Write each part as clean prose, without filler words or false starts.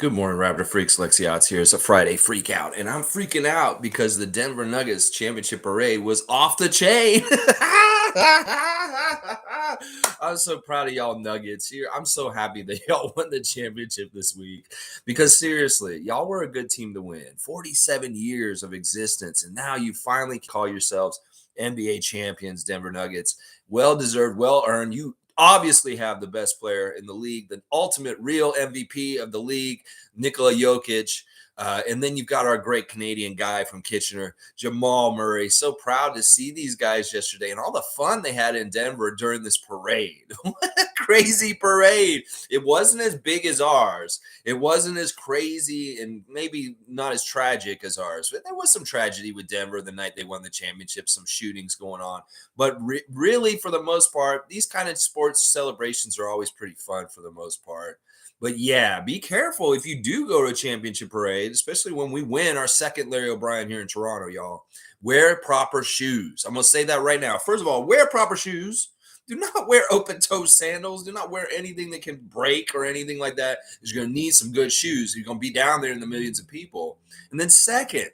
Good morning, Raptor Freaks. Lexi Odds here. It's a Friday Freakout, and I'm freaking out because the Denver Nuggets championship parade was off the chain. I'm so proud of y'all Nuggets here. I'm so happy that y'all won the championship this week because seriously, y'all were a good team to win. 47 years of existence, and now you finally call yourselves NBA champions, Denver Nuggets. Well deserved, well earned. You obviously have the best player in the league, the ultimate real MVP of the league, Nikola Jokic. And then you've got our great Canadian guy from Kitchener, Jamal Murray. So proud to see these guys yesterday and all the fun they had in Denver during this parade. What a crazy parade. It wasn't as big as ours. It wasn't as crazy and maybe not as tragic as ours. But there was some tragedy with Denver the night they won the championship, some shootings going on. But really, for the most part, these kind of sports celebrations are always pretty fun for the most part. But yeah, be careful if you do go to a championship parade, especially when we win our second Larry O'Brien here in Toronto, y'all. Wear proper shoes. I'm going to say that right now. First of all, wear proper shoes. Do not wear open toe sandals. Do not wear anything that can break or anything like that. You're going to need some good shoes. You're going to be down there in the millions of people. And then second,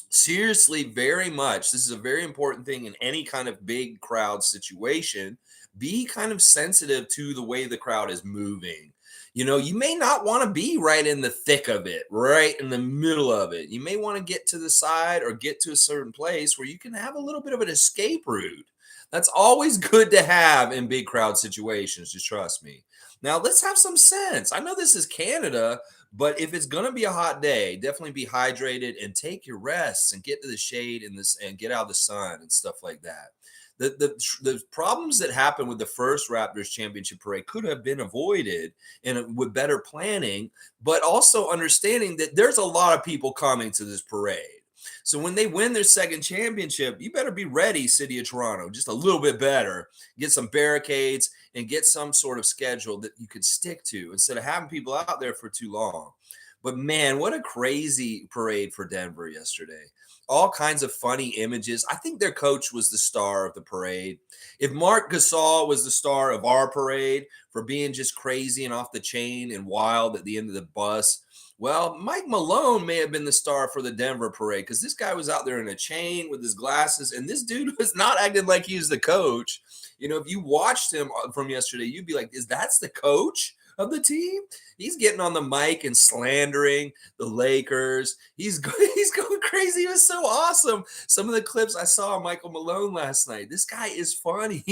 seriously, very much, this is a very important thing in any kind of big crowd situation. Be kind of sensitive to the way the crowd is moving. You know, you may not want to be right in the thick of it, right in the middle of it. You may want to get to the side or get to a certain place where you can have a little bit of an escape route. That's always good to have in big crowd situations, just trust me. Now, let's have some sense. I know this is Canada, but if it's going to be a hot day, definitely be hydrated and take your rests and get to the shade and get out of the sun and stuff like that. The problems that happened with the first Raptors championship parade could have been avoided and with better planning, but also understanding that there's a lot of people coming to this parade. So when they win their second championship, you better be ready, City of Toronto, just a little bit better. Get some barricades and get some sort of schedule that you could stick to instead of having people out there for too long. But man, what a crazy parade for Denver yesterday. All kinds of funny images. I think their coach was the star of the parade. If Mark Gasol was the star of our parade for being just crazy and off the chain and wild at the end of the bus, well, Mike Malone may have been the star for the Denver parade because this guy was out there in a chain with his glasses, and this dude was not acting like he was the coach. You know, if you watched him from yesterday, you'd be like, that's the coach of the team? He's getting on the mic and slandering the Lakers. He's going crazy. It was so awesome. Some of the clips I saw of Michael Malone last night. This guy is funny.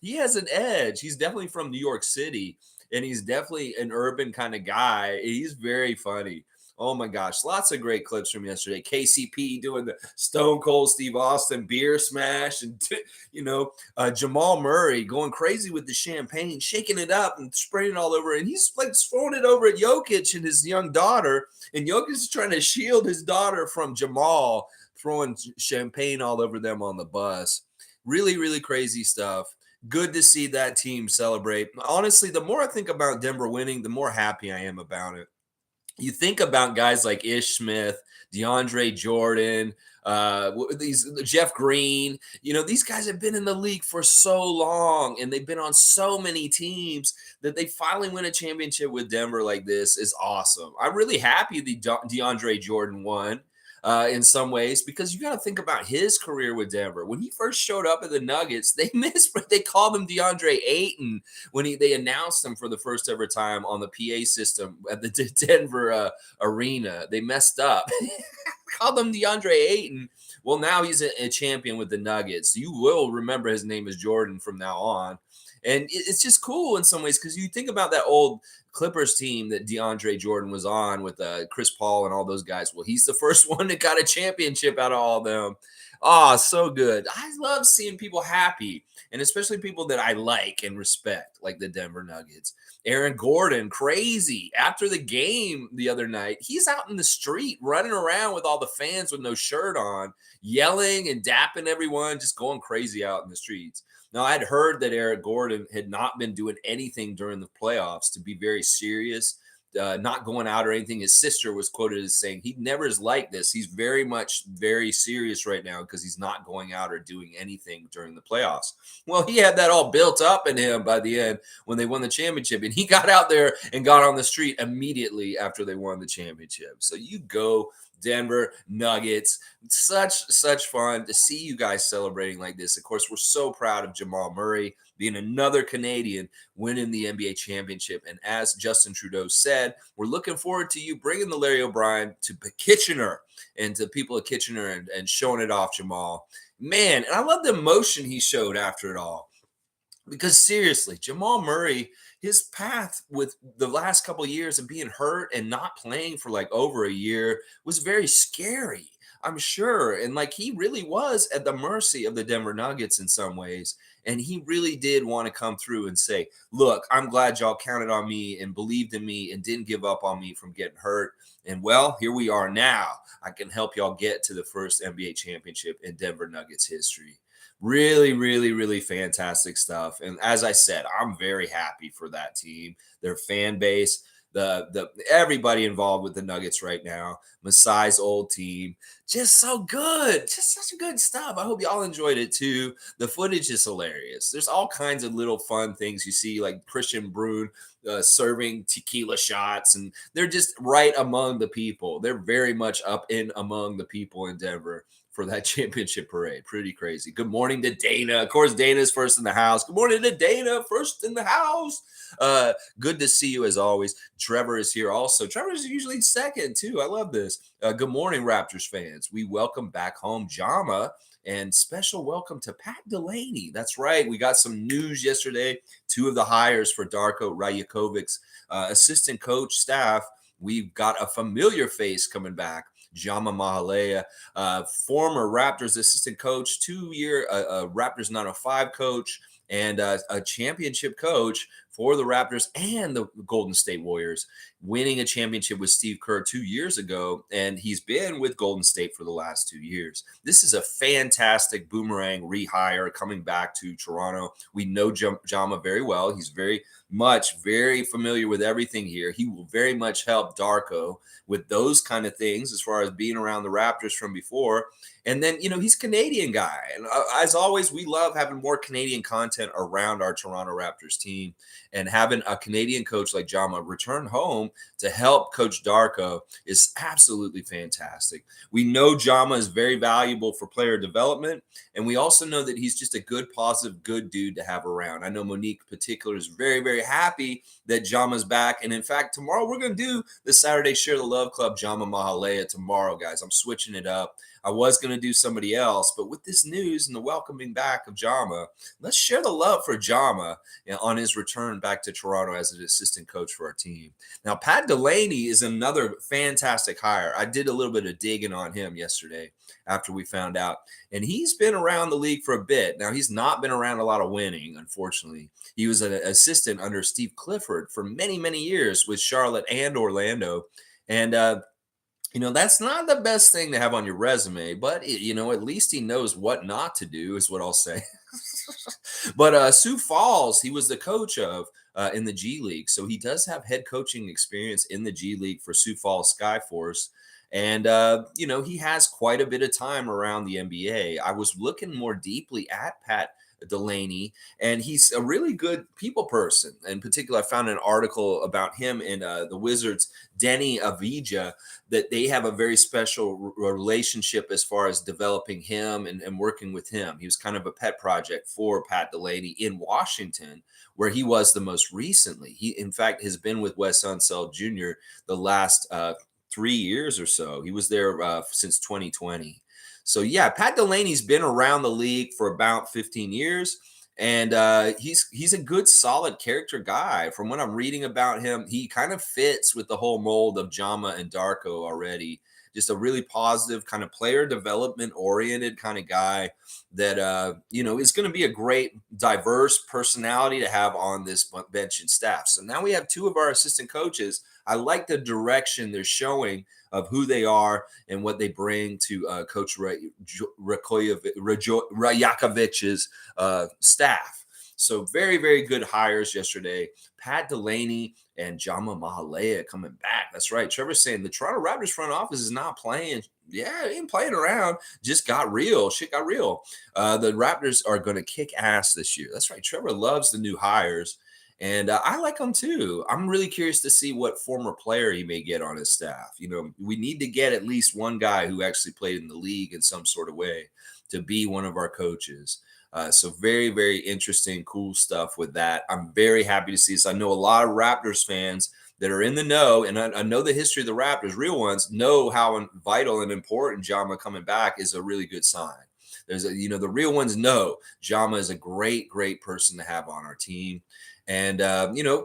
He has an edge. He's definitely from New York City, and he's definitely an urban kind of guy. He's very funny. Oh my gosh, lots of great clips from yesterday. KCP doing the Stone Cold Steve Austin beer smash, and Jamal Murray going crazy with the champagne, shaking it up and spraying it all over, and he's like throwing it over at Jokic and his young daughter, and Jokic is trying to shield his daughter from Jamal throwing champagne all over them on the bus. Really, really crazy stuff. Good to see that team celebrate. Honestly, the more I think about Denver winning, the more happy I am about it. You think about guys like Ish Smith, DeAndre Jordan, these Jeff Green. You know, these guys have been in the league for so long, and they've been on so many teams that they finally win a championship with Denver like this is awesome. I'm really happy the DeAndre Jordan won. In some ways, because you got to think about his career with Denver. When he first showed up at the Nuggets, they called him DeAndre Ayton when they announced him for the first ever time on the PA system at the Denver arena. They messed up. Called him DeAndre Ayton. Well, now he's a champion with the Nuggets. You will remember his name is Jordan from now on. And it's just cool in some ways because you think about that old Clippers team that DeAndre Jordan was on with Chris Paul and all those guys. Well, he's the first one that got a championship out of all of them. Oh, so good. I love seeing people happy, and especially people that I like and respect, like the Denver Nuggets. Aaron Gordon, crazy. After the game the other night, he's out in the street running around with all the fans with no shirt on, yelling and dapping everyone, just going crazy out in the streets. Now, I'd heard that Eric Gordon had not been doing anything during the playoffs to be very serious, not going out or anything. His sister was quoted as saying he never is like this. He's very serious right now because he's not going out or doing anything during the playoffs. Well, he had that all built up in him by the end when they won the championship, and he got out there and got on the street immediately after they won the championship. So you go Denver Nuggets. Such fun to see you guys celebrating like this. Of course, we're so proud of Jamal Murray being another Canadian winning the NBA championship. And as Justin Trudeau said, we're looking forward to you bringing the Larry O'Brien to Kitchener and to people at Kitchener and showing it off, Jamal. Man, and I love the emotion he showed after it all. Because seriously, Jamal Murray, his path with the last couple of years of being hurt and not playing for like over a year was very scary, I'm sure. And like he really was at the mercy of the Denver Nuggets in some ways. And he really did want to come through and say, look, I'm glad y'all counted on me and believed in me and didn't give up on me from getting hurt. And well, here we are now. I can help y'all get to the first NBA championship in Denver Nuggets history. Really fantastic stuff. And as I said, I'm very happy for that team, their fan base, the everybody involved with the Nuggets right now. Masai's old team, just so good, just such good stuff. I hope y'all enjoyed it too. The footage is hilarious. There's all kinds of little fun things you see, like Christian Brune serving tequila shots, and they're just right among the people. They're very much up in among the people in Denver for that championship parade. Pretty crazy. Good morning to Dana. Of course, Dana's first in the house. Good morning to Dana, first in the house. Good to see you as always. Trevor is here also. Trevor's usually second too. I love this. Good morning, Raptors fans. We welcome back home Jama, and special welcome to Pat Delaney. That's right. We got some news yesterday. Two of the hires for Darko Rajakovic's assistant coach staff. We've got a familiar face coming back. Jama Mahalea, former Raptors assistant coach, 2-year Raptors 905 coach, and a championship coach for the Raptors and the Golden State Warriors, winning a championship with Steve Kerr 2 years ago. And he's been with Golden State for the last 2 years. This is a fantastic boomerang rehire coming back to Toronto. We know Jama very well. He's very familiar with everything here. He will very much help Darko with those kind of things as far as being around the Raptors from before. And then, he's a Canadian guy. And as always, we love having more Canadian content around our Toronto Raptors team. And having a Canadian coach like Jama return home to help Coach Darko is absolutely fantastic. We know Jama is very valuable for player development. And we also know that he's just a good, positive, good dude to have around. I know Monique in particular is very happy that Jama's back. And in fact, tomorrow we're going to do the Saturday Share the Love Club Jama Mahalea tomorrow, guys. I'm switching it up. I was going to do somebody else, but with this news and the welcoming back of Jama, let's share the love for Jama on his return back to Toronto as an assistant coach for our team. Now, Pat Delaney is another fantastic hire. I did a little bit of digging on him yesterday after we found out, and he's been around the league for a bit. Now, he's not been around a lot of winning, unfortunately. He was an assistant under Steve Clifford for many years with Charlotte and Orlando, and that's not the best thing to have on your resume, but at least he knows what not to do is what I'll say. But Sioux Falls, he was the coach of in the G League. So he does have head coaching experience in the G League for Sioux Falls Skyforce. And, he has quite a bit of time around the NBA. I was looking more deeply at Pat Delaney, and he's a really good people person. In particular, I found an article about him in the Wizards, Denny Avdija, that they have a very special relationship as far as developing him and working with him. He was kind of a pet project for Pat Delaney in Washington, where he was the most recently. He, in fact, has been with Wes Unseld Jr. the last 3 years or so. He was there since 2020. So, yeah, Pat Delaney's been around the league for about 15 years, and he's a good, solid character guy. From what I'm reading about him, he kind of fits with the whole mold of Jama and Darko already. Just a really positive, kind of player development-oriented kind of guy that, is going to be a great, diverse personality to have on this bench and staff. So now we have two of our assistant coaches. I like the direction they're showing of who they are and what they bring to Coach Rajakovic's staff. So very good hires yesterday. Pat Delaney and Jama coming back. That's right. Trevor's saying the Toronto Raptors front office is not playing. Yeah, ain't playing around. Just got real. Shit got real. The Raptors are going to kick ass this year. That's right. Trevor loves the new hires. And I like him too. I'm really curious to see what former player he may get on his staff. We need to get at least one guy who actually played in the league in some sort of way to be one of our coaches. So very, very interesting, cool stuff with that. I'm very happy to see this. I know a lot of Raptors fans that are in the know, and I know the history of the Raptors, real ones, know how vital and important Jama coming back is a really good sign. The real ones know Jama is a great, great person to have on our team. And,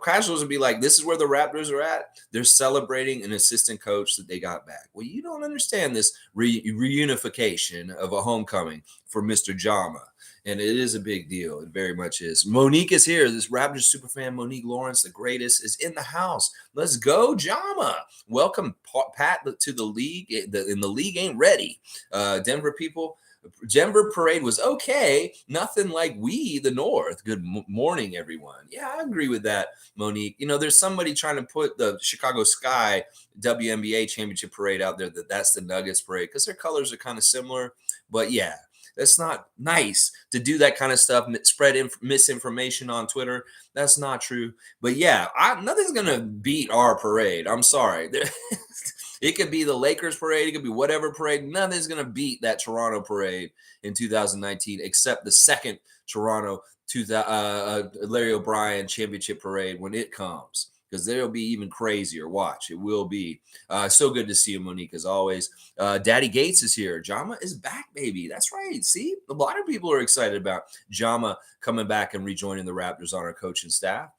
casuals would be like, this is where the Raptors are at. They're celebrating an assistant coach that they got back. Well, you don't understand this reunification of a homecoming for Mr. Jama. And it is a big deal. It very much is. Monique is here. This Raptors super fan, Monique Lawrence, the greatest, is in the house. Let's go, Jama. Welcome, Pat, to the league. And the league ain't ready. Denver people. Denver parade was okay. Nothing like we, the North. Good morning, everyone. Yeah, I agree with that, Monique. There's somebody trying to put the Chicago Sky WNBA championship parade out there that's the Nuggets parade because their colors are kind of similar. But yeah, that's not nice to do that kind of stuff, spread misinformation on Twitter. That's not true. But yeah, nothing's going to beat our parade. I'm sorry. It could be the Lakers parade. It could be whatever parade. Nothing's going to beat that Toronto parade in 2019 except the second Toronto Larry O'Brien championship parade when it comes. Because they'll be even crazier. Watch, it will be. So good to see you, Monique, as always. Daddy Gates is here. Jama is back, baby. That's right. See, a lot of people are excited about Jama coming back and rejoining the Raptors on our coaching staff.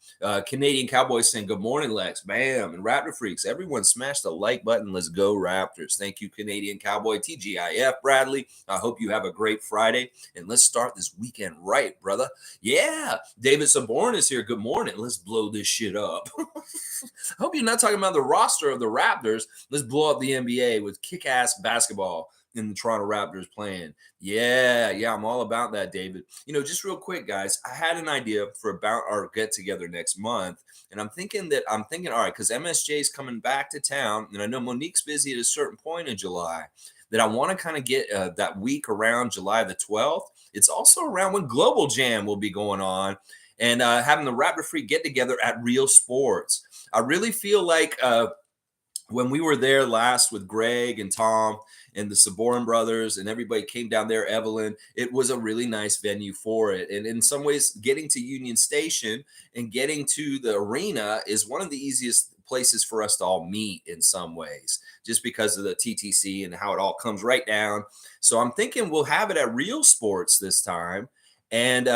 Canadian Cowboys saying, good morning, Lex. Bam. And Raptor Freaks, everyone smash the like button. Let's go, Raptors. Thank you, Canadian Cowboy. TGIF, Bradley. I hope you have a great Friday. And let's start this weekend right, brother. Yeah. David Saborn is here. Good morning. Let's blow this shit up. I hope you're not talking about the roster of the Raptors. Let's blow up the NBA with kick-ass basketball in the Toronto Raptors playing. Yeah, I'm all about that, David. Just real quick, guys, I had an idea for about our get-together next month, and I'm thinking, all right, because MSJ is coming back to town, and I know Monique's busy at a certain point in July, that I want to kind of get that week around July the 12th. It's also around when Global Jam will be going on, and having the Raptor Freak get together at Real Sports. I really feel like when we were there last with Greg and Tom and the Saborin brothers and everybody came down there, Evelyn, it was a really nice venue for it. And in some ways, getting to Union Station and getting to the arena is one of the easiest places for us to all meet in some ways, just because of the TTC and how it all comes right down. So I'm thinking we'll have it at Real Sports this time. And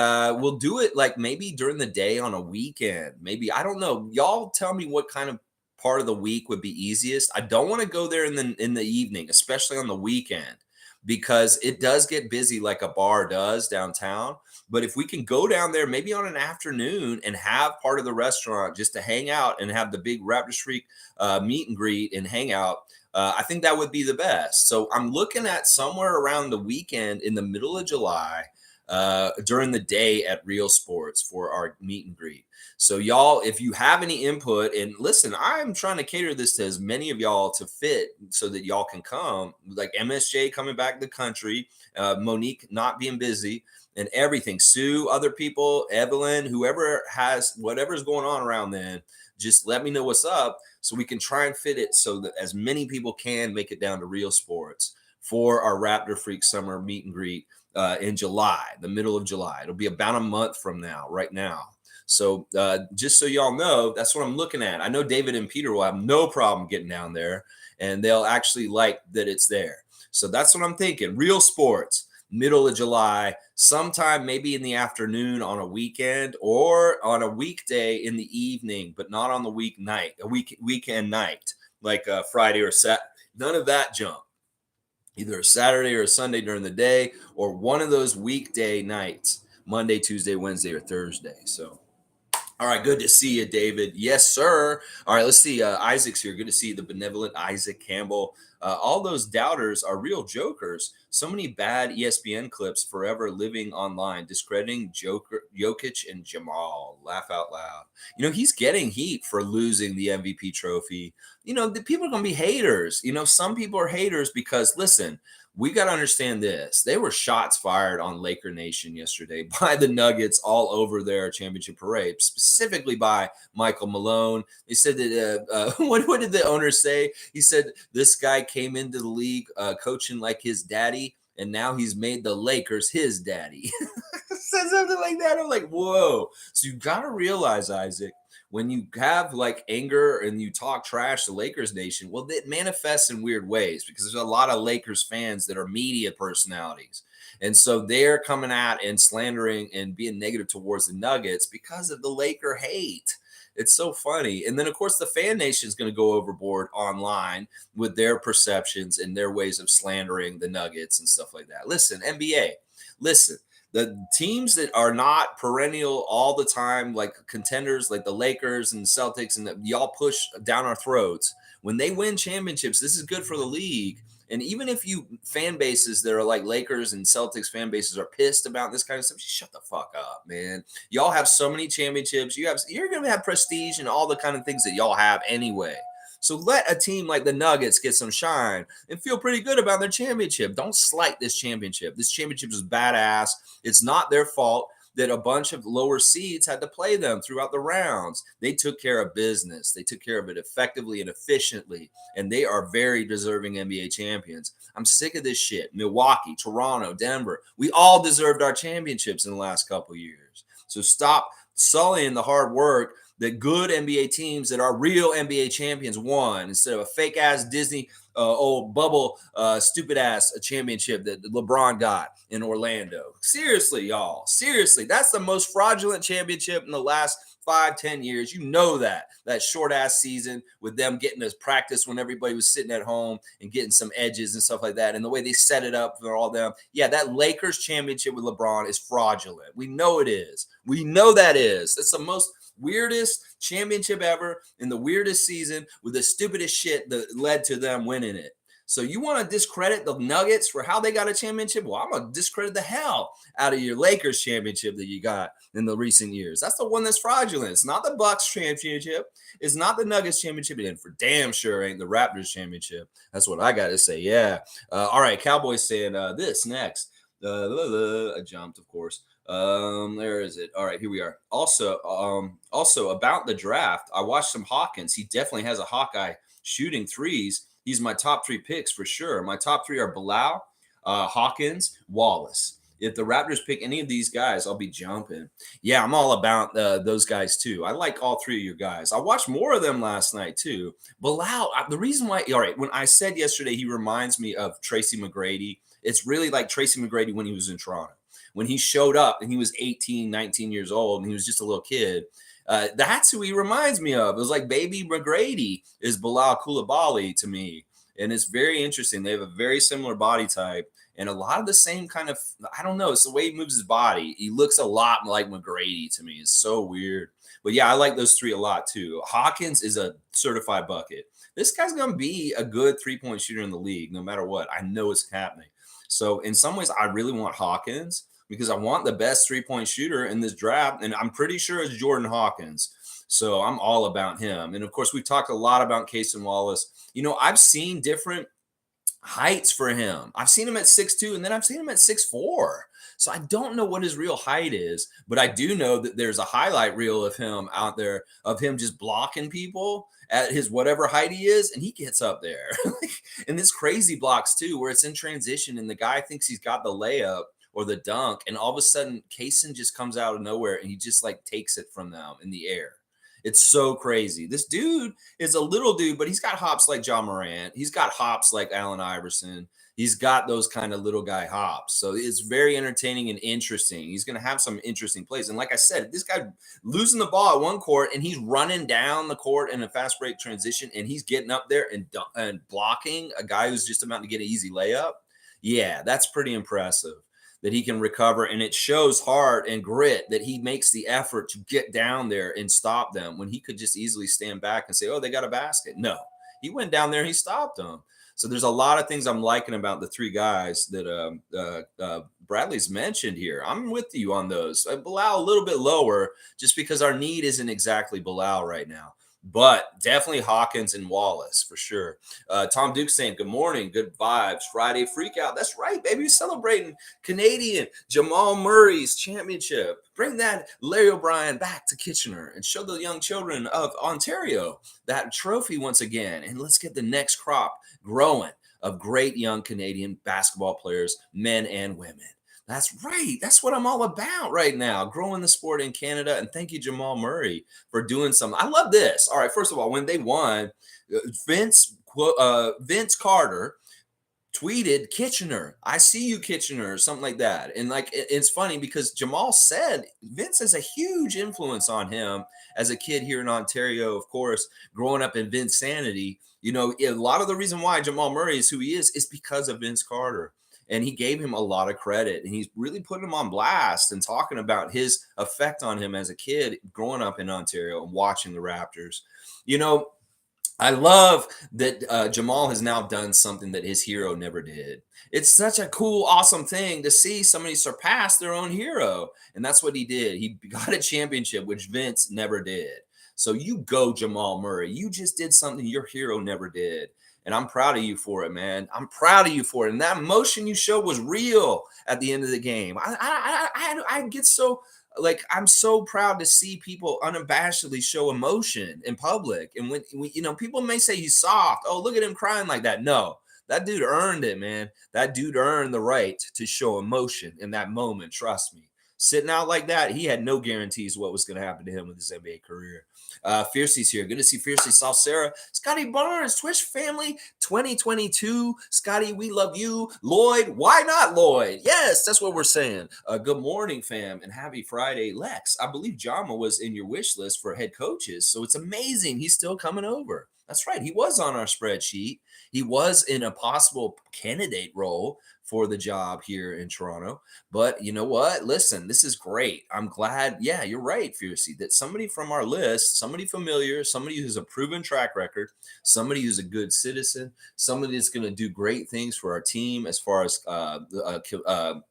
we'll do it like maybe during the day on a weekend. Maybe, I don't know. Y'all tell me what kind of part of the week would be easiest. I don't want to go there in the evening, especially on the weekend, because it does get busy like a bar does downtown. But if we can go down there maybe on an afternoon and have part of the restaurant just to hang out and have the big Raptors Freak meet and greet and hang out, I think that would be the best. So I'm looking at somewhere around the weekend in the middle of July, during the day at Real Sports for our meet and greet. So y'all, if you have any input, and listen, I'm trying to cater this to as many of y'all to fit so that y'all can come, like MSJ coming back to the country, Monique not being busy and everything, Sue, other people, Evelyn, whoever has whatever's going on around then, just let me know what's up so we can try and fit it so that as many people can make it down to Real Sports for our Raptor Freak summer meet and greet in July, the middle of July. It'll be about a month from now, right now. So just so y'all know, that's what I'm looking at. I know David and Peter will have no problem getting down there, and they'll actually like that it's there. So that's what I'm thinking. Real Sports, middle of July, sometime maybe in the afternoon on a weekend or on a weekday in the evening, but not on the weekend night, like Friday or Saturday. None of that junk. Either a Saturday or a Sunday during the day, or one of those weekday nights, Monday, Tuesday, Wednesday, or Thursday. So, all right, good to see you, David. Yes, sir. All right, let's see. Isaac's here. Good to see you, the benevolent Isaac Campbell. All those doubters are real jokers. So many bad ESPN clips forever living online, discrediting Jokic and Jamal. Laugh out loud. He's getting heat for losing the MVP trophy. The people are going to be haters. Some people are haters because, listen, we got to understand this. They were shots fired on Laker Nation yesterday by the Nuggets all over their championship parade, specifically by Michael Malone. They said that, what did the owner say? He said this guy came into the league coaching like his daddy, and now he's made the Lakers his daddy. Said something like that. I'm like, whoa. So you got to realize, Isaac, when you have like anger and you talk trash to Lakers Nation, well, it manifests in weird ways because there's a lot of Lakers fans that are media personalities. And so they're coming out and slandering and being negative towards the Nuggets because of the Laker hate. It's so funny. And then, of course, the fan nation is going to go overboard online with their perceptions and their ways of slandering the Nuggets and stuff like that. Listen, NBA, listen. The teams that are not perennial all the time, like contenders like the Lakers and the Celtics, and that y'all push down our throats, when they win championships, this is good for the league. And even if you fan bases that are like Lakers and Celtics fan bases are pissed about this kind of stuff, just shut the fuck up, man. Y'all have so many championships. You're going to have prestige and all the kind of things that y'all have anyway. So let a team like the Nuggets get some shine and feel pretty good about their championship. Don't slight this championship. This championship is badass. It's not their fault that a bunch of lower seeds had to play them throughout the rounds. They took care of business. They took care of it effectively and efficiently, and they are very deserving NBA champions. I'm sick of this shit. Milwaukee, Toronto, Denver. We all deserved our championships in the last couple of years. So stop sullying the hard work that good NBA teams that are real NBA champions won instead of a fake ass Disney old bubble stupid ass championship that LeBron got in Orlando. Seriously, y'all. Seriously, that's the most fraudulent championship in the last 5-10 years. You know that short ass season with them getting to practice when everybody was sitting at home and getting some edges and stuff like that, and the way they set it up for all them. Yeah, that Lakers championship with LeBron is fraudulent. We know it is. We know that is. It's the most weirdest championship ever in the weirdest season with the stupidest shit that led to them winning it. So you want to discredit the Nuggets for how they got a championship? Well, I'm going to discredit the hell out of your Lakers championship that you got in the recent years. That's the one that's fraudulent. It's not the Bucks championship. It's not the Nuggets championship. And for damn sure ain't the Raptors championship. That's what I got to say. Yeah. All right. Cowboys saying this next. I jumped, of course. There is it. All right, here we are. Also about the draft, I watched some Hawkins. He definitely has a Hawkeye shooting threes. He's my top 3 picks for sure. My top 3 are Bilal, Hawkins, Wallace. If the Raptors pick any of these guys, I'll be jumping. Yeah, I'm all about those guys too. I like all 3 of your guys. I watched more of them last night too. Bilal, the reason why, all right, when I said yesterday he reminds me of Tracy McGrady, it's really like Tracy McGrady when he was in Toronto. When he showed up and he was 18, 19 years old and he was just a little kid. That's who he reminds me of. It was like baby McGrady is Bilal Coulibaly to me. And it's very interesting. They have a very similar body type and a lot of the same kind of, I don't know, it's the way he moves his body. He looks a lot like McGrady to me. It's so weird. But yeah, I like those 3 a lot too. Hawkins is a certified bucket. This guy's going to be a good 3-point shooter in the league no matter what. I know it's happening. So in some ways, I really want Hawkins because I want the best 3-point shooter in this draft. And I'm pretty sure it's Jordan Hawkins. So I'm all about him. And of course, we've talked a lot about Cason Wallace. I've seen different heights for him. I've seen him at 6'2", and then I've seen him at 6'4". So I don't know what his real height is, but I do know that there's a highlight reel of him out there of him just blocking people at his whatever height he is, and he gets up there. And this crazy blocks too, where it's in transition, and the guy thinks he's got the layup or the dunk, and all of a sudden, Cason just comes out of nowhere, and he just like takes it from them in the air. It's so crazy. This dude is a little dude, but he's got hops like John Morant. He's got hops like Allen Iverson. He's got those kind of little guy hops. So it's very entertaining and interesting. He's going to have some interesting plays. And like I said, this guy losing the ball at one court and he's running down the court in a fast break transition and he's getting up there and blocking a guy who's just about to get an easy layup. Yeah, that's pretty impressive that he can recover, and it shows heart and grit that he makes the effort to get down there and stop them when he could just easily stand back and say, oh, they got a basket. No, he went down there and he stopped them. So there's a lot of things I'm liking about the three guys that Bradley's mentioned here. I'm with you on those. Bilal a little bit lower just because our need isn't exactly Bilal right now. But definitely Hawkins and Wallace for sure. Tom Duke saying, good morning, good vibes, Friday Freakout. That's right, baby. Celebrating Canadian Jamal Murray's championship. Bring that Larry O'Brien back to Kitchener and show the young children of Ontario that trophy once again. And let's get the next crop growing of great young Canadian basketball players, men and women. That's right. That's what I'm all about right now, growing the sport in Canada. And thank you, Jamal Murray, for doing something. I love this. All right, first of all, when they won, Vince Carter tweeted Kitchener, I see you, Kitchener, or something like that. And like it's funny because Jamal said Vince has a huge influence on him as a kid here in Ontario, of course, growing up in Vince Sanity. You know, a lot of the reason why Jamal Murray is who he is because of Vince Carter. And he gave him a lot of credit, and he's really putting him on blast and talking about his effect on him as a kid growing up in Ontario and watching the Raptors. You know, I love that Jamal has now done something that his hero never did. It's such a cool, awesome thing to see somebody surpass their own hero. And that's what he did. He got a championship, which Vince never did. So you go, Jamal Murray. You just did something your hero never did. And I'm proud of you for it, man. I'm proud of you for it. And that emotion you showed was real at the end of the game. I get so like I'm so proud to see people unabashedly show emotion in public. And when you know, people may say he's soft. Oh, look at him crying like that. No, that dude earned it, man. That dude earned the right to show emotion in that moment. Trust me. Sitting out like that, he had no guarantees what was going to happen to him with his NBA career. Fiercey's here. Good to see Fiercey. Saw Sarah. Scotty Barnes, Twitch family 2022. Scotty, we love you. Lloyd, why not Lloyd? Yes, that's what we're saying. Good morning, fam, and happy Friday. Lex, I believe Jama was in your wish list for head coaches, so it's amazing he's still coming over. That's right. He was on our spreadsheet. He was in a possible candidate role for the job here in Toronto. But you know what? Listen, this is great. I'm glad. Yeah, you're right, Fiercey, that somebody from our list, somebody familiar, somebody who's a proven track record, somebody who's a good citizen, somebody that's going to do great things for our team as far as vibes.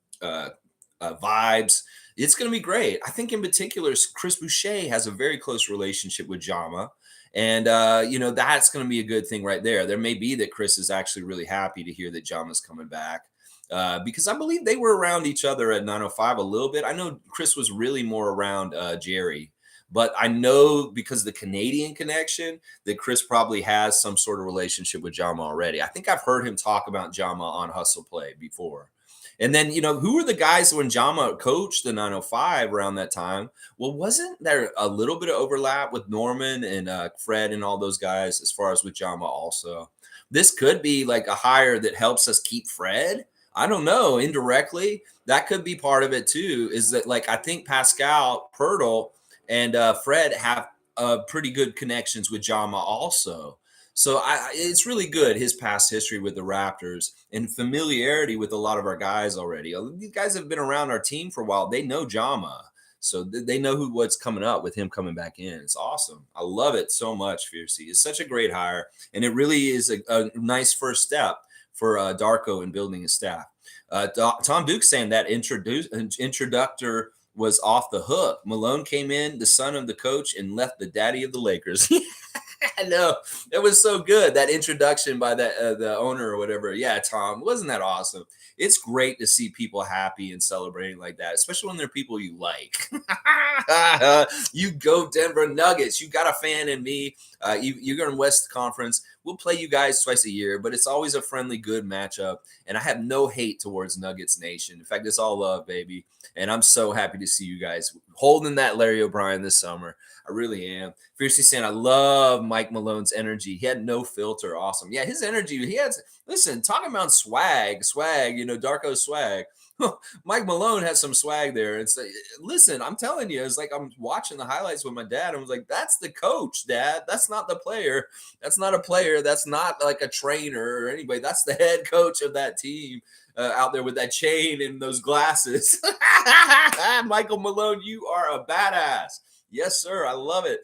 It's going to be great. I think in particular, Chris Boucher has a very close relationship with Jama. And, you know, that's going to be a good thing right there. There may be that Chris is actually really happy to hear that Jama's coming back. Because I believe they were around each other at 905 a little bit. I know Chris was really more around Jerry, but I know because of the Canadian connection that Chris probably has some sort of relationship with Jama already. I think I've heard him talk about Jama on Hustle Play before. And then, you know, who were the guys when Jama coached the 905 around that time? Well, wasn't there a little bit of overlap with Norman and Fred and all those guys as far as with Jama also? This could be like a hire that helps us keep Fred. I don't know, indirectly, that could be part of it too. Is that like I think Pascal, Pirtle, and Fred have pretty good connections with Jama also. So it's really good, his past history with the Raptors and familiarity with a lot of our guys already. These guys have been around our team for a while. They know Jama. So they know what's coming up with him coming back in. It's awesome. I love it so much, Fiercey. It's such a great hire. And it really is a nice first step for Darko in building his staff. Tom Duke saying that introductor was off the hook. Malone came in, the son of the coach, and left the daddy of the Lakers. I know. It was so good. That introduction by the owner or whatever. Yeah, Tom, wasn't that awesome? It's great to see people happy and celebrating like that, especially when they're people you like. You go Denver Nuggets. You got a fan in me. You're in West Conference. We'll play you guys twice a year, but it's always a friendly, good matchup. And I have no hate towards Nuggets Nation. In fact, it's all love, baby. And I'm so happy to see you guys holding that Larry O'Brien this summer. I really am. Fiercely saying, I love Mike Malone's energy. He had no filter. Awesome. Yeah, his energy. He has, listen, talking about swag, you know, Darko swag. Mike Malone has some swag there. It's like, listen, I'm telling you, it's like I'm watching the highlights with my dad. I was like, that's the coach, Dad. That's not the player. That's not a player. That's not like a trainer or anybody. That's the head coach of that team out there with that chain and those glasses. Michael Malone, you are a badass. Yes, sir. I love it.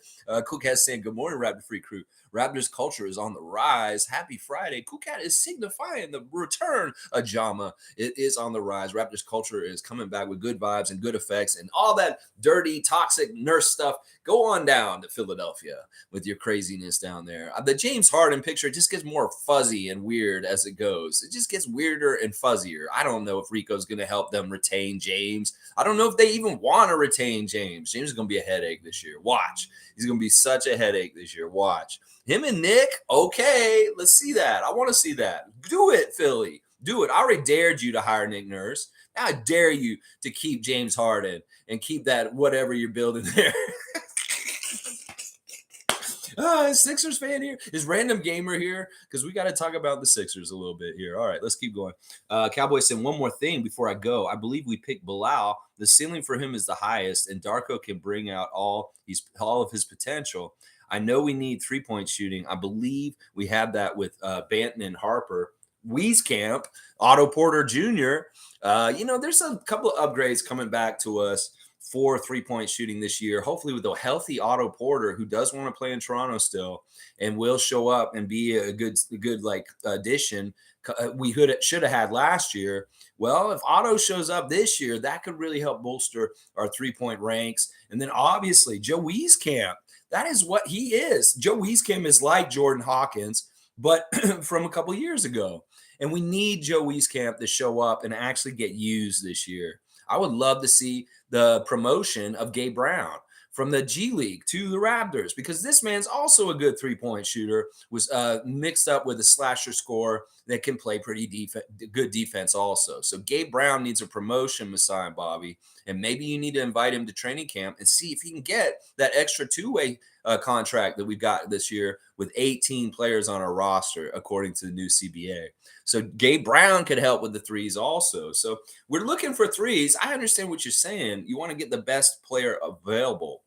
Cook has saying, good morning, Raptor Free Crew. Raptors culture is on the rise. Happy Friday. Cool Cat is signifying the return of Jama. It is on the rise. Raptors culture is coming back with good vibes and good effects and all that dirty, toxic nurse stuff. Go on down to Philadelphia with your craziness down there. The James Harden picture just gets more fuzzy and weird as it goes. It just gets weirder and fuzzier. I don't know if Rico's going to help them retain James. I don't know if they even want to retain James. James is going to be a headache this year. Watch. He's going to be such a headache this year. Watch. Him and Nick, okay, let's see that. I want to see that. Do it, Philly. Do it. I already dared you to hire Nick Nurse. Now I dare you to keep James Harden and keep that whatever you're building there. Sixers fan here. Is Random Gamer here? Because we got to talk about the Sixers a little bit here. All right, let's keep going. Cowboys saying one more thing before I go. I believe we picked Bilal. The ceiling for him is the highest, and Darko can bring out all of his potential. I know we need 3-point shooting. I believe we have that with Banton and Harper. Wieskamp, Otto Porter Jr. There's a couple of upgrades coming back to us for 3-point shooting this year. Hopefully with a healthy Otto Porter who does want to play in Toronto still and will show up and be a good addition we should have had last year. Well, if Otto shows up this year, that could really help bolster our 3-point ranks. And then obviously Joe Wieskamp, that is what he is. Joe Wieskamp is like Jordan Hawkins, but from a couple years ago. And we need Joe Wieskamp to show up and actually get used this year. I would love to see the promotion of Gabe Brown from the G League to the Raptors because this man's also a good 3-point shooter, was mixed up with a slasher scorer that can play pretty good defense also. So Gabe Brown needs a promotion, Masai and Bobby, and maybe you need to invite him to training camp and see if he can get that extra two-way contract that we've got this year with 18 players on our roster, according to the new CBA. So Gabe Brown could help with the threes also. So we're looking for threes. I understand what you're saying. You want to get the best player available.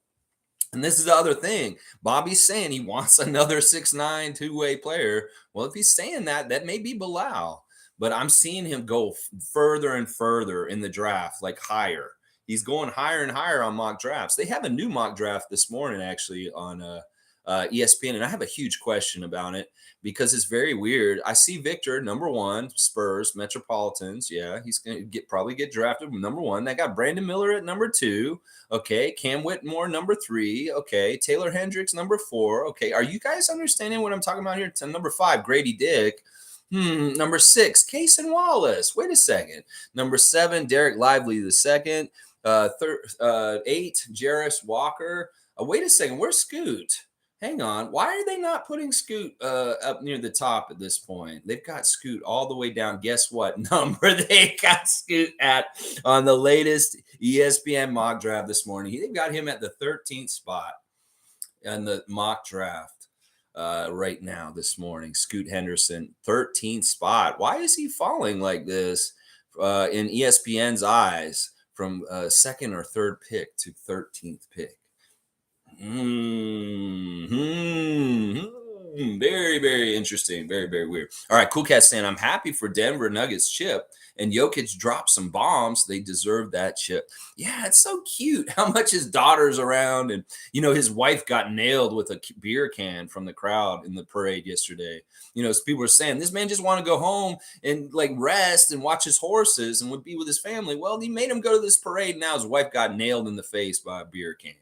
And this is the other thing. Bobby's saying he wants another 6'9", two-way player. Well, if he's saying that, that may be Bilal. But I'm seeing him go further and further in the draft, like higher. He's going higher and higher on mock drafts. They have a new mock draft this morning, actually, on ESPN, and I have a huge question about it because it's very weird. I see Victor, number 1, Spurs, Metropolitans. Yeah, he's going to probably get drafted number 1. They got Brandon Miller at number 2. Okay, Cam Whitmore, number 3. Okay, Taylor Hendricks, number 4. Okay, are you guys understanding what I'm talking about here? To number 5, Grady Dick. Number 6, Cason Wallace. Wait a second. Number 7, Derek Lively the second. 8, Jarris Walker. Wait a second. Where's Scoot? Hang on. Why are they not putting Scoot up near the top at this point? They've got Scoot all the way down. Guess what number they got Scoot at on the latest ESPN mock draft this morning? They've got him at the 13th spot in the mock draft right now this morning. Scoot Henderson, 13th spot. Why is he falling like this in ESPN's eyes from second or third pick to 13th pick? Very, very interesting. Very, very weird. All right, Cool Cat saying, I'm happy for Denver Nuggets chip. And Jokic dropped some bombs. They deserve that chip. Yeah, it's so cute how much his daughter's around. And, his wife got nailed with a beer can from the crowd in the parade yesterday. As people were saying, this man just want to go home and rest and watch his horses and would be with his family. Well, he made him go to this parade. And now his wife got nailed in the face by a beer can.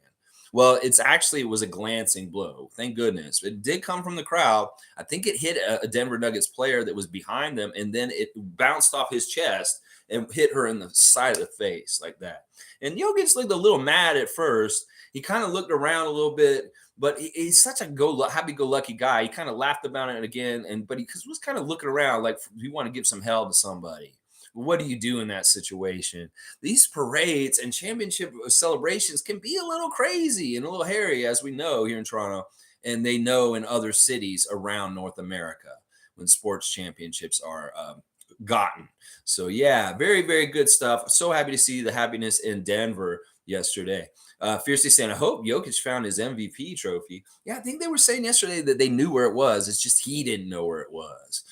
Well, it was a glancing blow. Thank goodness. It did come from the crowd. I think it hit a Denver Nuggets player that was behind them, and then it bounced off his chest and hit her in the side of the face like that. And Jokic looked a little mad at first. He kind of looked around a little bit, but he's such a happy-go-lucky guy. He kind of laughed about it again, but he was kind of looking around like he want to give some hell to somebody. What do you do in that situation? These parades and championship celebrations can be a little crazy and a little hairy, as we know here in Toronto, and they know in other cities around North America when sports championships are gotten. So, yeah, very, very good stuff. So happy to see the happiness in Denver yesterday. Fiercely saying, I hope Jokic found his MVP trophy. Yeah, I think they were saying yesterday that they knew where it was. It's just he didn't know where it was.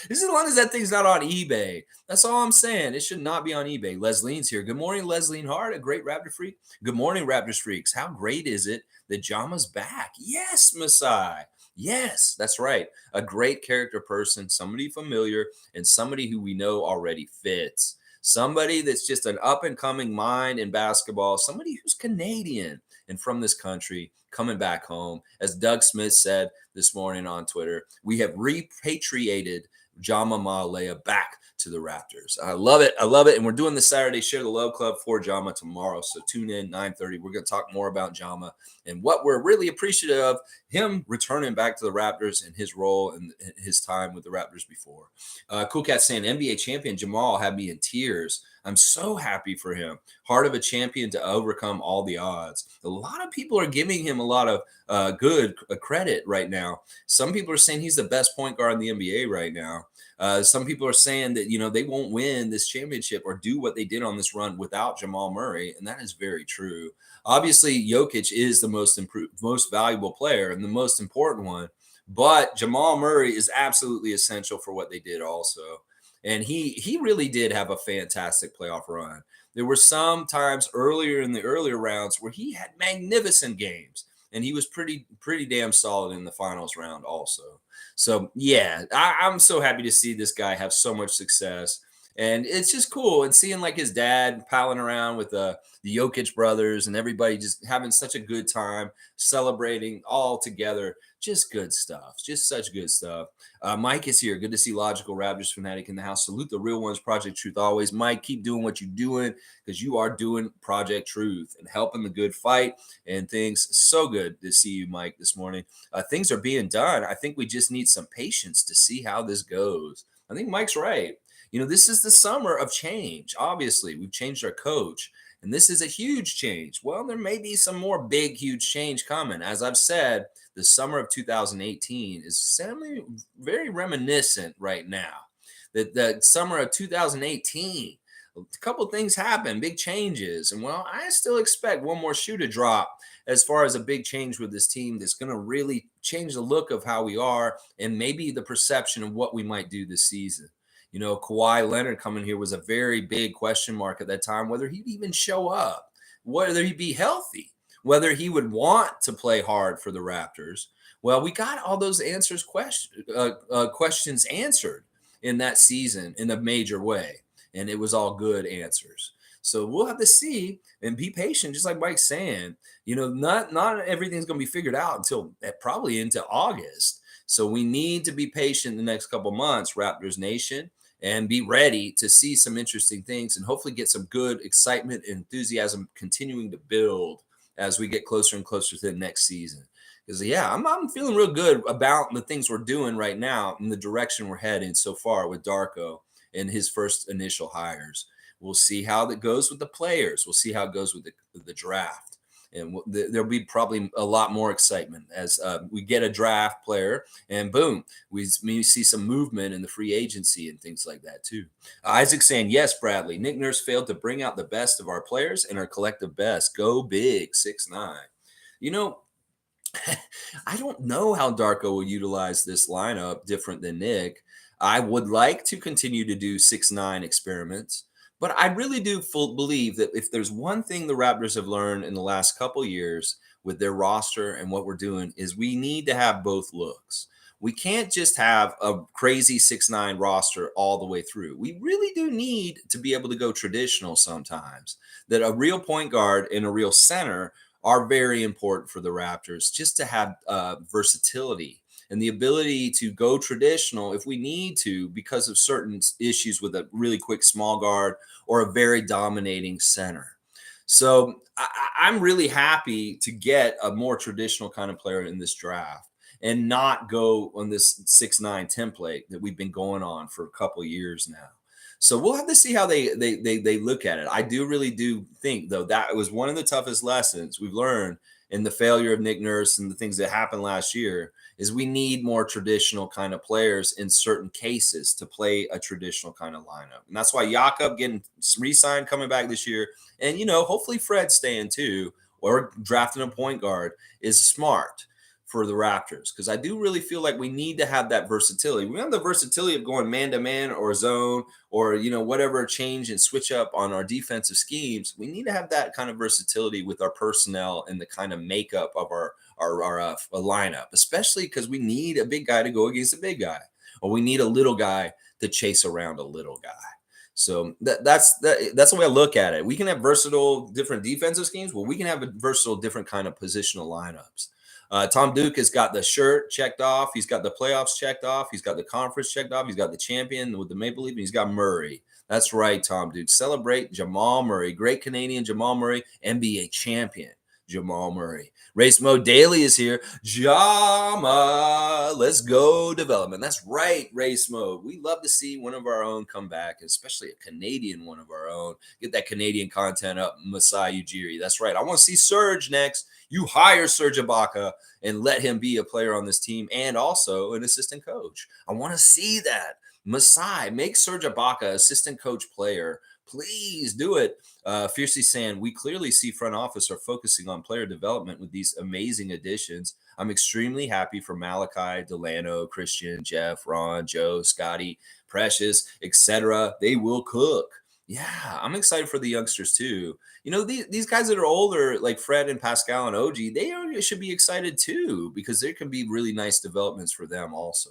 As long as that thing's not on eBay. That's all I'm saying. It should not be on eBay. Leslie's here. Good morning, Leslie Hart, a great Raptor freak. Good morning, Raptors freaks. How great is it that Jama's back? Yes, Masai. Yes, that's right. A great character person, somebody familiar, and somebody who we know already fits. Somebody that's just an up and coming mind in basketball, somebody who's Canadian and from this country coming back home. As Doug Smith said this morning on Twitter, we have repatriated Jama back to the Raptors. I love it. I love it. And we're doing the Saturday Share the Love Club for Jama tomorrow. So tune in 9:30. We're going to talk more about Jama and what we're really appreciative of, him returning back to the Raptors and his role and his time with the Raptors before. Cool Cat saying NBA champion Jamal had me in tears. I'm so happy for him. Heart of a champion to overcome all the odds. A lot of people are giving him a lot of good credit right now. Some people are saying he's the best point guard in the NBA right now. Some people are saying that, they won't win this championship or do what they did on this run without Jamal Murray. And that is very true. Obviously, Jokic is the most valuable player and the most important one. But Jamal Murray is absolutely essential for what they did also. And he really did have a fantastic playoff run. There were some times earlier in the earlier rounds where he had magnificent games. And he was pretty damn solid in the finals round also. So, yeah, I'm so happy to see this guy have so much success. And it's just cool. And seeing like his dad palling around with the Jokic brothers and everybody just having such a good time, celebrating all together. Just good stuff. Just such good stuff. Mike is here. Good to see Logical Raptors fanatic in the house. Salute the real ones, Project Truth always. Mike, keep doing what you're doing because you are doing Project Truth and helping the good fight and things. So good to see you, Mike, this morning. Things are being done. I think we just need some patience to see how this goes. I think Mike's right. This is the summer of change. Obviously, we've changed our coach, and this is a huge change. Well, there may be some more big, huge change coming. As I've said, the summer of 2018 is very reminiscent right now. The summer of 2018, a couple things happened, big changes. And, well, I still expect one more shoe to drop as far as a big change with this team that's going to really change the look of how we are and maybe the perception of what we might do this season. Kawhi Leonard coming here was a very big question mark at that time, whether he'd even show up, whether he'd be healthy, whether he would want to play hard for the Raptors. Well, we got all those questions answered in that season in a major way, and it was all good answers. So we'll have to see and be patient, just like Mike's saying. Not everything's going to be figured out until probably into August. So we need to be patient the next couple months, Raptors Nation, and be ready to see some interesting things and hopefully get some good excitement and enthusiasm continuing to build as we get closer and closer to the next season. Because, yeah, I'm feeling real good about the things we're doing right now and the direction we're heading so far with Darko and his first initial hires. We'll see how that goes with the players. We'll see how it goes with the draft. And there'll be probably a lot more excitement as we get a draft player and boom, we maybe see some movement in the free agency and things like that too. Isaac saying, yes, Bradley, Nick Nurse failed to bring out the best of our players and our collective best. Go big, 6'9". I don't know how Darko will utilize this lineup different than Nick. I would like to continue to do 6'9" experiments. But I really do believe that if there's one thing the Raptors have learned in the last couple years with their roster and what we're doing is we need to have both looks. We can't just have a crazy 6'9" roster all the way through. We really do need to be able to go traditional sometimes. That a real point guard and a real center are very important for the Raptors just to have versatility and the ability to go traditional if we need to because of certain issues with a really quick small guard or a very dominating center. So I'm really happy to get a more traditional kind of player in this draft and not go on this 6'9" template that we've been going on for a couple of years now. So we'll have to see how they look at it. I really do think, though, that was one of the toughest lessons we've learned and the failure of Nick Nurse and the things that happened last year is we need more traditional kind of players in certain cases to play a traditional kind of lineup. And that's why Jakob getting re-signed coming back this year. And, hopefully Fred staying too, or drafting a point guard is smart for the Raptors, because I do really feel like we need to have that versatility. We have the versatility of going man to man or zone or whatever change and switch up on our defensive schemes. We need to have that kind of versatility with our personnel and the kind of makeup of our lineup, especially because we need a big guy to go against a big guy, or we need a little guy to chase around a little guy. So that's the way I look at it. We can have versatile different defensive schemes. Well, we can have a versatile different kind of positional lineups. Tom Duke has got the shirt checked off. He's got the playoffs checked off. He's got the conference checked off. He's got the champion with the Maple Leaf, and he's got Murray. That's right, Tom Duke. Celebrate Jamal Murray, great Canadian Jamal Murray, NBA champion Jamal Murray. Race Mode Daily is here. Jama, let's go development. That's right, Race Mode. We love to see one of our own come back, especially a Canadian one of our own. Get that Canadian content up, Masai Ujiri. That's right. I want to see Serge next. You hire Serge Ibaka and let him be a player on this team and also an assistant coach. I want to see that. Masai, make Serge Ibaka assistant coach player. Please do it. Fiercely saying, we clearly see front office are focusing on player development with these amazing additions. I'm extremely happy for Malachi, Delano, Christian, Jeff, Ron, Joe, Scotty, Precious, etc. They will cook. Yeah, I'm excited for the youngsters too. These guys that are older, like Fred and Pascal and OG, they should be excited too, because there can be really nice developments for them also.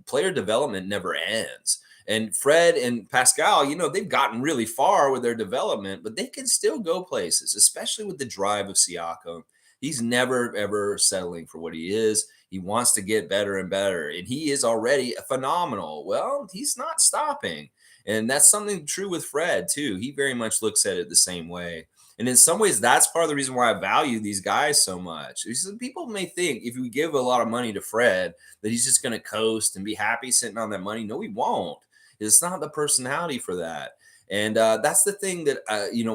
Player development never ends. And Fred and Pascal, they've gotten really far with their development, but they can still go places, especially with the drive of Siakam. He's never, ever settling for what he is. He wants to get better and better, and he is already phenomenal. Well, he's not stopping. And that's something true with Fred, too. He very much looks at it the same way. And in some ways, that's part of the reason why I value these guys so much. People may think if we give a lot of money to Fred, that he's just going to coast and be happy sitting on that money. No, he won't. It's not the personality for that. And that's the thing that,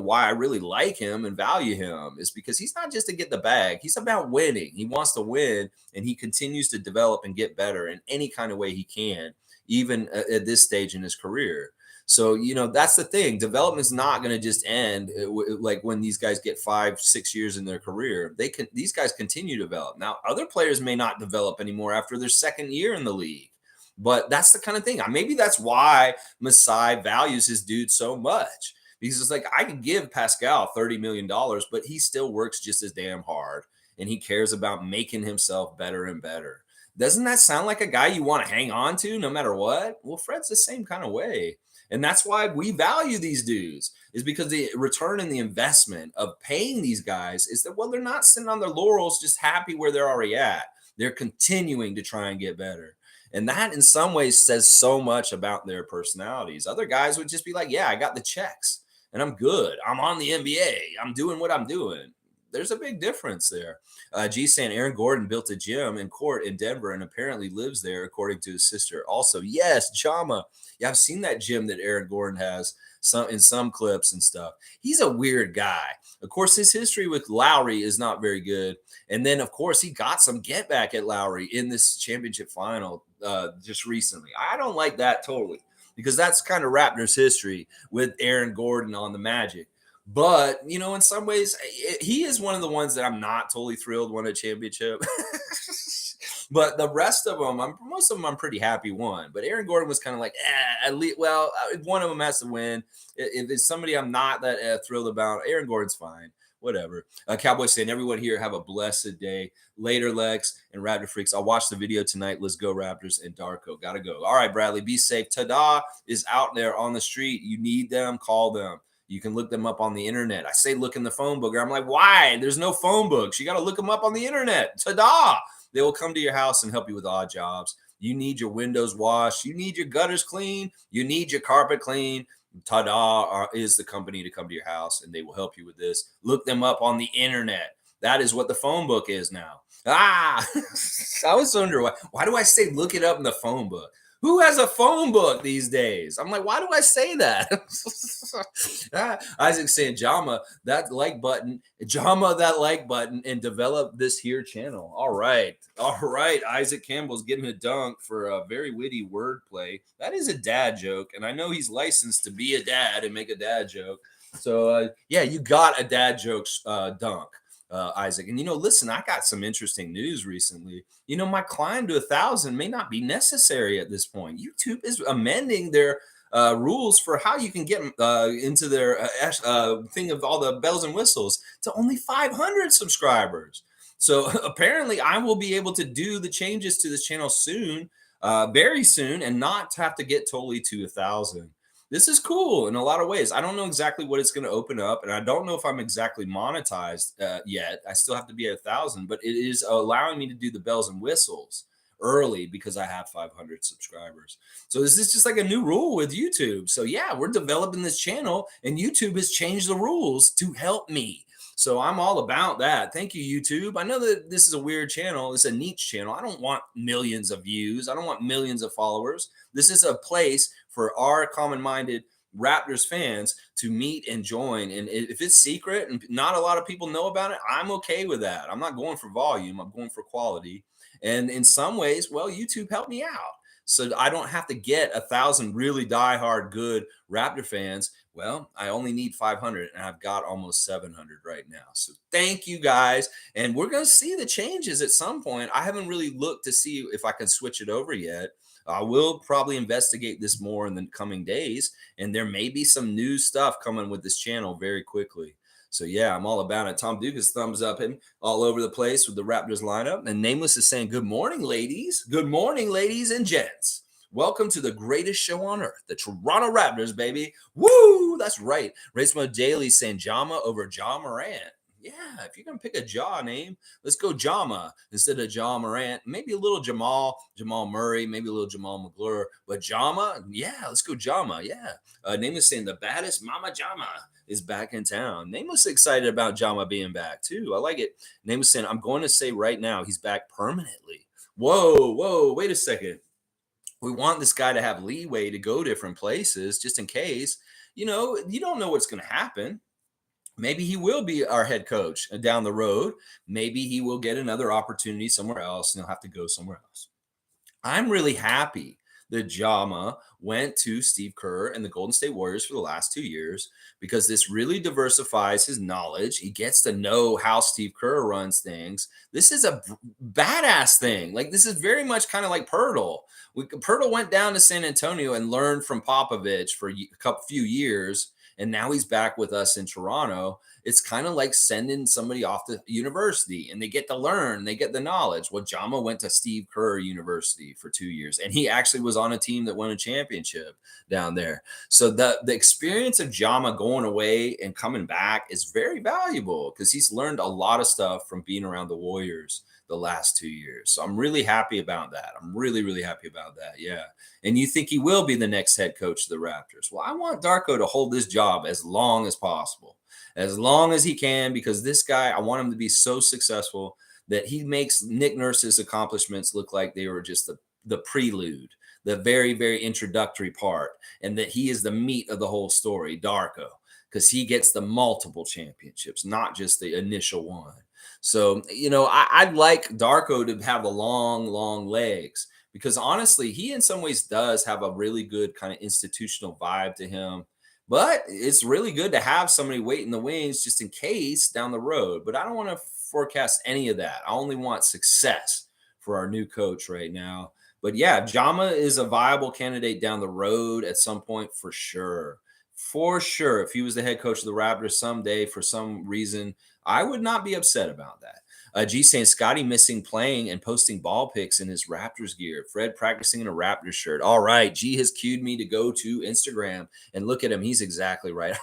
why I really like him and value him is because he's not just to get the bag. He's about winning. He wants to win, and he continues to develop and get better in any kind of way he can, even at this stage in his career. So, that's the thing. Development is not going to just end like when these guys get 5-6 years in their career. These guys continue to develop. Now, other players may not develop anymore after their second year in the league. But that's the kind of thing. Maybe that's why Masai values his dude so much. Because it's like, I could give Pascal $30 million, but he still works just as damn hard. And he cares about making himself better and better. Doesn't that sound like a guy you want to hang on to no matter what? Well, Fred's the same kind of way. And that's why we value these dudes, is because the return and the investment of paying these guys is that, well, they're not sitting on their laurels just happy where they're already at. They're continuing to try and get better. And that in some ways says so much about their personalities. Other guys would just be like, yeah, I got the checks and I'm good. I'm on the NBA. I'm doing what I'm doing. There's a big difference there. G saying Aaron Gordon built a gym and court in Denver and apparently lives there, according to his sister. Also, yes, Jama. Yeah, I've seen that gym that Aaron Gordon has in some clips and stuff. He's a weird guy. Of course, his history with Lowry is not very good. And then, of course, he got some get back at Lowry in this championship final just recently. I don't like that totally, because that's kind of Raptors history with Aaron Gordon on the Magic. But, in some ways, he is one of the ones that I'm not totally thrilled won a championship. But the rest of them, most of them I'm pretty happy won. But Aaron Gordon was kind of like, at least, well, one of them has to win. If it's somebody I'm not that thrilled about, Aaron Gordon's fine. Whatever. Cowboy saying, everyone here have a blessed day. Later, Lex and Raptor Freaks. I'll watch the video tonight. Let's go, Raptors and Darko. Gotta go. All right, Bradley, be safe. Tada is out there on the street. You need them, call them. You can look them up on the internet. I say look in the phone book. I'm like, why? There's no phone books. You got to look them up on the internet. Ta-da! They will come to your house and help you with odd jobs. You need your windows washed. You need your gutters clean. You need your carpet clean. Ta-da is the company to come to your house, and they will help you with this. Look them up on the internet. That is what the phone book is now. I was wondering why do I say look it up in the phone book? Who has a phone book these days? I'm like, why do I say that? Isaac's saying, Jama, that like button, Jama, that like button, and develop this here channel. All right. All right. Isaac Campbell's getting a dunk for a very witty wordplay. That is a dad joke. And I know he's licensed to be a dad and make a dad joke. So, yeah, you got a dad jokes dunk. Isaac. And listen, I got some interesting news recently. My climb to 1,000 may not be necessary at this point. YouTube is amending their rules for how you can get into their thing of all the bells and whistles to only 500 subscribers. So apparently, I will be able to do the changes to this channel soon, very soon, and not have to get totally to 1,000. This is cool in a lot of ways. I don't know exactly what it's going to open up, and I don't know if I'm exactly monetized yet. I still have to be at 1,000, but it is allowing me to do the bells and whistles early because I have 500 subscribers. So this is just like a new rule with YouTube. So yeah, we're developing this channel, and YouTube has changed the rules to help me. So I'm all about that. Thank you, YouTube. I know that this is a weird channel. It's a niche channel. I don't want millions of views. I don't want millions of followers. This is a place for our common-minded Raptors fans to meet and join. And if it's secret and not a lot of people know about it, I'm okay with that. I'm not going for volume. I'm going for quality. And in some ways, well, YouTube helped me out. So I don't have to get 1,000 really diehard good Raptor fans. Well, I only need 500, and I've got almost 700 right now. So thank you guys. And we're going to see the changes at some point. I haven't really looked to see if I can switch it over yet. I will probably investigate this more in the coming days, and there may be some new stuff coming with this channel very quickly. So yeah, I'm all about it. Tom Duke is thumbs up him all over the place with the Raptors lineup. And Nameless is saying, good morning, ladies. Good morning, ladies and gents. Welcome to the greatest show on earth, the Toronto Raptors, baby. Woo! That's right. Race Mode Daily saying Jama over Ja Morant. Yeah, if you're going to pick a Ja name, let's go Jama instead of Ja Morant. Maybe a little Jamal Murray, maybe a little Jamal McGlure. But Jama, yeah, let's go Jama. Yeah. Nameless saying the baddest Mama Jama is back in town. Nameless excited about Jama being back too. I like it. Nameless saying, I'm going to say right now he's back permanently. Whoa, wait a second. We want this guy to have leeway to go different places just in case. You don't know what's going to happen. Maybe he will be our head coach down the road. Maybe he will get another opportunity somewhere else and he'll have to go somewhere else. I'm really happy that Jama went to Steve Kerr and the Golden State Warriors for the last 2 years because this really diversifies his knowledge. He gets to know how Steve Kerr runs things. This is a badass thing. Like, this is very much kind of like Pirtle. Pirtle went down to San Antonio and learned from Popovich for a few years, and now he's back with us in Toronto. It's kind of like sending somebody off to university and they get to learn, they get the knowledge. Well, Jama went to Steve Kerr University for 2 years, and he actually was on a team that won a championship down there. So the experience of Jama going away and coming back is very valuable because he's learned a lot of stuff from being around the Warriors the last 2 years. So I'm really happy about that. I'm really, really happy about that. Yeah. And you think he will be the next head coach of the Raptors? Well, I want Darko to hold this job as long as possible, as long as he can, because this guy, I want him to be so successful that he makes Nick Nurse's accomplishments look like they were just the prelude, the very, very introductory part, and that he is the meat of the whole story, Darko, because he gets the multiple championships, not just the initial one. So, I'd like Darko to have the long, long legs because honestly, he in some ways does have a really good kind of institutional vibe to him. But it's really good to have somebody wait in the wings just in case down the road. But I don't want to forecast any of that. I only want success for our new coach right now. But yeah, Jama is a viable candidate down the road at some point for sure. For sure. If he was the head coach of the Raptors someday for some reason, I would not be upset about that. G saying Scotty missing playing and posting ball pics in his Raptors gear. Fred practicing in a Raptors shirt. All right. G has cued me to go to Instagram and look at him. He's exactly right.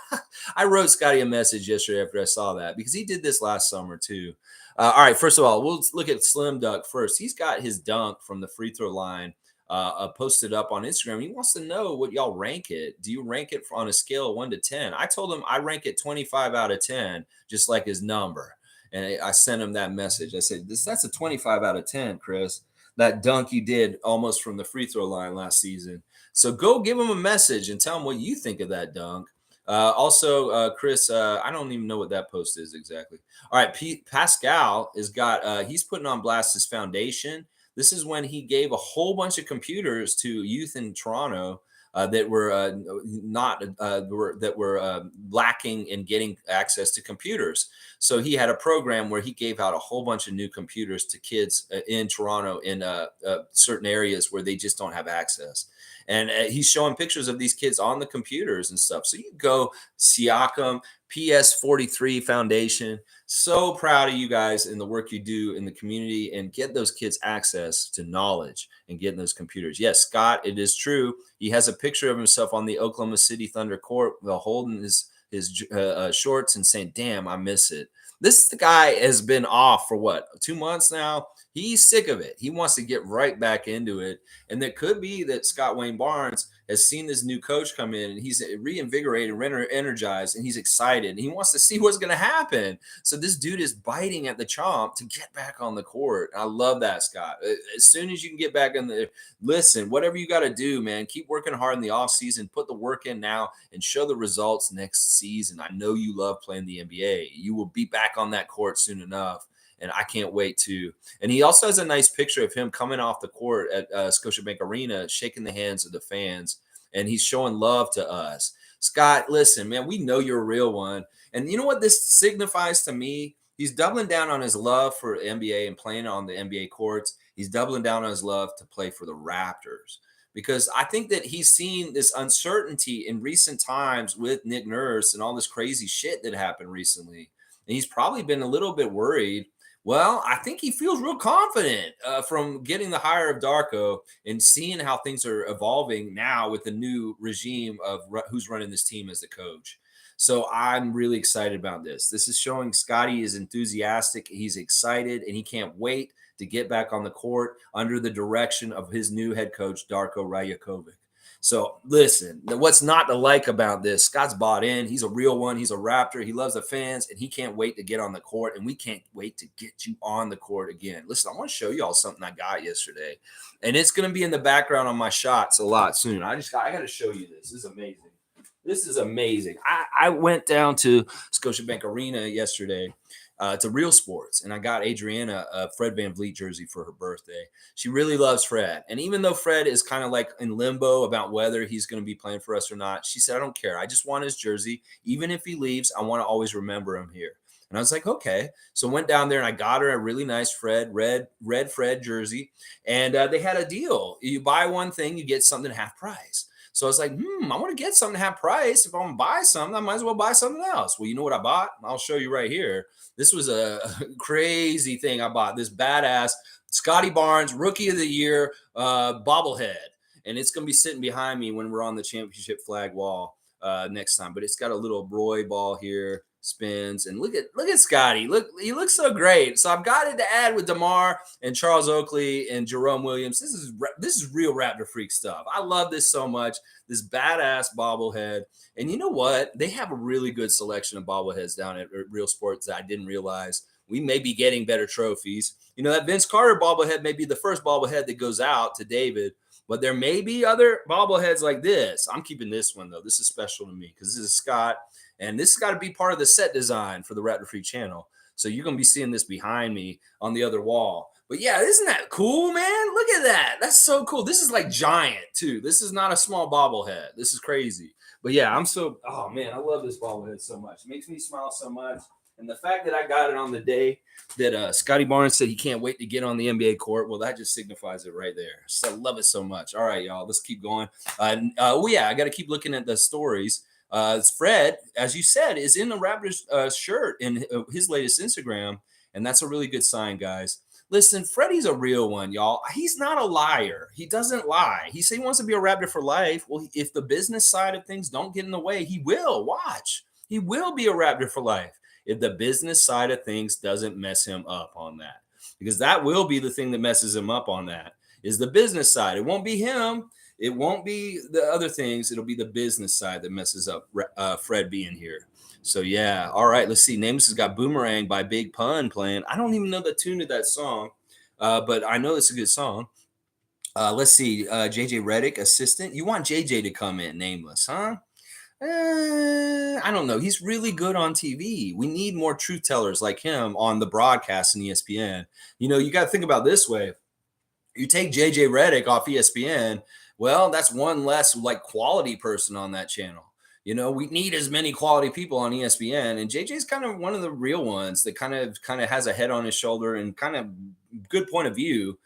I wrote Scotty a message yesterday after I saw that because he did this last summer too. All right. First of all, we'll look at Slim Duck first. He's got his dunk from the free throw line posted up on Instagram. He wants to know what y'all rank it. Do you rank it on a scale of 1 to 10? I told him I rank it 25 out of 10, just like his number. And I sent him that message. I said, that's a 25 out of 10, Chris. that dunk he did almost from the free throw line last season. So go give him a message and tell him what you think of that dunk. Also, Chris, I don't even know what that post is exactly. All right, Pascal is got. He's putting on blast his foundation. This is when he gave a whole bunch of computers to youth in Toronto that were not that were lacking in getting access to computers. So he had a program where he gave out a whole bunch of new computers to kids in Toronto in certain areas where they just don't have access. And he's showing pictures of these kids on the computers and stuff. So you go Siakam, PS43 Foundation. So proud of you guys and the work you do in the community and get those kids access to knowledge and getting those computers. Yes, Scott, it is true. He has a picture of himself on the Oklahoma City Thunder court while holding his shorts and saying, "Damn, I miss it." This the guy has been off for what, 2 months now. He's sick of it. He wants to get right back into it. And it could be that Scott Wayne Barnes has seen this new coach come in and he's reinvigorated, energized, and he's excited. And he wants to see what's going to happen. So this dude is biting at the chomp to get back on the court. I love that, Scott. As soon as you can get back in there, listen, whatever you got to do, man, keep working hard in the offseason, put the work in now, and show the results next season. I know you love playing the NBA. You will be back on that court soon enough. And I can't wait to. And he also has a nice picture of him coming off the court at Scotiabank Arena, shaking the hands of the fans. And he's showing love to us. Scott, listen, man, we know you're a real one. And you know what this signifies to me? He's doubling down on his love for NBA and playing on the NBA courts. He's doubling down on his love to play for the Raptors. Because I think that he's seen this uncertainty in recent times with Nick Nurse and all this crazy shit that happened recently. And he's probably been a little bit worried. Well, I think he feels real confident from getting the hire of Darko and seeing how things are evolving now with the new regime of who's running this team as the coach. So I'm really excited about this. This is showing Scotty is enthusiastic. He's excited and he can't wait to get back on the court under the direction of his new head coach, Darko Rajakovic. So listen, what's not to like about this? Scott's bought in. He's a real one. He's a Raptor. He loves the fans, and he can't wait to get on the court, and we can't wait to get you on the court again. Listen, I want to show you all something I got yesterday, and it's going to be in the background on my shots a lot soon. I got to show you this. This is amazing. This is amazing. I went down to Scotiabank Arena yesterday to Real Sports, and I got Adriana a Fred VanVleet jersey for her birthday. She really loves Fred. And even though Fred is kind of like in limbo about whether he's going to be playing for us or not, she said, I don't care. I just want his jersey. Even if he leaves, I want to always remember him here. And I was like, okay. So went down there and I got her a really nice red Fred jersey. And they had a deal. You buy one thing, you get something half price. So I was like, I want to get something half price. If I'm going to buy something, I might as well buy something else. Well, you know what I bought? I'll show you right here. This was a crazy thing I bought. This badass Scotty Barnes Rookie of the Year bobblehead. And it's going to be sitting behind me when we're on the championship flag wall next time. But it's got a little Roy ball here. Spins and look at Scotty. Look, he looks so great. So I've got it to add with DeMar and Charles Oakley and Jerome Williams. This is real Raptor freak stuff. I love this so much. This badass bobblehead. And you know what? They have a really good selection of bobbleheads down at Real Sports that I didn't realize. We may be getting better trophies. You know, that Vince Carter bobblehead may be the first bobblehead that goes out to David. But there may be other bobbleheads like this. I'm keeping this one, though. This is special to me because this is Scott. And this has got to be part of the set design for the Raptor Free channel. So you're going to be seeing this behind me on the other wall. But yeah, isn't that cool, man? Look at that. That's so cool. This is like giant, too. This is not a small bobblehead. This is crazy. But yeah, oh, man, I love this bobblehead so much. It makes me smile so much. And the fact that I got it on the day that Scotty Barnes said he can't wait to get on the NBA court, well, that just signifies it right there. So I love it so much. All right, y'all, let's keep going. I got to keep looking at the stories. Fred, as you said, is in the Raptors shirt in his latest Instagram, and that's a really good sign, guys. Listen, Freddie's a real one, y'all. He's not a liar. He doesn't lie. He says he wants to be a Raptor for life. Well, if the business side of things don't get in the way, he will. Watch. He will be a Raptor for life if the business side of things doesn't mess him up on that. Because that will be the thing that messes him up on that, is the business side. It won't be him. It won't be the other things. It'll be the business side that messes up Fred being here. So, yeah. All right. Let's see. Namus has got Boomerang by Big Pun playing. I don't even know the tune of that song. but I know it's a good song. Let's see. JJ Redick, assistant. You want JJ to come in, nameless, huh? I don't know. He's really good on TV. We need more truth tellers like him on the broadcast in ESPN. You got to think about it this way. You take JJ Redick off ESPN, well, that's one less like quality person on that channel. We need as many quality people on ESPN, and JJ's kind of one of the real ones that kind of has a head on his shoulder and kind of good point of view.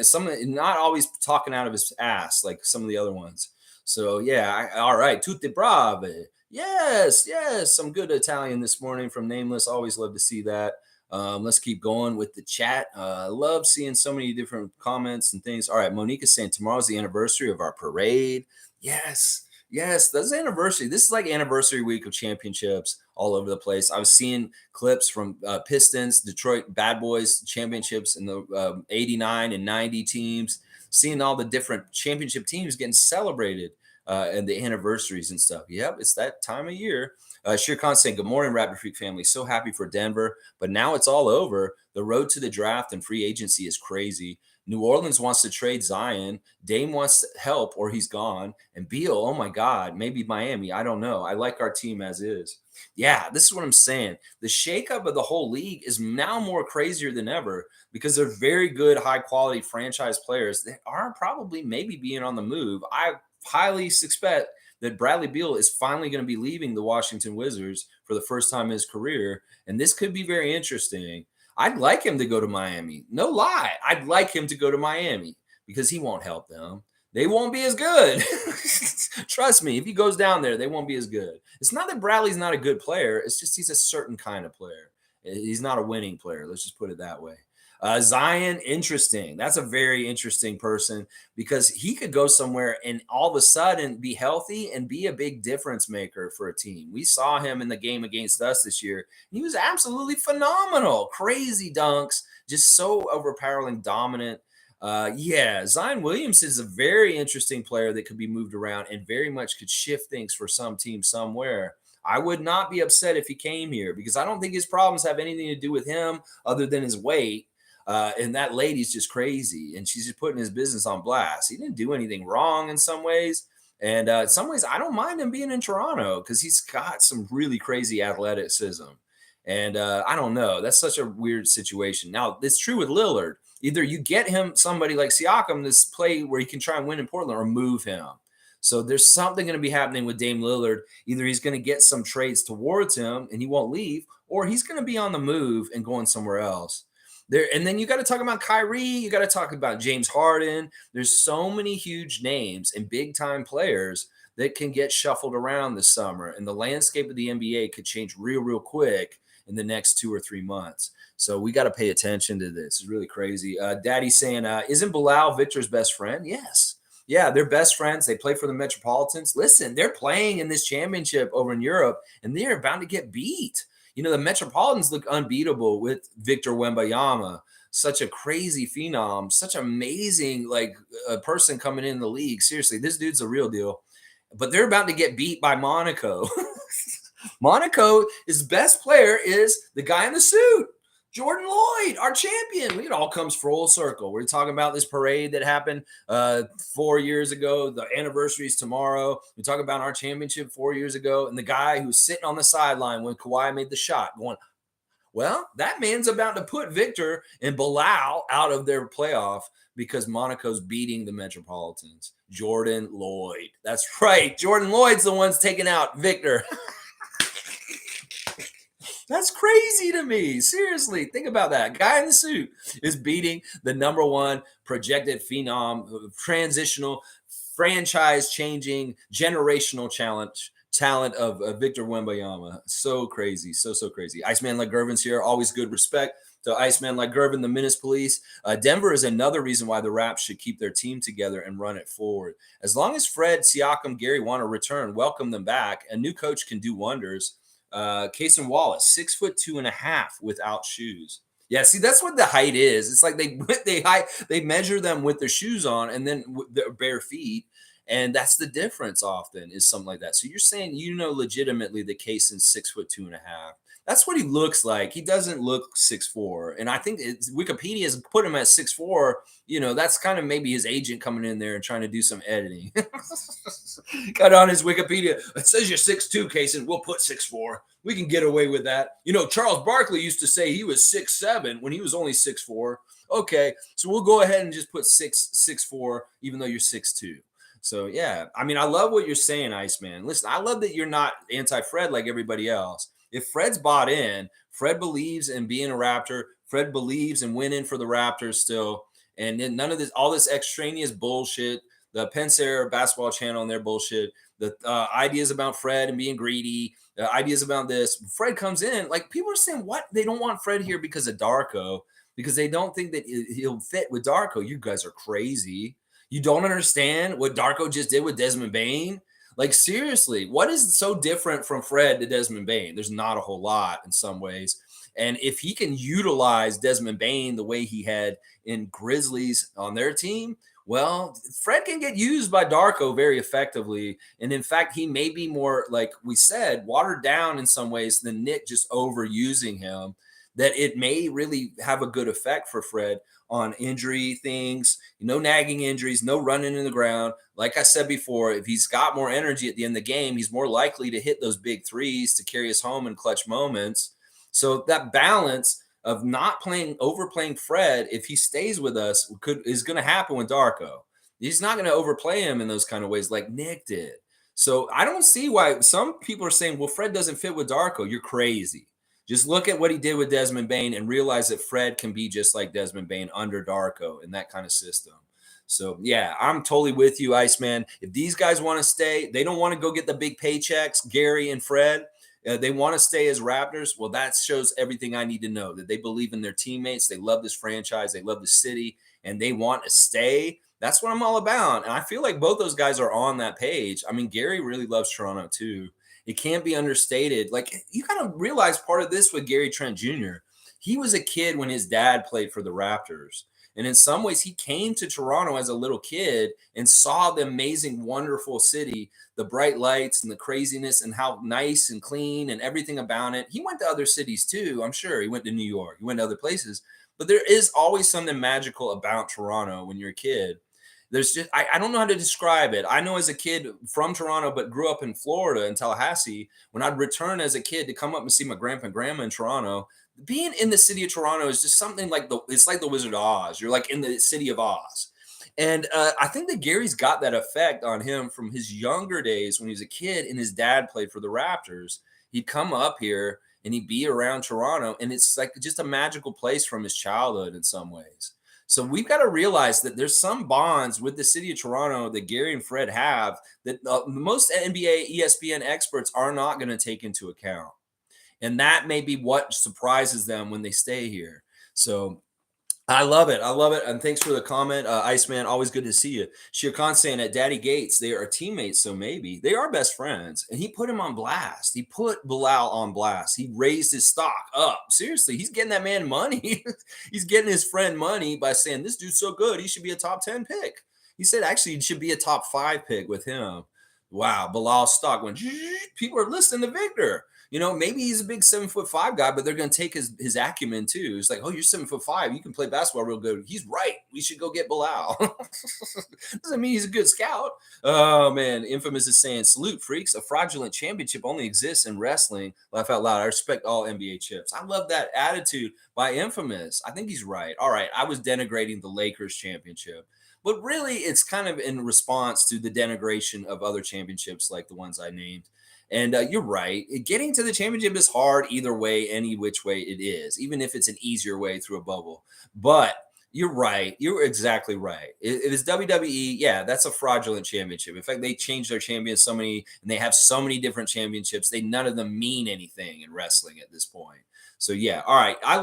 Some not always talking out of his ass like some of the other ones. So yeah, all right, tutte brave. Yes, yes, some good Italian this morning from Nameless. Always love to see that. Let's keep going with the chat. I love seeing so many different comments and things. All right, Monique is saying tomorrow's the anniversary of our parade. Yes, yes, that's anniversary. This is like anniversary week of championships all over the place. I was seeing clips from Pistons, Detroit Bad Boys championships in the 89 and 90 teams, seeing all the different championship teams getting celebrated and the anniversaries and stuff. Yep, it's that time of year. Shir Khan saying, good morning, Raptor Freak family. So happy for Denver, but now it's all over. The road to the draft and free agency is crazy. New Orleans wants to trade Zion. Dame wants help or he's gone. And Beal, oh my God, maybe Miami. I don't know. I like our team as is. Yeah, this is what I'm saying. The shakeup of the whole league is now more crazier than ever because they're very good, high quality franchise players that are probably maybe being on the move. I highly suspect that Bradley Beal is finally going to be leaving the Washington Wizards for the first time in his career. And this could be very interesting. I'd like him to go to Miami. No lie. I'd like him to go to Miami because he won't help them. They won't be as good. Trust me, if he goes down there, they won't be as good. It's not that Bradley's not a good player. It's just he's a certain kind of player. He's not a winning player. Let's just put it that way. Zion, interesting. That's a very interesting person because he could go somewhere and all of a sudden be healthy and be a big difference maker for a team. We saw him in the game against us this year. He was absolutely phenomenal. Crazy dunks, just so overpowering, dominant. Yeah, Zion Williams is a very interesting player that could be moved around and very much could shift things for some team somewhere. I would not be upset if he came here because I don't think his problems have anything to do with him other than his weight. And that lady's just crazy, and she's just putting his business on blast. He didn't do anything wrong in some ways, and in some ways, I don't mind him being in Toronto because he's got some really crazy athleticism. And I don't know, that's such a weird situation. Now, it's true with Lillard. Either you get him somebody like Siakam this play where he can try and win in Portland, or move him. So there's something going to be happening with Dame Lillard. Either he's going to get some trades towards him and he won't leave, or he's going to be on the move and going somewhere else. And then you got to talk about Kyrie. You got to talk about James Harden. There's so many huge names and big time players that can get shuffled around this summer. And the landscape of the NBA could change real quick in the next 2 or 3 months. So we got to pay attention to this. It's really crazy. Daddy's saying, isn't Bilal Victor's best friend? Yes. Yeah, they're best friends. They play for the Metropolitans. Listen, they're playing in this championship over in Europe, and they're bound to get beat. The Metropolitans look unbeatable with Victor Wembanyama, such a crazy phenom, such amazing person coming in the league. Seriously, this dude's a real deal. But they're about to get beat by Monaco. Monaco, his best player is the guy in the suit. Jordan Lloyd, our champion. It all comes full circle. We're talking about this parade that happened 4 years ago. The anniversary is tomorrow. We talk about our championship 4 years ago. And the guy who's sitting on the sideline when Kawhi made the shot going, well, that man's about to put Victor and Bilal out of their playoff because Monaco's beating the Metropolitans. Jordan Lloyd. That's right. Jordan Lloyd's the one's taking out Victor. That's crazy to me. Seriously, think about that. Guy in the suit is beating the number one projected phenom, transitional, franchise-changing, generational talent of Victor Wembanyama. So crazy, so crazy. Iceman like Gervin's here. Always good respect to Iceman like Gervin, the Menace Police. Denver is another reason why the Raps should keep their team together and run it forward. As long as Fred, Siakam, Gary want to return, welcome them back. A new coach can do wonders. Cason Wallace, 6'2.5" without shoes. Yeah, see, that's what the height is. It's like they measure them with their shoes on and then with their bare feet, and that's the difference. Often is something like that. So you're saying legitimately that Cason's 6'2.5". That's what he looks like. He doesn't look 6'4", and I think Wikipedia has put him at 6'4". That's kind of maybe his agent coming in there and trying to do some editing. Got on his Wikipedia. It says you're 6'2", Kaysen. We'll put 6'4". We can get away with that. Charles Barkley used to say he was 6'7" when he was only 6'4". Okay, so we'll go ahead and just put 6'4", even though you're 6'2". So yeah, I mean, I love what you're saying, Iceman. Listen, I love that you're not anti-Fred like everybody else. If Fred's bought in, Fred believes in being a Raptor. Fred believes in winning for the Raptors still, and then none of this, all this extraneous bullshit. The Pensera basketball channel and their bullshit. The ideas about Fred and being greedy. The ideas about this. Fred comes in, like people are saying, what? They don't want Fred here because of Darko, because they don't think that he'll fit with Darko. You guys are crazy. You don't understand what Darko just did with Desmond Bain? Like, seriously, what is so different from Fred to Desmond Bain? There's not a whole lot in some ways. And if he can utilize Desmond Bain the way he had in Grizzlies on their team, well, Fred can get used by Darko very effectively. And in fact, he may be more, like we said, watered down in some ways than Nick just overusing him, that it may really have a good effect for Fred on injury things, no nagging injuries, no running in the ground. Like I said before, if he's got more energy at the end of the game, he's more likely to hit those big threes to carry us home in clutch moments. So that balance of not overplaying Fred, if he stays with us, is going to happen with Darko. He's not going to overplay him in those kind of ways like Nick did. So I don't see why some people are saying, well, Fred doesn't fit with Darko. You're crazy. Just look at what he did with Desmond Bain and realize that Fred can be just like Desmond Bain under Darko in that kind of system. So, yeah, I'm totally with you, Iceman. If these guys want to stay, they don't want to go get the big paychecks, Gary and Fred. They want to stay as Raptors. Well, that shows everything I need to know, that they believe in their teammates. They love this franchise. They love the city, and they want to stay. That's what I'm all about. And I feel like both those guys are on that page. I mean, Gary really loves Toronto, too. It can't be understated. Like, you kind of realize part of this with Gary Trent Jr. He was a kid when his dad played for the Raptors. And in some ways, he came to Toronto as a little kid and saw the amazing, wonderful city, the bright lights and the craziness and how nice and clean and everything about it. He went to other cities too, I'm sure. He went to New York. He went to other places. But there is always something magical about Toronto when you're a kid. There's just, I don't know how to describe it. I know as a kid from Toronto, but grew up in Florida in Tallahassee, when I'd return as a kid to come up and see my grandpa and grandma in Toronto, being in the city of Toronto is just something like it's like the Wizard of Oz. You're like in the city of Oz. And I think that Gary's got that effect on him from his younger days when he was a kid and his dad played for the Raptors. He'd come up here and he'd be around Toronto, and it's like just a magical place from his childhood in some ways. So we've got to realize that there's some bonds with the city of Toronto that Gary and Fred have that most NBA, ESPN experts are not going to take into account. And that may be what surprises them when they stay here. So I love it. I love it. And thanks for the comment, Iceman. Always good to see you. Shir Khan saying at Daddy Gates, they are teammates. So maybe they are best friends. And he put him on blast. He put Bilal on blast. He raised his stock up. Seriously, he's getting that man money. He's getting his friend money by saying, this dude's so good, he should be a top 10 pick. He said, actually, he should be a top 5 pick with him. Wow. Bilal's stock went, people are listening to Victor. Maybe he's a big 7'5" guy, but they're going to take his acumen too. It's like, oh, you're 7'5", you can play basketball real good. He's right. We should go get Bilal. Doesn't mean he's a good scout. Oh man, Infamous is saying, salute freaks. A fraudulent championship only exists in wrestling. Laugh out loud. I respect all NBA chips. I love that attitude by Infamous. I think he's right. All right, I was denigrating the Lakers championship. But really, it's kind of in response to the denigration of other championships like the ones I named. And you're right. Getting to the championship is hard either way, any which way it is, even if it's an easier way through a bubble. But you're right. You're exactly right. If it's WWE, yeah, that's a fraudulent championship. In fact, they changed their champions so many, and they have so many different championships. None of them mean anything in wrestling at this point. So yeah, all right. I'm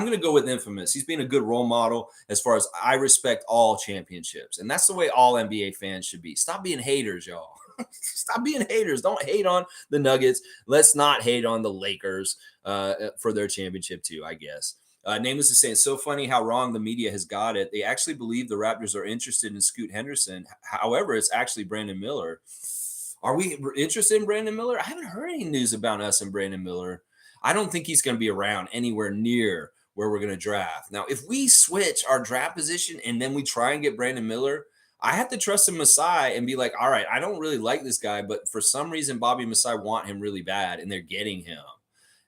going to go with Infamous. He's been a good role model as far as I respect all championships. And that's the way all NBA fans should be. Stop being haters, y'all. Stop being haters. Don't hate on the Nuggets. Let's not hate on the Lakers for their championship too, I guess. Nameless is saying, so funny how wrong the media has got it. They actually believe the Raptors are interested in Scoot Henderson. However, it's actually Brandon Miller. Are we interested in Brandon Miller? I haven't heard any news about us and Brandon Miller. I don't think he's going to be around anywhere near where we're going to draft. Now, if we switch our draft position and then we try and get Brandon Miller, I have to trust in Masai and be like, all right, I don't really like this guy, but for some reason, Bobby Masai want him really bad and they're getting him.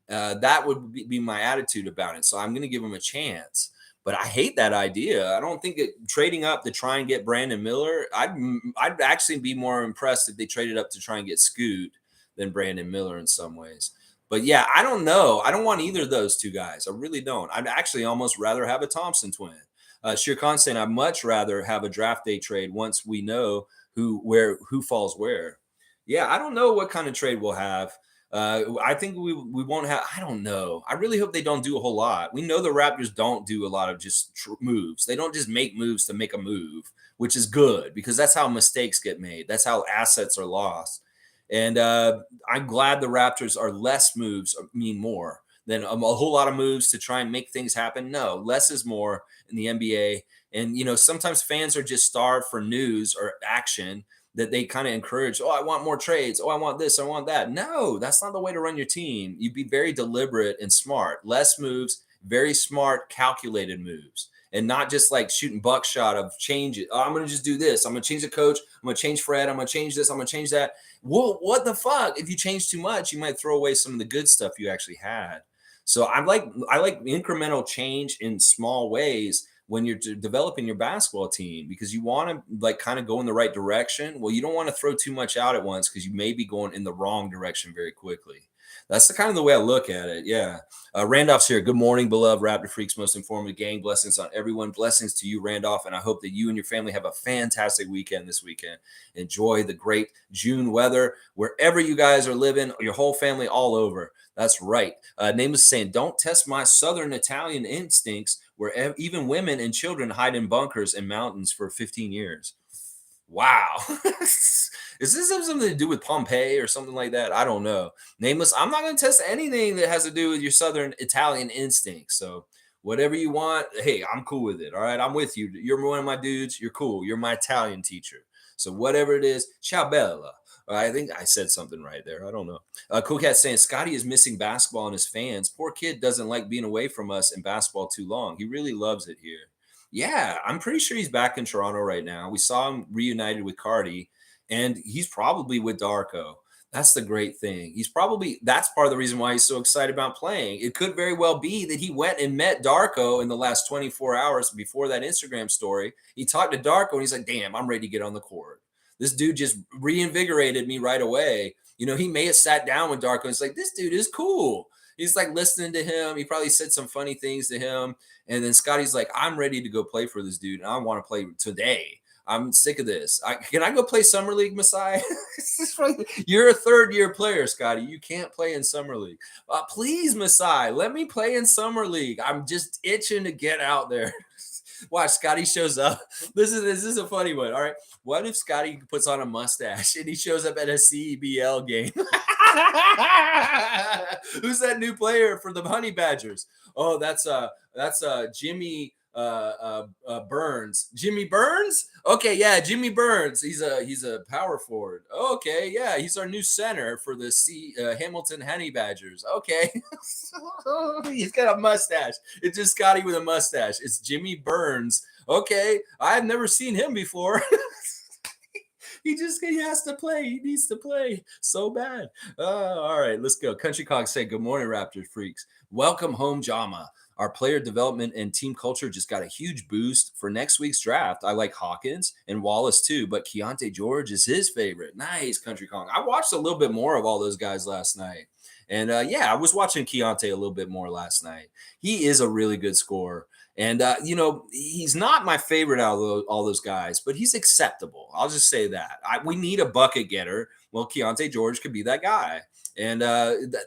That would be my attitude about it. So I'm going to give him a chance. But I hate that idea. I don't think that trading up to try and get Brandon Miller, I'd actually be more impressed if they traded up to try and get Scoot than Brandon Miller in some ways. But yeah, I don't know. I don't want either of those two guys. I really don't. I'd actually almost rather have a Thompson twin. Shere Khan saying I'd much rather have a draft day trade once we know who falls where. Yeah, I don't know what kind of trade we'll have. I think we won't have. I don't know. I really hope they don't do a whole lot. We know the Raptors don't do a lot of just moves. They don't just make moves to make a move, which is good because that's how mistakes get made. That's how assets are lost. And I'm glad the Raptors are less moves mean more than a whole lot of moves to try and make things happen. No, less is more in the NBA. And sometimes fans are just starved for news or action that they kind of encourage. Oh, I want more trades. Oh, I want this. I want that. No, that's not the way to run your team. You be very deliberate and smart. Less moves, very smart, calculated moves, and not just like shooting buckshot of change it. Oh, I'm going to just do this. I'm going to change the coach. I'm going to change Fred. I'm going to change this. I'm going to change that. Well, what the fuck? If you change too much, you might throw away some of the good stuff you actually had. So I like incremental change in small ways when you're developing your basketball team, because you want to like kind of go in the right direction. Well, you don't want to throw too much out at once because you may be going in the wrong direction very quickly. That's the kind of the way I look at it. Yeah. Randolph's here. Good morning, beloved Raptor Freaks, most informative gang. Blessings on everyone. Blessings to you, Randolph. And I hope that you and your family have a fantastic weekend this weekend. Enjoy the great June weather wherever you guys are living, your whole family all over. That's right. Name is saying, don't test my Southern Italian instincts where even women and children hide in bunkers and mountains for 15 years. Wow. Is this something to do with Pompeii or something like that? I don't know. Nameless, I'm not going to test anything that has to do with your Southern Italian instincts. So whatever you want, hey, I'm cool with it. All right. I'm with you. You're one of my dudes. You're cool. You're my Italian teacher. So whatever it is, ciao bella. I think I said something right there. I don't know. Cool Cat saying Scotty is missing basketball and his fans. Poor kid doesn't like being away from us and basketball too long. He really loves it here. Yeah, I'm pretty sure he's back in Toronto right now. We saw him reunited with Cardi, and he's probably with Darko. That's the great thing. That's part of the reason why he's so excited about playing. It could very well be that he went and met Darko in the last 24 hours before that Instagram story. He talked to Darko and he's like, damn, I'm ready to get on the court. This dude just reinvigorated me right away. He may have sat down with Darko and it's like, this dude is cool. He's like listening to him. He probably said some funny things to him. And then Scotty's like, I'm ready to go play for this dude. And I want to play today. I'm sick of this. Can I go play Summer League, Masai? You're a third-year player, Scotty. You can't play in Summer League. Please, Masai, let me play in Summer League. I'm just itching to get out there. Watch, Scotty shows up. This is a funny one. All right. What if Scotty puts on a mustache and he shows up at a CBL game? Who's that new player for the Honey Badgers? Oh, that's Jimmy Burns. Jimmy Burns? Okay, yeah, Jimmy Burns. He's a power forward. Okay, yeah, he's our new center for the Hamilton Honey Badgers. Okay. He's got a mustache. It's just Scotty with a mustache. It's Jimmy Burns. Okay, I've never seen him before. He has to play. He needs to play so bad. All right, let's go. Country Cock say, good morning, Raptors freaks. Welcome home, Jama. Our player development and team culture just got a huge boost for next week's draft. I like Hawkins and Wallace too, but Keontae George is his favorite. Nice, Country Kong. I watched a little bit more of all those guys last night. And I was watching Keontae a little bit more last night. He is a really good scorer. And, he's not my favorite out of all those guys, but he's acceptable. I'll just say that. We need a bucket getter. Well, Keontae George could be that guy. And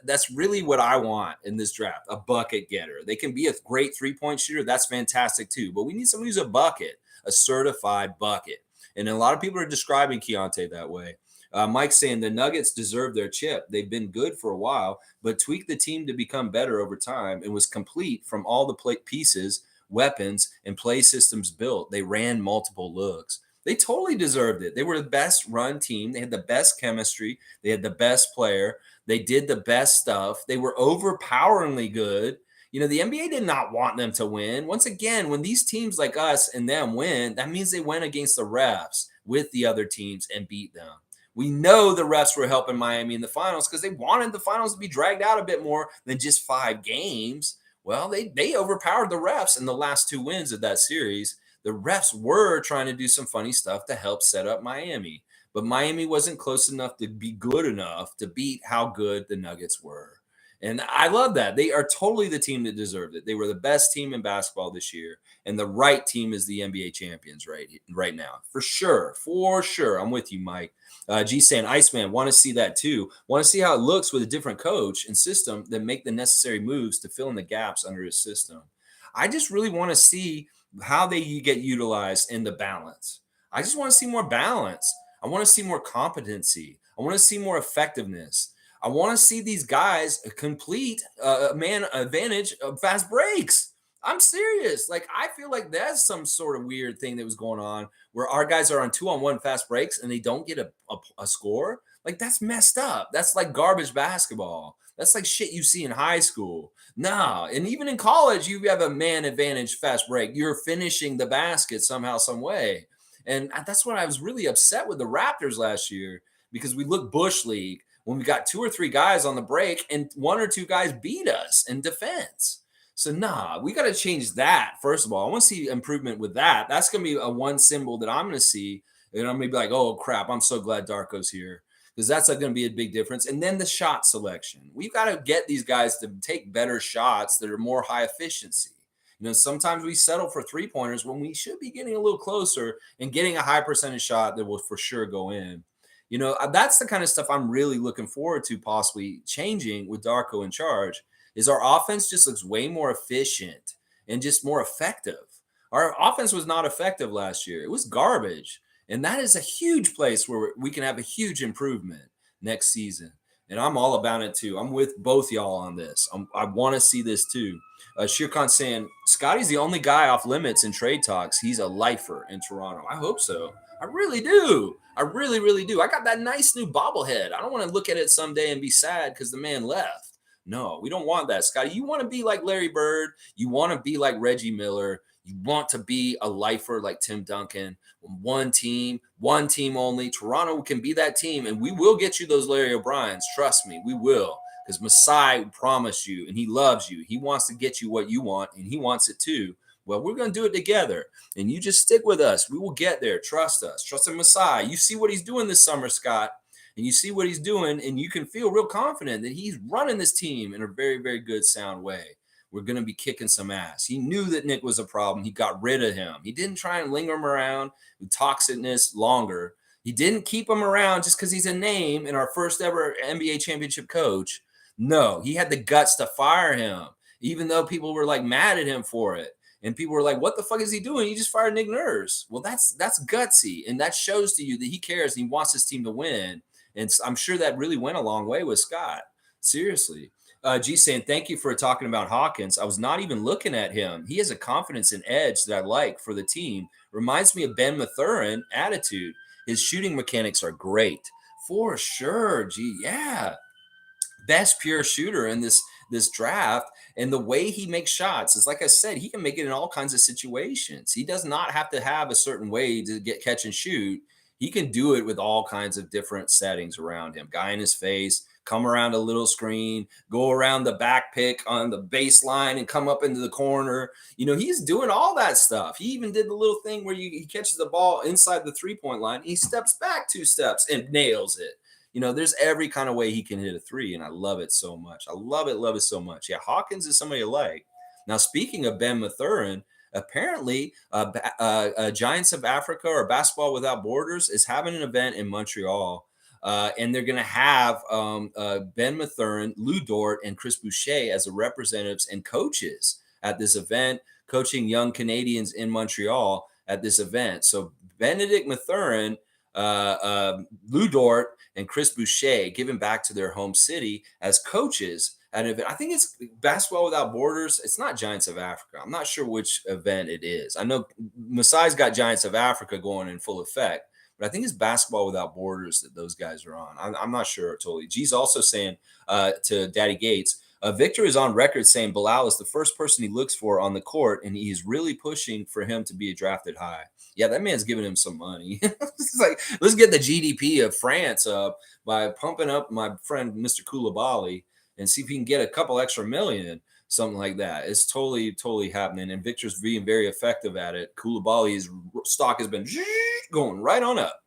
that's really what I want in this draft, a bucket getter. They can be a great three-point shooter. That's fantastic too. But we need someone who's a bucket, a certified bucket. And a lot of people are describing Keontae that way. Mike's saying the Nuggets deserve their chip. They've been good for a while, but tweaked the team to become better over time and was complete from all the pieces, weapons, and play systems built. They ran multiple looks. They totally deserved it. They were the best run team. They had the best chemistry. They had the best player. They did the best stuff. They were overpoweringly good. The NBA did not want them to win. Once again, when these teams like us and them win, that means they went against the refs with the other teams and beat them. We know the refs were helping Miami in the finals because they wanted the finals to be dragged out a bit more than just 5 games. Well, they overpowered the refs in the last 2 wins of that series. The refs were trying to do some funny stuff to help set up Miami, but Miami wasn't close enough to be good enough to beat how good the Nuggets were. And I love that. They are totally the team that deserved it. They were the best team in basketball this year, and the right team is the NBA champions right now. For sure. For sure. I'm with you, Mike. G saying, Iceman, want to see that too. Want to see how it looks with a different coach and system that make the necessary moves to fill in the gaps under his system. I just really want to see how they get utilized in the balance. I just want to see more balance. I want to see more competency. I want to see more effectiveness. I want to see these guys complete man advantage of fast breaks. I'm serious. Like, I feel like that's some sort of weird thing that was going on where our guys are on 2-on-1 fast breaks and they don't get a score. Like, that's messed up. That's like garbage basketball. That's like shit you see in high school. No, and even in college, you have a man advantage fast break. You're finishing the basket somehow, some way. And that's what I was really upset with the Raptors last year, because we look Bush League when we got 2 or 3 guys on the break and 1 or 2 guys beat us in defense. So, we got to change that. First of all, I want to see improvement with that. That's going to be a one symbol that I'm going to see. And I'm going to be like, oh, crap, I'm so glad Darko's here, because that's going to be a big difference. And then the shot selection. We've got to get these guys to take better shots that are more high efficiency. Sometimes we settle for 3-pointers when we should be getting a little closer and getting a high percentage shot that will for sure go in. That's the kind of stuff I'm really looking forward to possibly changing with Darko in charge. Is our offense just looks way more efficient and just more effective. Our offense was not effective last year. It was garbage. And that is a huge place where we can have a huge improvement next season. And I'm all about it too. I'm with both y'all on this. I want to see this too. Shirkan saying, Scotty's the only guy off limits in trade talks. He's a lifer in Toronto. I hope so. I really do. I really, really do. I got that nice new bobblehead. I don't want to look at it someday and be sad because the man left. No, we don't want that, Scotty. You want to be like Larry Bird. You want to be like Reggie Miller. You want to be a lifer like Tim Duncan. One team only. Toronto can be that team, and we will get you those Larry O'Briens. Trust me, we will. Because Masai promised you, and he loves you. He wants to get you what you want, and he wants it too. Well, we're going to do it together, and you just stick with us. We will get there. Trust us. Trust in Masai. You see what he's doing this summer, Scott, and you see what he's doing, and you can feel real confident that he's running this team in a very, very good, sound way. We're going to be kicking some ass. He knew that Nick was a problem. He got rid of him. He didn't try and linger him around with toxicness longer. He didn't keep him around just because he's a name and our first ever NBA championship coach. No, he had the guts to fire him, even though people were like mad at him for it. And people were like, what the fuck is he doing? He just fired Nick Nurse. Well, that's gutsy. And that shows to you that he cares and he wants his team to win. And I'm sure that really went a long way with Scott. Seriously. G saying, thank you for talking about Hawkins. I was not even looking at him. He has a confidence and edge that I like for the team. Reminds me of Ben Mathurin attitude. His shooting mechanics are great. For sure, G. Yeah. Best pure shooter in this draft, and the way he makes shots is, like I said, he can make it in all kinds of situations. He does not have to have a certain way to get catch and shoot. He can do it with all kinds of different settings around him. Guy in his face, come around a little screen, go around the back pick on the baseline and come up into the corner. He's doing all that stuff. He even did the little thing where he catches the ball inside the 3-point line. He steps back 2 steps and nails it. There's every kind of way he can hit a 3, and I love it so much. I love it so much. Yeah, Hawkins is somebody I like. Now, speaking of Ben Mathurin, apparently Giants of Africa or Basketball Without Borders is having an event in Montreal, and they're going to have Ben Mathurin, Lou Dort, and Chris Boucher as the representatives and coaches at this event, coaching young Canadians in Montreal at this event. So Benedict Mathurin, Lou Dort, and Chris Boucher giving back to their home city as coaches at an event. I think it's Basketball Without Borders. It's not Giants of Africa. I'm not sure which event it is. I know Masai's got Giants of Africa going in full effect, but I think it's Basketball Without Borders that those guys are on. I'm not sure totally. G's also saying to Daddy Gates, Victor is on record saying Bilal is the first person he looks for on the court, and he's really pushing for him to be drafted high. Yeah, that man's giving him some money. It's like, let's get the GDP of France up by pumping up my friend Mr. Koulibaly and see if he can get a couple extra million, something like that. It's totally happening, and Victor's being very effective at it. Koulibaly's stock has been going right on up.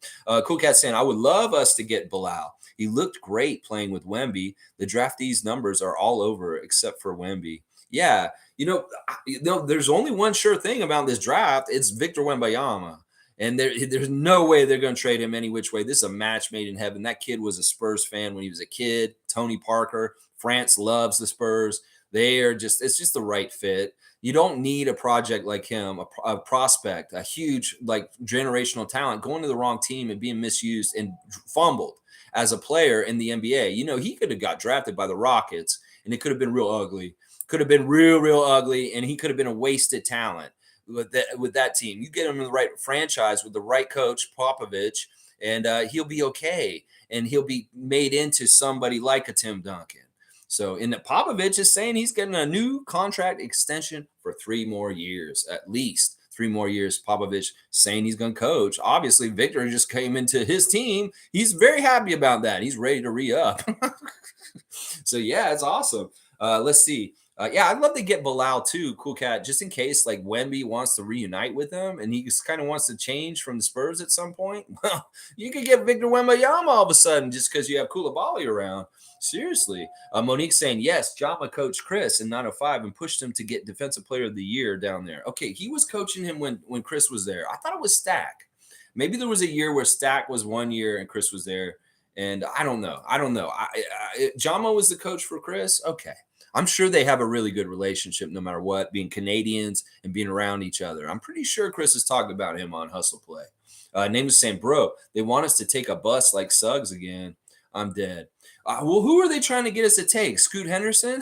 Cool Cat saying, I would love us to get Bilal. He looked great playing with Wemby. The draftees numbers are all over except for Wemby. Yeah, there's only one sure thing about this draft. It's Victor Wembanyama. And there's no way they're going to trade him any which way. This is a match made in heaven. That kid was a Spurs fan when he was a kid. Tony Parker. France loves the Spurs. It's just the right fit. You don't need a project like him, a prospect, a huge, like, generational talent going to the wrong team and being misused and fumbled as a player in the NBA. He could have got drafted by the Rockets, and it could have been real ugly. Could have been real ugly, and he could have been a wasted talent with that team. You get him in the right franchise with the right coach, Popovich, and he'll be okay, and he'll be made into somebody like a Tim Duncan. So, and Popovich is saying he's getting a new contract extension for 3 more years, at least 3 more years. Popovich saying he's going to coach. Obviously, Victor just came into his team. He's very happy about that. He's ready to re-up. So, yeah, it's awesome. Let's see. Yeah, I'd love to get Bilal too, Cool Cat, just in case like Wemby wants to reunite with him and he just kind of wants to change from the Spurs at some point. Well, you could get Victor Wembanyama all of a sudden just because you have Koulibaly around. Seriously. Monique saying, yes, Jama coached Chris in 905 and pushed him to get Defensive Player of the Year down there. Okay, he was coaching him when Chris was there. I thought it was Stack. Maybe there was a year where Stack was 1 year and Chris was there. And I don't know. Jama was the coach for Chris. Okay. I'm sure they have a really good relationship no matter what, being Canadians and being around each other. I'm pretty sure Chris has talked about him on Hustle Play. Name was saying, bro, they want us to take a bus like Suggs again. I'm dead. Well, who are they trying to get us to take? Scoot Henderson?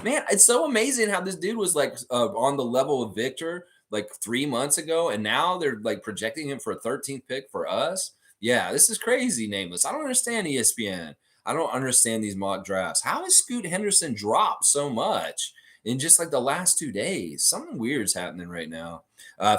Man, it's so amazing how this dude was like on the level of Victor like 3 months ago, and now they're like projecting him for a 13th pick for us. Yeah, this is crazy, Nameless. I don't understand ESPN. I don't understand these mock drafts. How has Scoot Henderson dropped so much in just like the last 2 days? Something weird is happening right now.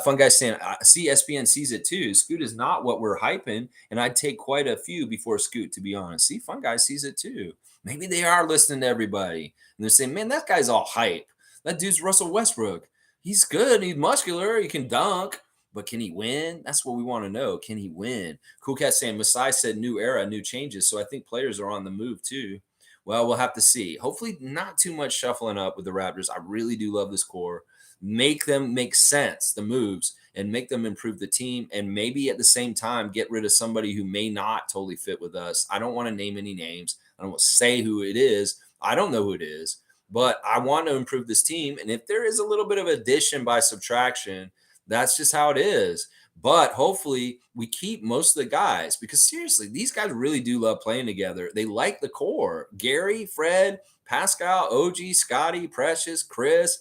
Fun guy saying, I see ESPN sees it too. Scoot is not what we're hyping, and I'd take quite a few before Scoot, to be honest. See, Fun guy sees it too. Maybe they are listening to everybody, and they're saying, man, that guy's all hype. That dude's Russell Westbrook. He's good. He's muscular. He can dunk. But can he win? That's what we want to know. Can he win? Cool Cat saying, Masai said new era, new changes. So I think players are on the move too. Well, we'll have to see. Hopefully not too much shuffling up with the Raptors. I really do love this core. Make them make sense, the moves, and make them improve the team. And maybe at the same time, get rid of somebody who may not totally fit with us. I don't want to name any names. I don't want to say who it is. I don't know who it is. But I want to improve this team. And if there is a little bit of addition by subtraction, that's just how it is. But hopefully we keep most of the guys, because seriously, these guys really do love playing together. They like the core. Gary, Fred, Pascal, OG, Scotty, Precious, Chris,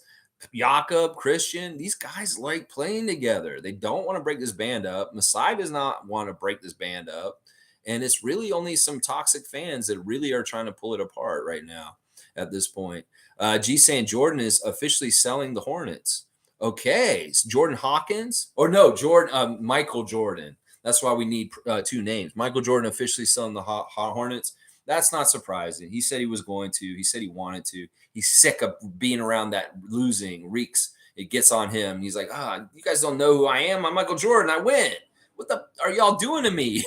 Jakob, Christian. These guys like playing together. They don't want to break this band up. Masai does not want to break this band up. And it's really only some toxic fans that really are trying to pull it apart right now at this point. G saying Jordan is officially selling the Hornets. Okay, Jordan Hawkins, or no, Michael Jordan. That's why we need 2 names. Michael Jordan officially selling the Hornets. That's not surprising. He said he was going to. He said he wanted to. He's sick of being around that losing reeks. It gets on him. He's like, you guys don't know who I am. I'm Michael Jordan. I win. What the are y'all doing to me?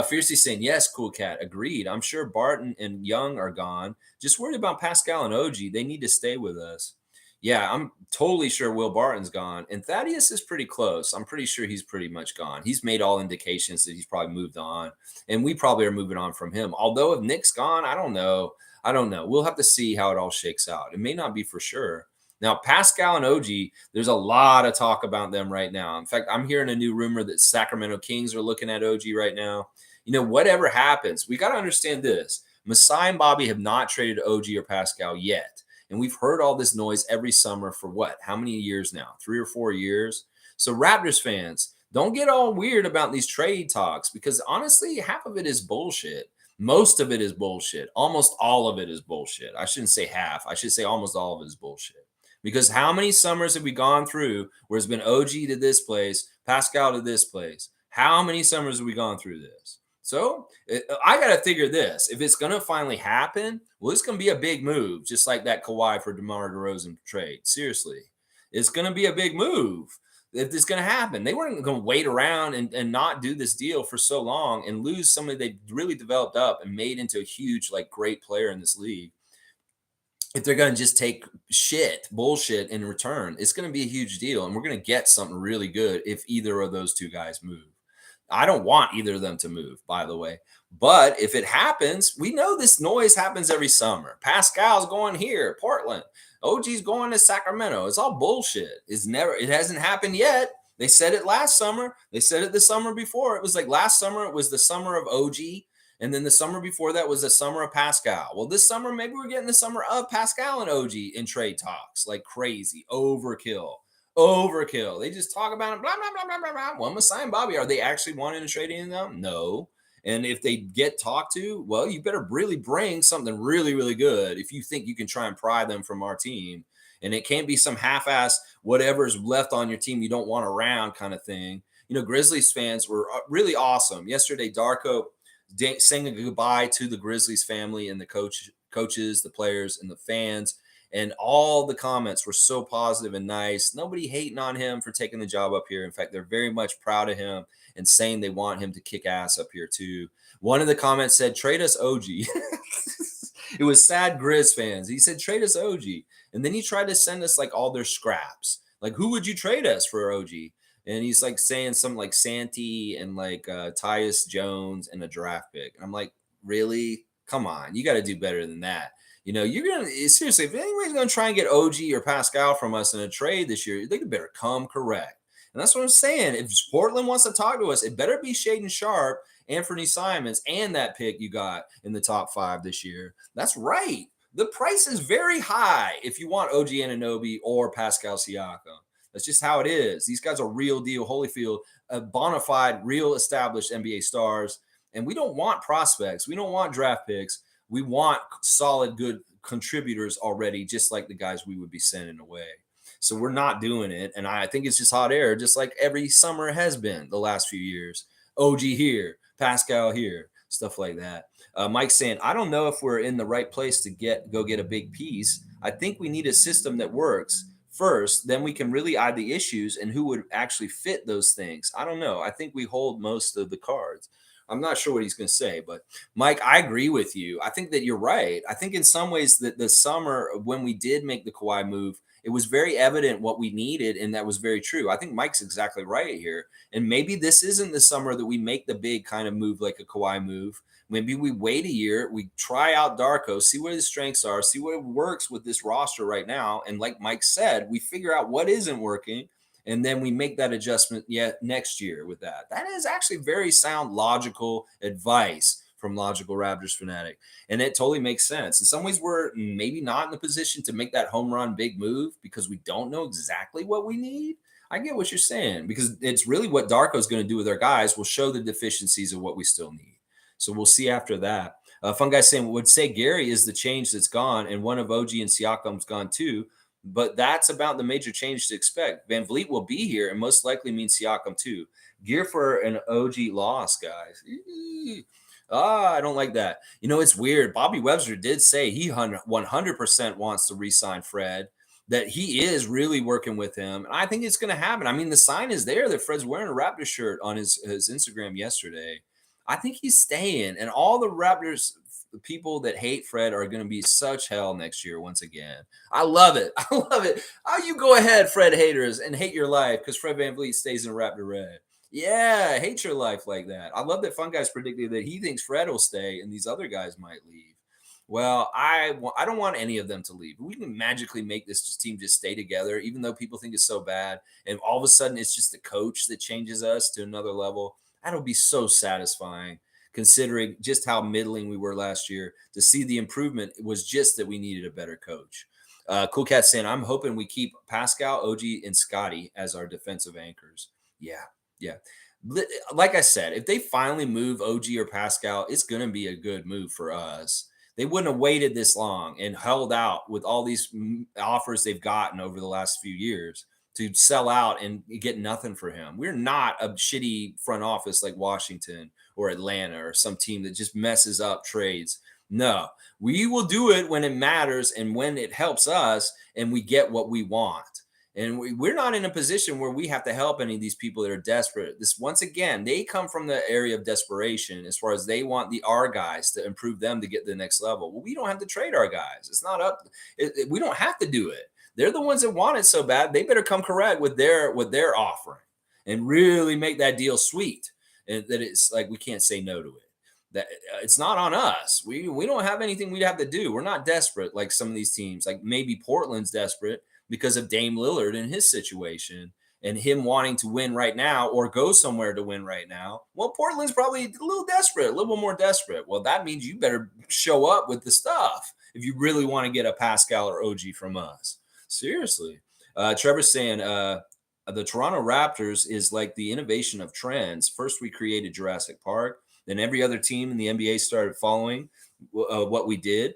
Fiercely saying, yes, Cool Cat. Agreed. I'm sure Barton and Young are gone. Just worried about Pascal and OG. They need to stay with us. Yeah, I'm totally sure Will Barton's gone. And Thaddeus is pretty close. I'm pretty sure he's pretty much gone. He's made all indications that he's probably moved on. And we probably are moving on from him. Although if Nick's gone, I don't know. We'll have to see how it all shakes out. It may not be for sure. Now, Pascal and OG, there's a lot of talk about them right now. In fact, I'm hearing a new rumor that Sacramento Kings are looking at OG right now. whatever happens, we got to understand this. Masai and Bobby have not traded OG or Pascal yet. And we've heard all this noise every summer for what? How many years now? 3 or 4 years? So, Raptors fans, don't get all weird about these trade talks because honestly, half of it is bullshit. Most of it is bullshit. Almost all of it is bullshit. I shouldn't say half. I should say almost all of it is bullshit. Because how many summers have we gone through where it's been OG to this place, Pascal to this place? How many summers have we gone through this? So I got to figure this. If it's going to finally happen, well, it's going to be a big move, just like that Kawhi for DeMar DeRozan trade. Seriously, it's going to be a big move if it's going to happen. They weren't going to wait around and not do this deal for so long and lose somebody they really developed up and made into a huge, like, great player in this league. If they're going to just take bullshit in return, it's going to be a huge deal. And we're going to get something really good if either of those two guys move. I don't want either of them to move, by the way. But if it happens, we know this noise happens every summer. Pascal's going here, Portland. OG's going to Sacramento. It's all bullshit. It hasn't happened yet. They said it last summer. They said it the summer before. It was like last summer, it was the summer of OG. And then the summer before that was the summer of Pascal. Well, this summer, maybe we're getting the summer of Pascal and OG in trade talks like crazy. Overkill. They just talk about it, blah, blah, blah, blah, blah, blah. Well, Masai and Bobby, are they actually wanting to trade any of them? No. And if they get talked to, well, you better really bring something really, really good if you think you can try and pry them from our team. And it can't be some half-ass whatever's left on your team you don't want around kind of thing. Grizzlies fans were really awesome. Yesterday, Darko saying goodbye to the Grizzlies family and the coaches, the players, and the fans. And all the comments were so positive and nice. Nobody hating on him for taking the job up here. In fact, they're very much proud of him and saying they want him to kick ass up here too. One of the comments said, "Trade us OG." It was sad Grizz fans. He said, "Trade us OG." And then he tried to send us like all their scraps. Like, who would you trade us for OG? And he's like saying something like Santee and like Tyus Jones and a draft pick. And I'm like, really? Come on. You got to do better than that. You're going to, seriously, if anybody's going to try and get OG or Pascal from us in a trade this year, they better come correct. And that's what I'm saying. If Portland wants to talk to us, it better be Shaedon Sharpe, Anthony Simons, and that pick you got in the top 5 this year. That's right. The price is very high if you want OG Anunoby or Pascal Siakam. That's just how it is. These guys are real deal, Holyfield, bona fide, real established NBA stars. And we don't want prospects. We don't want draft picks. We want solid, good contributors already, just like the guys we would be sending away. So we're not doing it. And I think it's just hot air, just like every summer has been the last few years. OG here, Pascal here, stuff like that. Mike's saying, I don't know if we're in the right place to go get a big piece. I think we need a system that works first. Then we can really eye the issues and who would actually fit those things. I don't know. I think we hold most of the cards. I'm not sure what he's going to say, but Mike, I agree with you. I think that you're right. I think in some ways that the summer when we did make the Kawhi move, it was very evident what we needed, and that was very true. I think Mike's exactly right here. And maybe this isn't the summer that we make the big kind of move like a Kawhi move. Maybe we wait a year, we try out Darko, see what his strengths are, see what works with this roster right now. And like Mike said, we figure out what isn't working, and then we make that adjustment next year with that. That is actually very sound, logical advice from Logical Raptors Fanatic. And it totally makes sense. In some ways, we're maybe not in the position to make that home run big move because we don't know exactly what we need. I get what you're saying, because it's really what Darko's going to do with our guys will show the deficiencies of what we still need. So we'll see after that. Fun guy saying, would say Gary is the change that's gone, and one of OG and Siakam's gone too. But that's about the major change to expect. Van Vliet will be here and most likely means Siakam too. Gear for an OG loss, guys. I don't like that. It's weird. Bobby Webster did say he 100% wants to re-sign Fred, that he is really working with him. And I think it's going to happen. I mean, the sign is there that Fred's wearing a Raptors shirt on his Instagram yesterday. I think he's staying. And all the Raptors people that hate Fred are going to be such hell next year once again. I love it. I love it. Oh, you go ahead, Fred haters, and hate your life because Fred VanVleet stays in Raptor Red. Yeah, hate your life like that. I love that Fun Guy's predicted that he thinks Fred will stay and these other guys might leave. Well, I don't want any of them to leave. We can magically make this team just stay together, even though people think it's so bad. And all of a sudden, it's just the coach that changes us to another level. That'll be so satisfying. considering just how middling we were last year. To see the improvement was just that we needed a better coach. Cool Cat saying, I'm hoping we keep Pascal, OG, and Scotty as our defensive anchors. Yeah, yeah. Like I said, if they finally move OG or Pascal, it's going to be a good move for us. They wouldn't have waited this long and held out with all these offers they've gotten over the last few years to sell out and get nothing for him. We're not a shitty front office like Washington or Atlanta or some team that just messes up trades. No, we will do it when it matters and when it helps us and we get what we want. And we're not in a position where we have to help any of these people that are desperate. This, once again, they come from the area of desperation as far as they want our guys to improve them to get to the next level. Well, we don't have to trade our guys. It's not up. We don't have to do it. They're the ones that want it so bad. They better come correct with their offering and really make that deal sweet. And that it's like we can't say no to it. That it's not on us. We don't have anything we'd have to do. We're not desperate like some of these teams. Like maybe Portland's desperate because of Dame Lillard and his situation and him wanting to win right now or go somewhere to win right now. Well, Portland's probably a little desperate, a little more desperate. Well, that means you better show up with the stuff if you really want to get a Pascal or OG from us. Seriously. Trevor's saying the Toronto Raptors is like the innovation of trends. First, we created Jurassic Park. Then every other team in the NBA started following what we did.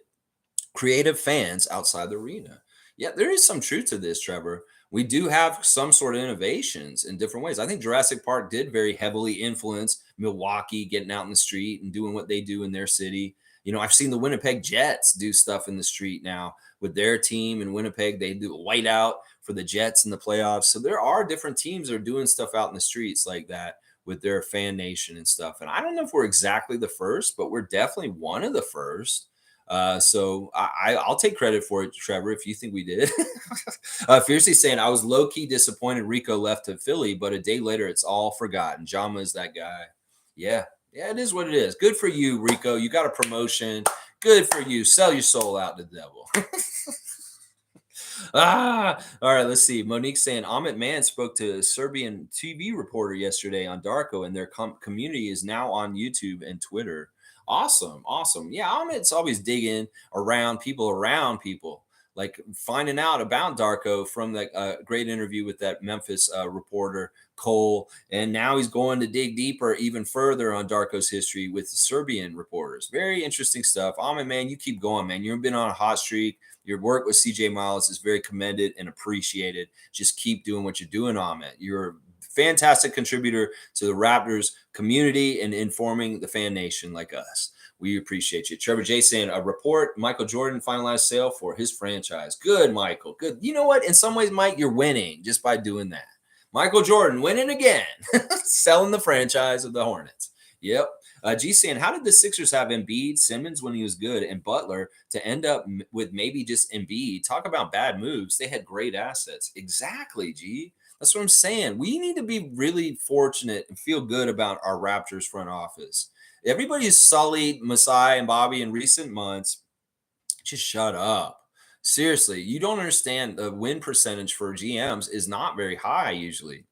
Creative fans outside the arena. Yeah, there is some truth to this, Trevor. We do have some sort of innovations in different ways. I think Jurassic Park did very heavily influence Milwaukee getting out in the street and doing what they do in their city. You know, I've seen the Winnipeg Jets do stuff in the street now with their team in Winnipeg. They do a whiteout for the Jets in the playoffs. So there are different teams that are doing stuff out in the streets like that with their fan nation and stuff. And I don't know if we're exactly the first, but we're definitely one of the first. So I'll take credit for it, Trevor, if you think we did. Fiercely saying, I was low-key disappointed Rico left to Philly, but a day later, it's all forgotten. Jama is that guy. Yeah, it is what it is. Good for you, Rico. You got a promotion. Good for you. Sell your soul out to the devil. All right, let's see. Monique saying, Amit Mann spoke to a Serbian TV reporter yesterday on Darko, and their community is now on YouTube and Twitter. Awesome. Yeah, Amit's always digging around people, like finding out about Darko from that great interview with that Memphis reporter, Cole. And now he's going to dig deeper, even further on Darko's history with the Serbian reporters. Very interesting stuff. Amit, man, you keep going, man. You've been on a hot streak. Your work with CJ Miles is very commended and appreciated. Just keep doing what you're doing, Amit. You're a fantastic contributor to the Raptors community and informing the fan nation like us. We appreciate you. Trevor J saying, a report, Michael Jordan finalized sale for his franchise. Good, Michael. Good. You know what? In some ways, Mike, you're winning just by doing that. Michael Jordan winning again. Selling the franchise of the Hornets. Yep. G saying, how did the Sixers have Embiid, Simmons when he was good, and Butler to end up with maybe just Embiid? Talk about bad moves. They had great assets. Exactly, G. That's what I'm saying. We need to be really fortunate and feel good about our Raptors front office. Everybody's sullied Masai and Bobby in recent months. Just shut up. Seriously, you don't understand the win percentage for GMs is not very high usually.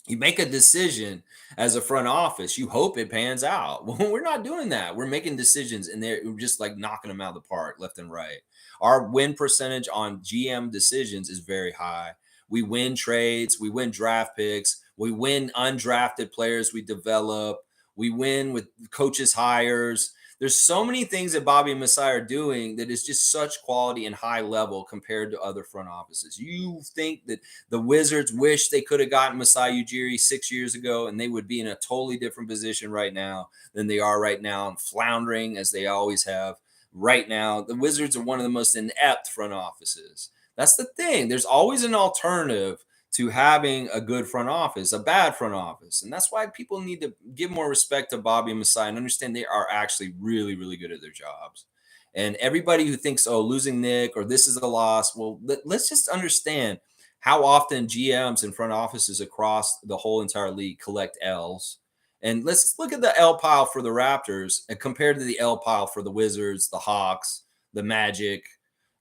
You make a decision as a front office, you hope it pans out. Well, we're not doing that. We're making decisions and we're just like knocking them out of the park left and right. Our win percentage on GM decisions is very high. We win trades, we win draft picks, we win undrafted players we develop, we win with coaches hires. There's so many things that Bobby and Masai are doing that is just such quality and high level compared to other front offices. You think that the Wizards wish they could have gotten Masai Ujiri 6 years ago and they would be in a totally different position right now than they are right now and floundering as they always have right now. The Wizards are one of the most inept front offices. That's the thing. There's always an alternative to having a good front office, a bad front office. And that's why people need to give more respect to Bobby and Masai and understand they are actually really, really good at their jobs. And everybody who thinks, oh, losing Nick or this is a loss, well, let's just understand how often GMs and front offices across the whole entire league collect L's. And let's look at the L pile for the Raptors and compared to the L pile for the Wizards, the Hawks, the Magic,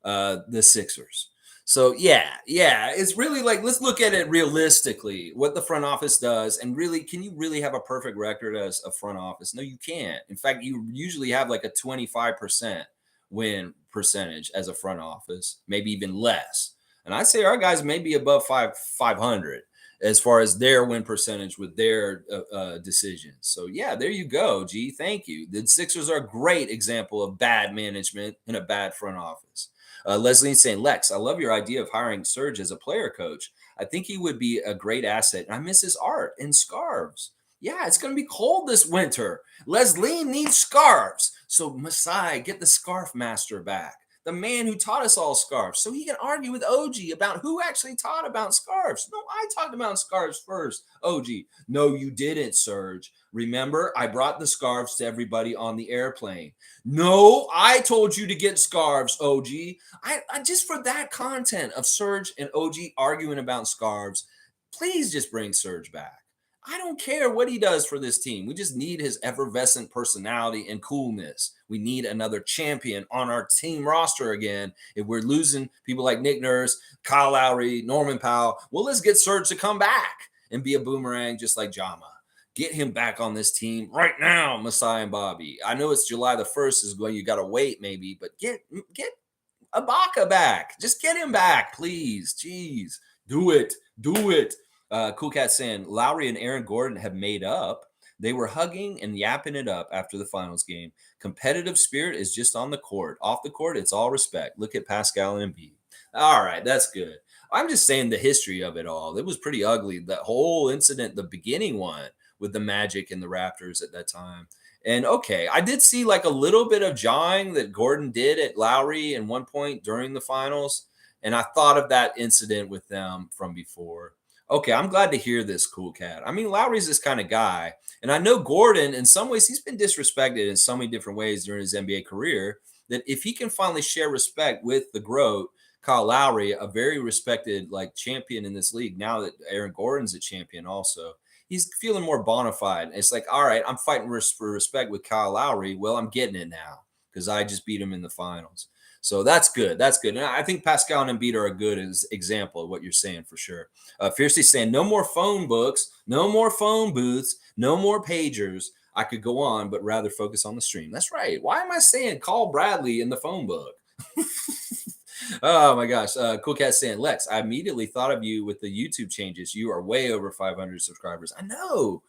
the Sixers. So yeah, it's really like let's look at it realistically, what the front office does, and really, can you really have a perfect record as a front office? No, you can't. In fact, you usually have like a 25% win percentage as a front office, maybe even less. And I'd say our guys may be above 500 as far as their win percentage with their decisions. So yeah, there you go. G, thank you. The Sixers are a great example of bad management in a bad front office. Leslie's saying, Lex, I love your idea of hiring Serge as a player coach. I think he would be a great asset. And I miss his art and scarves. Yeah, it's going to be cold this winter. Leslie needs scarves. So, Masai, get the scarf master back. The man who taught us all scarves. So he can argue with OG about who actually taught about scarves. No, I talked about scarves first, OG. No, you didn't, Serge. Remember, I brought the scarves to everybody on the airplane. No, I told you to get scarves, OG. I just for that content of Serge and OG arguing about scarves, please just bring Serge back. I don't care what he does for this team. We just need his effervescent personality and coolness. We need another champion on our team roster again. If we're losing people like Nick Nurse, Kyle Lowry, Norman Powell, well, let's get Serge to come back and be a boomerang just like Jama. Get him back on this team right now, Masai and Bobby. I know it's July the 1st is when you got to wait maybe, but get Ibaka back. Just get him back, please. Jeez. Do it. Do it. Cool Cat saying Lowry and Aaron Gordon have made up. They were hugging and yapping it up after the finals game. Competitive spirit is just on the court. Off the court, it's all respect. Look at Pascal and Embiid. All right, that's good. I'm just saying the history of it all. It was pretty ugly. That whole incident, the beginning one with the Magic and the Raptors at that time. And okay, I did see like a little bit of jawing that Gordon did at Lowry at one point during the finals. And I thought of that incident with them from before. Okay, I'm glad to hear this, Cool Cat. I mean, Lowry's this kind of guy. And I know Gordon, in some ways, he's been disrespected in so many different ways during his NBA career that if he can finally share respect with the GOAT, Kyle Lowry, a very respected like champion in this league, now that Aaron Gordon's a champion also, he's feeling more bona fide. It's like, all right, I'm fighting for respect with Kyle Lowry. Well, I'm getting it now because I just beat him in the finals. So that's good. That's good. And I think Pascal and Embiid are a good example of what you're saying for sure. Fiercely saying, no more phone books, no more phone booths, no more pagers. I could go on, but rather focus on the stream. That's right. Why am I saying call Bradley in the phone book? Oh my gosh. Cool Cat saying, Lex, I immediately thought of you with the YouTube changes. You are way over 500 subscribers. I know.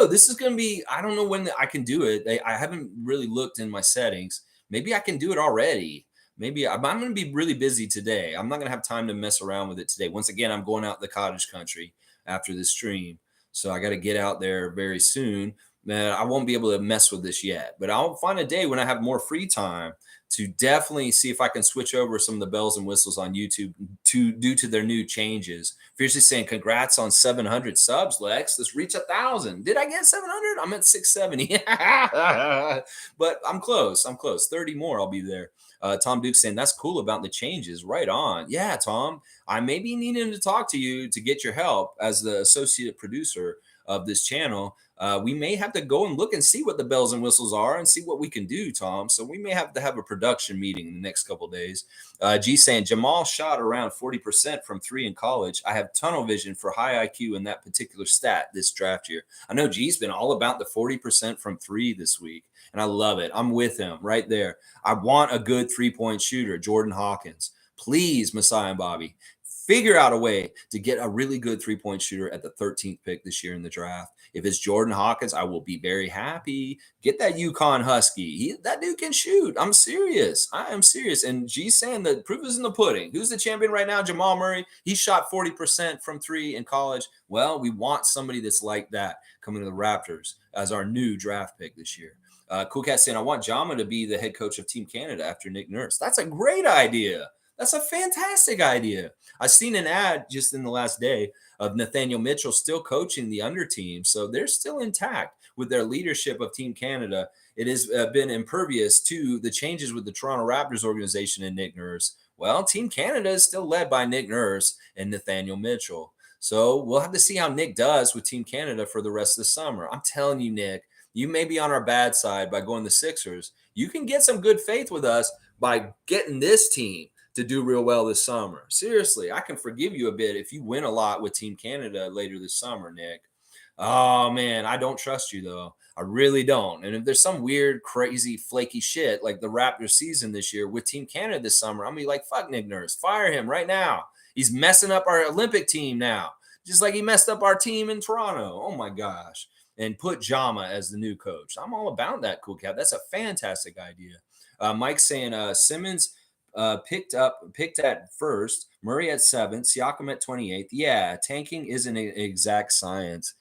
This is going to be, I don't know when I can do it. I haven't really looked in my settings. Maybe I can do it already. Maybe I'm going to be really busy today. I'm not going to have time to mess around with it today. Once again, I'm going out the cottage country after this stream. So I got to get out there very soon. Man, I won't be able to mess with this yet, but I'll find a day when I have more free time to definitely see if I can switch over some of the bells and whistles on YouTube due to their new changes. Fiercely saying, congrats on 700 subs, Lex. Let's reach 1,000. Did I get 700? I'm at 670. But I'm close. 30 more. I'll be there. Tom Duke saying, that's cool about the changes. Right on. Yeah, Tom. I may be needing to talk to you to get your help as the associate producer of this channel. We may have to go and look and see what the bells and whistles are and see what we can do, Tom. So we may have to have a production meeting in the next couple of days. G saying, Jamal shot around 40% from three in college. I have tunnel vision for high IQ in that particular stat this draft year. I know G's been all about the 40% from three this week, and I love it. I'm with him right there. I want a good three-point shooter, Jordan Hawkins. Please, Masai and Bobby, figure out a way to get a really good three-point shooter at the 13th pick this year in the draft. If it's Jordan Hawkins, I will be very happy. Get that UConn Husky. That dude can shoot. I'm serious. I am serious. And G's saying the proof is in the pudding. Who's the champion right now? Jamal Murray. He shot 40% from three in college. Well, we want somebody that's like that coming to the Raptors as our new draft pick this year. Cool Cat saying, I want Jama to be the head coach of Team Canada after Nick Nurse. That's a great idea. That's a fantastic idea. I've seen an ad just in the last day of Nathaniel Mitchell still coaching the under team. So they're still intact with their leadership of Team Canada. It has been impervious to the changes with the Toronto Raptors organization and Nick Nurse. Well, Team Canada is still led by Nick Nurse and Nathaniel Mitchell. So we'll have to see how Nick does with Team Canada for the rest of the summer. I'm telling you, Nick, you may be on our bad side by going the Sixers. You can get some good faith with us by getting this team to do real well this summer. Seriously, I can forgive you a bit if you win a lot with Team Canada later this summer, Nick. Oh man, I don't trust you though. I really don't. And if there's some weird, crazy, flaky shit like the Raptors season this year with Team Canada this summer, I'm gonna be like, fuck Nick Nurse, fire him right now. He's messing up our Olympic team now, just like he messed up our team in Toronto. Oh my gosh. And put Jama as the new coach. I'm all about that, Cool Cat. That's a fantastic idea. Mike's saying Simmons picked at first, Murray at 7th, Siakam at 28th. Yeah, tanking isn't an exact science.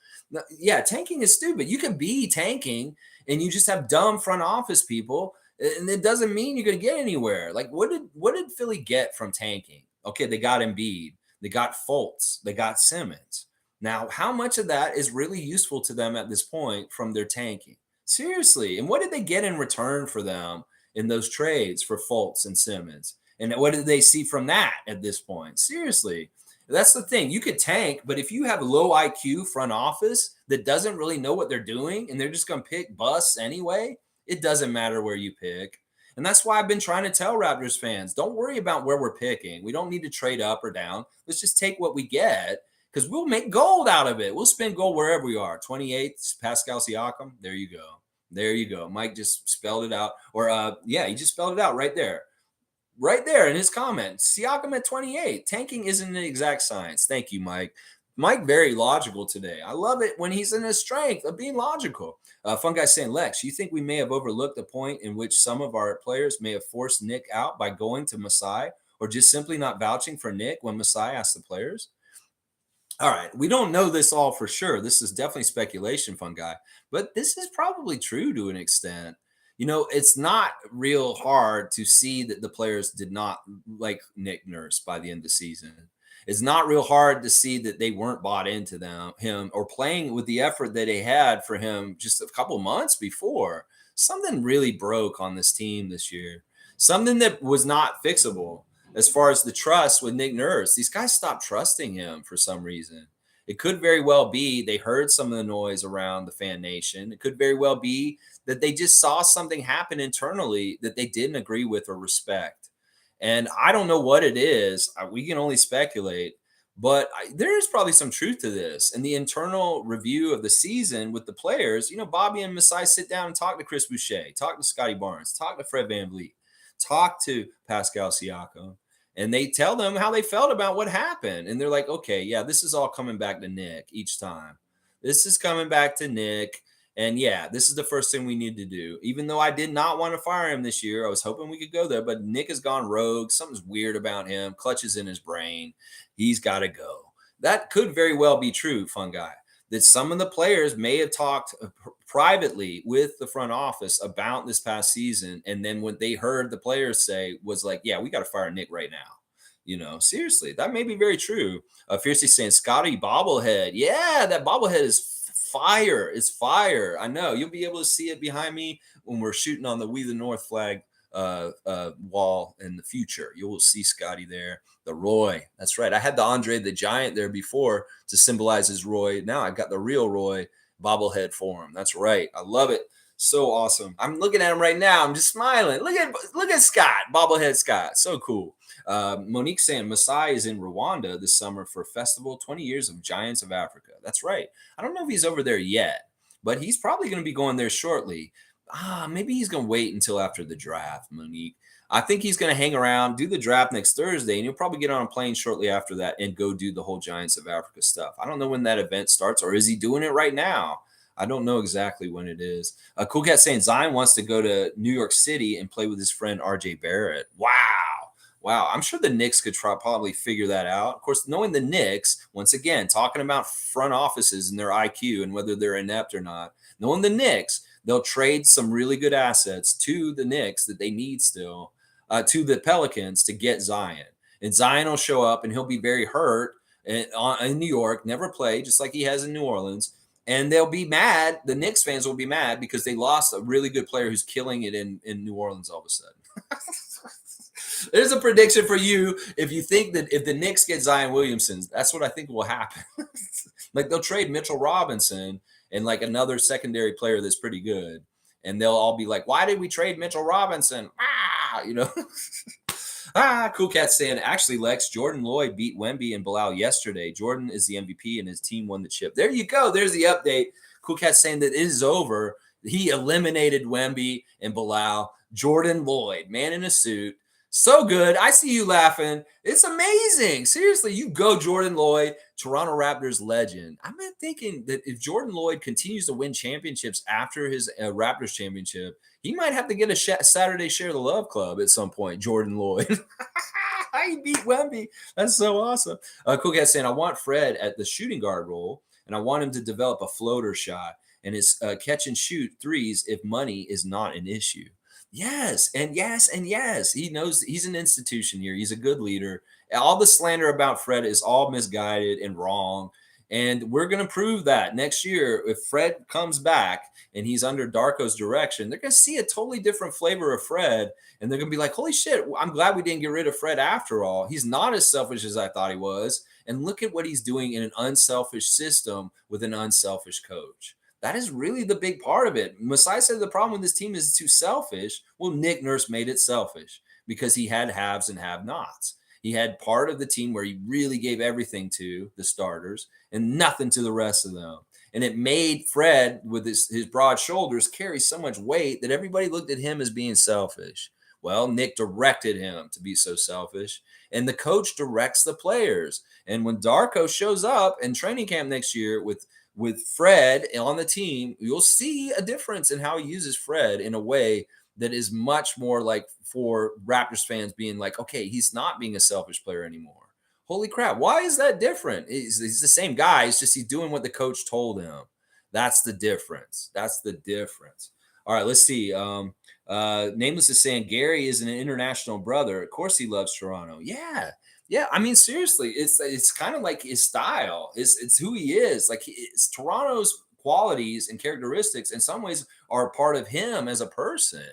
Yeah, tanking is stupid. You can be tanking and you just have dumb front office people, and it doesn't mean you're going to get anywhere. Like, what did Philly get from tanking? Okay, they got Embiid, they got Fultz, they got Simmons. Now, how much of that is really useful to them at this point from their tanking? Seriously, and what did they get in return for them in those trades for Fultz and Simmons? And what did they see from that at this point? Seriously, that's the thing. You could tank, but if you have a low IQ front office that doesn't really know what they're doing and they're just going to pick busts anyway, it doesn't matter where you pick. And that's why I've been trying to tell Raptors fans, don't worry about where we're picking. We don't need to trade up or down. Let's just take what we get because we'll make gold out of it. We'll spend gold wherever we are. 28th, Pascal Siakam. There you go. There you go. Mike just spelled it out. Or, he just spelled it out right there. Right there in his comment. Siakam at 28. Tanking isn't an exact science. Thank you, Mike. Mike, very logical today. I love it when he's in his strength of being logical. Fun guy saying, Lex, you think we may have overlooked the point in which some of our players may have forced Nick out by going to Masai or just simply not vouching for Nick when Masai asked the players? All right, we don't know this all for sure. This is definitely speculation, fun guy, but this is probably true to an extent. It's not real hard to see that the players did not like Nick Nurse by the end of the season. It's not real hard to see that they weren't bought into him or playing with the effort that they had for him just a couple months before. Something really broke on this team this year. Something that was not fixable as far as the trust with Nick Nurse. These guys stopped trusting him for some reason. It could very well be they heard some of the noise around the fan nation. It could very well be that they just saw something happen internally that they didn't agree with or respect. And I don't know what it is. We can only speculate, but there is probably some truth to this. And the internal review of the season with the players, Bobby and Masai sit down and talk to Chris Boucher, talk to Scotty Barnes, talk to Fred VanVleet, talk to Pascal Siakam. And they tell them how they felt about what happened. And they're like, okay, yeah, this is all coming back to Nick each time. This is coming back to Nick. And yeah, this is the first thing we need to do. Even though I did not want to fire him this year, I was hoping we could go there. But Nick has gone rogue. Something's weird about him. Clutches in his brain. He's got to go. That could very well be true, fun guy. That some of the players may have talked privately with the front office about this past season. And then what they heard the players say was like, yeah, we got to fire Nick right now. Seriously, that may be very true. Fiercely saying Scotty bobblehead. Yeah, that bobblehead is fire. It's fire. I know. You'll be able to see it behind me when we're shooting on the We the North flag wall in the future. You will see Scotty there. The Roy. That's right. I had the Andre the Giant there before to symbolize his Roy. Now I've got the real Roy bobblehead for him. That's right. I love it. So awesome. I'm looking at him right now. I'm just smiling. Look at Scott, bobblehead Scott. So cool. Monique saying Masai is in Rwanda this summer for festival 20 years of Giants of Africa. That's right. I don't know if he's over there yet, but he's probably going to be going there shortly. Maybe he's going to wait until after the draft, Monique. I think he's going to hang around, do the draft next Thursday, and he'll probably get on a plane shortly after that and go do the whole Giants of Africa stuff. I don't know when that event starts, or is he doing it right now? I don't know exactly when it is. Cool Cat saying Zion wants to go to New York City and play with his friend RJ Barrett. Wow. I'm sure the Knicks could probably figure that out. Of course, knowing the Knicks, once again, talking about front offices and their IQ and whether they're inept or not, knowing the Knicks, they'll trade some really good assets to the Knicks that they need still, to the Pelicans to get Zion. And Zion will show up and he'll be very hurt in New York, never play, just like he has in New Orleans. And they'll be mad. The Knicks fans will be mad because they lost a really good player who's killing it in New Orleans all of a sudden. There's a prediction for you. If you think that if the Knicks get Zion Williamson, that's what I think will happen. Like they'll trade Mitchell Robinson and like another secondary player that's pretty good. And they'll all be like, why did we trade Mitchell Robinson? Cool Cat saying, actually, Lex, Jordan Lloyd beat Wemby and Bilal yesterday. Jordan is the MVP and his team won the chip. There you go. There's the update. Cool Cat saying that it is over. He eliminated Wemby and Bilal. Jordan Lloyd, man in a suit. So good. I see you laughing. It's amazing. Seriously, you go, Jordan Lloyd, Toronto Raptors legend. I've been thinking that if Jordan Lloyd continues to win championships after his Raptors championship, he might have to get a Saturday Share the Love Club at some point, Jordan Lloyd. He beat Wemby. That's so awesome. Cool Cat saying, I want Fred at the shooting guard role, and I want him to develop a floater shot and his catch and shoot threes if money is not an issue. Yes, and yes, and yes. He knows he's an institution here. He's a good leader. All the slander about Fred is all misguided and wrong. And we're going to prove that next year. If Fred comes back and he's under Darko's direction, they're going to see a totally different flavor of Fred. And they're going to be like, holy shit, I'm glad we didn't get rid of Fred after all. He's not as selfish as I thought he was. And look at what he's doing in an unselfish system with an unselfish coach. That is really the big part of it. Masai said the problem with this team is too selfish. Well, Nick Nurse made it selfish because he had haves and have-nots. He had part of the team where he really gave everything to the starters and nothing to the rest of them. And it made Fred, with his broad shoulders, carry so much weight that everybody looked at him as being selfish. Well, Nick directed him to be so selfish, and the coach directs the players. And when Darko shows up in training camp next year with Fred on the team, you'll see a difference in how he uses Fred in a way that is much more like for Raptors fans being like, okay, he's not being a selfish player anymore. Holy crap. Why is that different? He's the same guy. It's just he's doing what the coach told him. That's the difference. That's the difference. All right, let's see. Nameless is saying Gary is an international brother. Of course he loves Toronto. Yeah. Yeah, I mean, seriously, it's kind of like his style. It's who he is. Like it's Toronto's qualities and characteristics in some ways are a part of him as a person.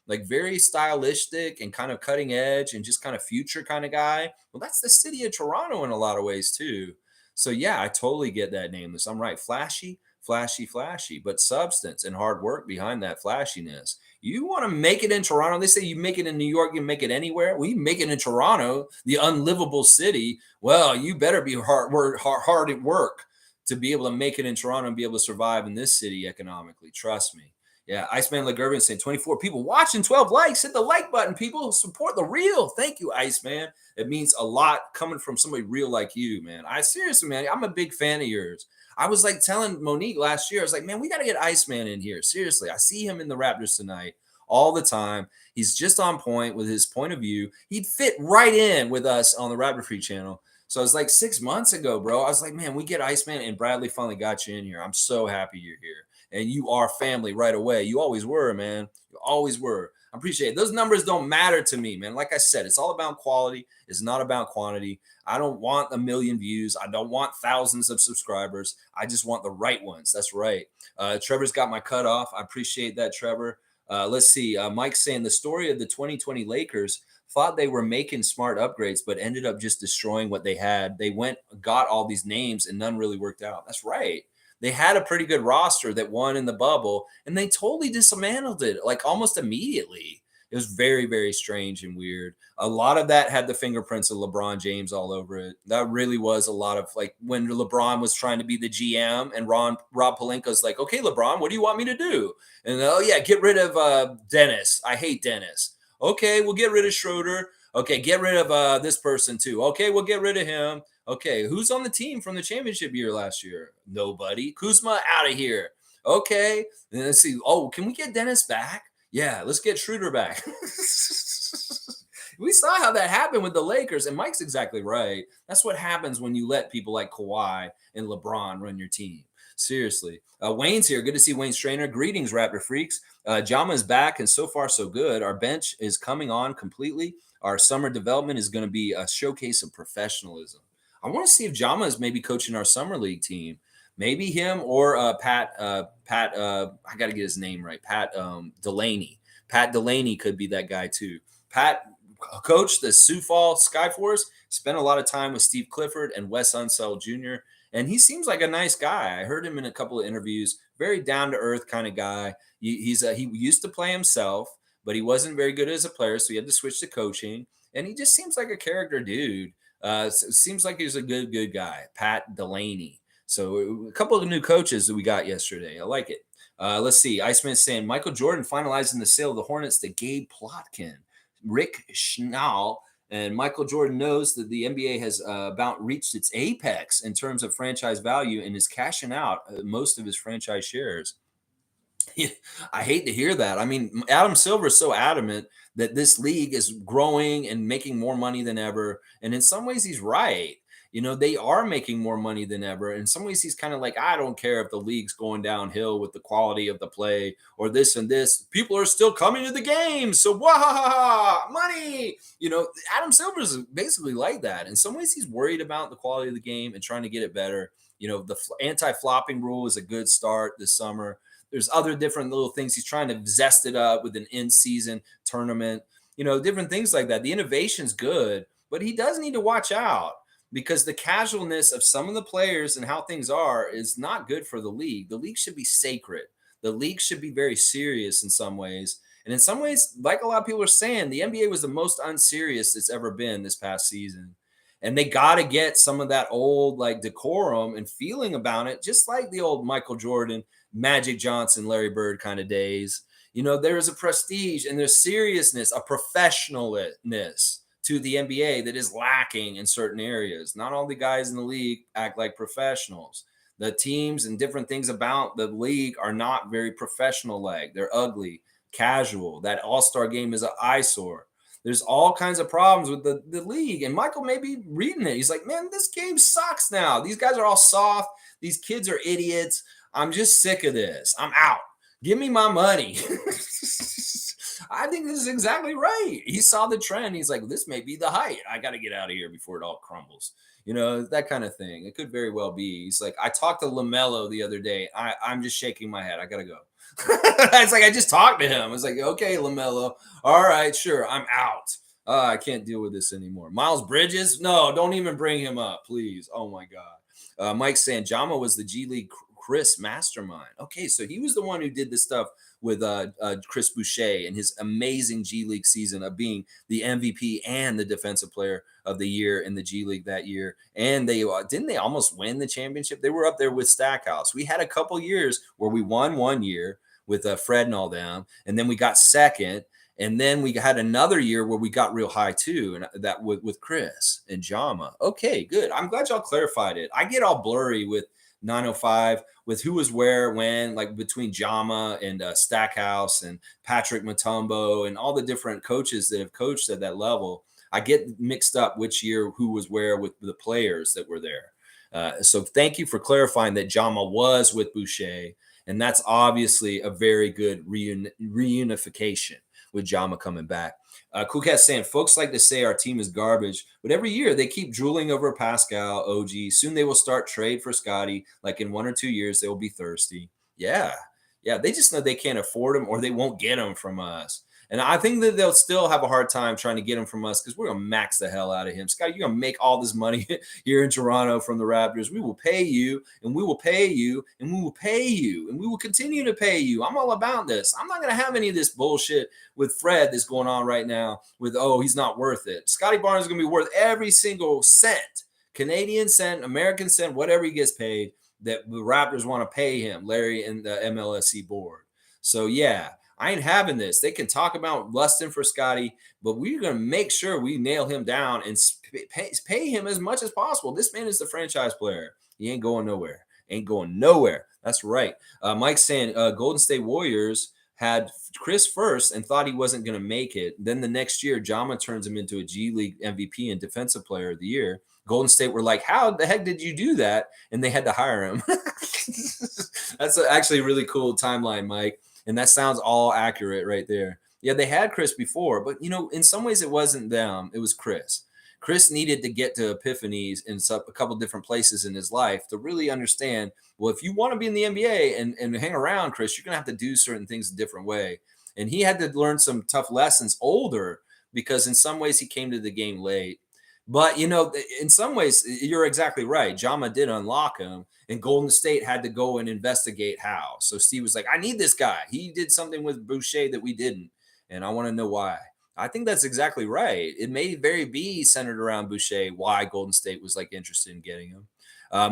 Like very stylistic and kind of cutting edge and just kind of future kind of guy. Well, that's the city of Toronto in a lot of ways too. So yeah, I totally get that, Nameless. I'm right. Flashy, flashy, flashy, but substance and hard work behind that flashiness. You want to make it in Toronto? They say you make it in New York, you make it anywhere. Well, you make it in Toronto, the unlivable city. Well, you better be hard at work to be able to make it in Toronto and be able to survive in this city economically. Trust me. Yeah, Iceman LeGurban saying 24 people watching, 12 likes. Hit the like button, people. Support the real. Thank you, Iceman. It means a lot coming from somebody real like you, man. I seriously, man, I'm a big fan of yours. I was like telling Monique last year, I was like, man, we got to get Iceman in here. Seriously, I see him in the Raptors tonight all the time. He's just on point with his point of view. He'd fit right in with us on the Raptor Free channel. So it was like 6 months ago, bro. I was like, man, we get Iceman, and Bradley finally got you in here. I'm so happy you're here. And you are family right away. You always were, man. You always were. I appreciate it. Those numbers don't matter to me, man. Like I said, it's all about quality. It's not about quantity. I don't want a million views. I don't want thousands of subscribers. I just want the right ones. That's right. Trevor's got my cutoff. I appreciate that, Trevor. Let's see. Mike's saying the story of the 2020 Lakers thought they were making smart upgrades, but ended up just destroying what they had. They got all these names, and none really worked out. That's right. They had a pretty good roster that won in the bubble, and they totally dismantled it like almost immediately. It was very, very strange and weird. A lot of that had the fingerprints of LeBron James all over it. That really was a lot of like when LeBron was trying to be the GM and Rob Pelinka's like, okay, LeBron, what do you want me to do? And oh yeah, get rid of Dennis. I hate Dennis. Okay, we'll get rid of Schroeder. Okay, get rid of this person too. Okay, we'll get rid of him. Okay, who's on the team from the championship year last year? Nobody. Kuzma out of here. Okay, and let's see. Oh, can we get Dennis back? Yeah, let's get Schroeder back. We saw how that happened with the Lakers, and Mike's exactly right. That's what happens when you let people like Kawhi and LeBron run your team. Seriously. Wayne's here. Good to see Wayne Strainer. Greetings, Raptor freaks. Jama is back, and so far so good. Our bench is coming on completely. Our summer development is going to be a showcase of professionalism. I want to see if Jama is maybe coaching our summer league team. Maybe him or Pat. I got to get his name right. Pat Delaney. Pat Delaney could be that guy too. Pat coached the Sioux Falls Skyforce. Spent a lot of time with Steve Clifford and Wes Unseld Jr. And he seems like a nice guy. I heard him in a couple of interviews. Very down to earth kind of guy. He used to play himself, but he wasn't very good as a player, so he had to switch to coaching. and he just seems like a character dude. Seems like he's a good guy, Pat Delaney. So a couple of new coaches that we got yesterday. I like it. Let's see. Iceman is saying Michael Jordan finalizing the sale of the Hornets to Gabe Plotkin, Rick Schnall, and Michael Jordan knows that the NBA has about reached its apex in terms of franchise value and is cashing out most of his franchise shares. I hate to hear that. I mean, Adam Silver is so adamant that this league is growing and making more money than ever. And in some ways, he's right. They are making more money than ever. In some ways, he's kind of like, I don't care if the league's going downhill with the quality of the play or this and this. People are still coming to the game. So, wah, money. Adam Silver is basically like that. In some ways, he's worried about the quality of the game and trying to get it better. The anti-flopping rule is a good start this summer. There's other different little things. He's trying to zest it up with an in-season tournament, different things like that. The innovation's good, but he does need to watch out because the casualness of some of the players and how things are is not good for the league. The league should be sacred. The league should be very serious in some ways. And in some ways, like a lot of people are saying, the NBA was the most unserious it's ever been this past season. And they got to get some of that old like decorum and feeling about it, just like the old Michael Jordan, Magic Johnson, Larry Bird kind of days. There is a prestige and there's seriousness, a professionalness to the NBA that is lacking in certain areas. Not all the guys in the league act like professionals. The teams and different things about the league are not very professional like. They're ugly, casual. That all-star game is an eyesore. There's all kinds of problems with the league. And Michael may be reading it. He's like, man, this game sucks now. These guys are all soft. These kids are idiots. I'm just sick of this. I'm out. Give me my money. I think this is exactly right. He saw the trend. He's like, this may be the height. I got to get out of here before it all crumbles. That kind of thing. It could very well be. He's like, I talked to LaMelo the other day. I'm just shaking my head. I got to go. It's like, I just talked to him. It's like, okay, LaMelo. All right, sure. I'm out. I can't deal with this anymore. Miles Bridges? No, don't even bring him up, please. Oh, my God. Mike saying Jama was the G League Chris mastermind. Okay, so he was the one who did this stuff with Chris Boucher and his amazing G League season of being the MVP and the defensive player of the year in the G League that year. And they didn't they almost win the championship? They were up there with Stackhouse. We had a couple years where we won one year with Fred and all them, and then we got second. And then we had another year where we got real high too, and that with Chris and Jama. Okay, good. I'm glad y'all clarified it. I get all blurry with 905 with who was where when, like between Jama and Stackhouse and Patrick Mutombo and all the different coaches that have coached at that level. I get mixed up which year who was where with the players that were there. So thank you for clarifying that Jama was with Boucher, and that's obviously a very good reunification with Jama coming back. Cool Cat saying, folks like to say our team is garbage, but every year they keep drooling over Pascal, OG. Soon they will start trade for Scotty. Like in 1 or 2 years, they will be thirsty. Yeah. They just know they can't afford him or they won't get him from us. And I think that they'll still have a hard time trying to get him from us because we're going to max the hell out of him. Scott, you're going to make all this money here in Toronto from the Raptors. We will pay you, and we will pay you, and we will pay you, and we will continue to pay you. I'm all about this. I'm not going to have any of this bullshit with Fred that's going on right now with, he's not worth it. Scotty Barnes is going to be worth every single cent, Canadian cent, American cent, whatever he gets paid, that the Raptors want to pay him, Larry and the MLSE board. So, yeah. I ain't having this. They can talk about lusting for Scotty, but we're going to make sure we nail him down and pay him as much as possible. This man is the franchise player. He ain't going nowhere. Ain't going nowhere. That's right. Mike's saying Golden State Warriors had Chris first and thought he wasn't going to make it. Then the next year, Jama turns him into a G League MVP and Defensive Player of the Year. Golden State were like, how the heck did you do that? And they had to hire him. That's actually a really cool timeline, Mike. And that sounds all accurate right there. Yeah, they had Chris before, but, in some ways it wasn't them. It was Chris. Chris needed to get to epiphanies in a couple different places in his life to really understand, well, if you want to be in the NBA and hang around, Chris, you're going to have to do certain things a different way. And he had to learn some tough lessons older because in some ways he came to the game late. But, in some ways, you're exactly right. Jama did unlock him, and Golden State had to go and investigate how. So Steve was like, I need this guy. He did something with Boucher that we didn't, and I want to know why. I think that's exactly right. It may very be centered around Boucher why Golden State was like interested in getting him.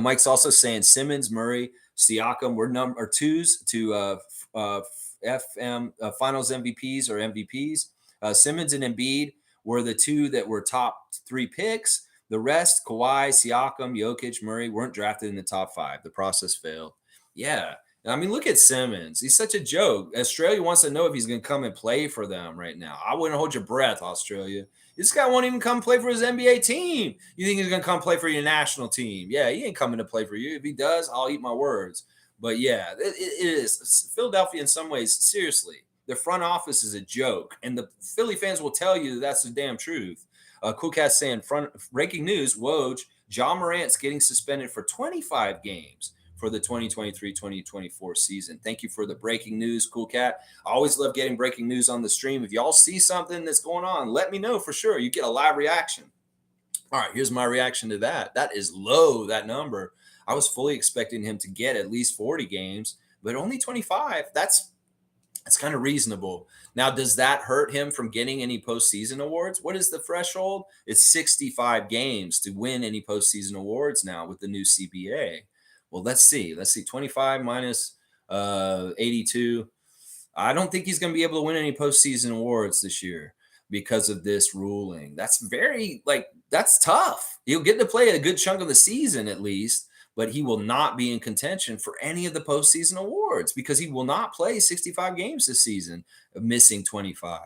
Mike's also saying Simmons, Murray, Siakam were number twos to FM Finals MVPs or MVPs. Simmons and Embiid were the two that were top three picks. The rest, Kawhi, Siakam, Jokic, Murray, weren't drafted in the top five. The process failed. Yeah, I mean, look at Simmons. He's such a joke. Australia wants to know if he's going to come and play for them right now. I wouldn't hold your breath, Australia. This guy won't even come play for his NBA team. You think he's going to come play for your national team? Yeah, he ain't coming to play for you. If he does, I'll eat my words. But yeah, it is. Philadelphia, in some ways, seriously, the front office is a joke. And the Philly fans will tell you that that's the damn truth. Cool Cat saying, breaking news, Woj, John Morant's getting suspended for 25 games for the 2023-2024 season. Thank you for the breaking news, Cool Cat. I always love getting breaking news on the stream. If y'all see something that's going on, let me know for sure. You get a live reaction. All right, here's my reaction to that. That is low, that number. I was fully expecting him to get at least 40 games, but only 25. That's kind of reasonable. Now, does that hurt him from getting any postseason awards? What is the threshold? It's 65 games to win any postseason awards now with the new CBA. Well, let's see. 25 minus 82. I don't think he's going to be able to win any postseason awards this year because of this ruling. That's tough. He'll get to play a good chunk of the season at least, but he will not be in contention for any of the postseason awards because he will not play 65 games this season, missing 25.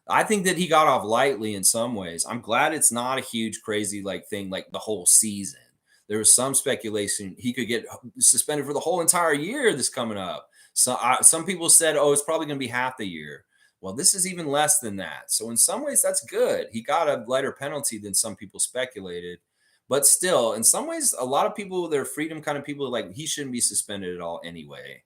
I think that he got off lightly in some ways. I'm glad it's not a huge, crazy thing like the whole season. There was some speculation he could get suspended for the whole entire year this coming up. So some people said, oh, it's probably going to be half the year. Well, this is even less than that. So in some ways, that's good. He got a lighter penalty than some people speculated. But still, in some ways, a lot of people, they're freedom kind of people, like he shouldn't be suspended at all anyway.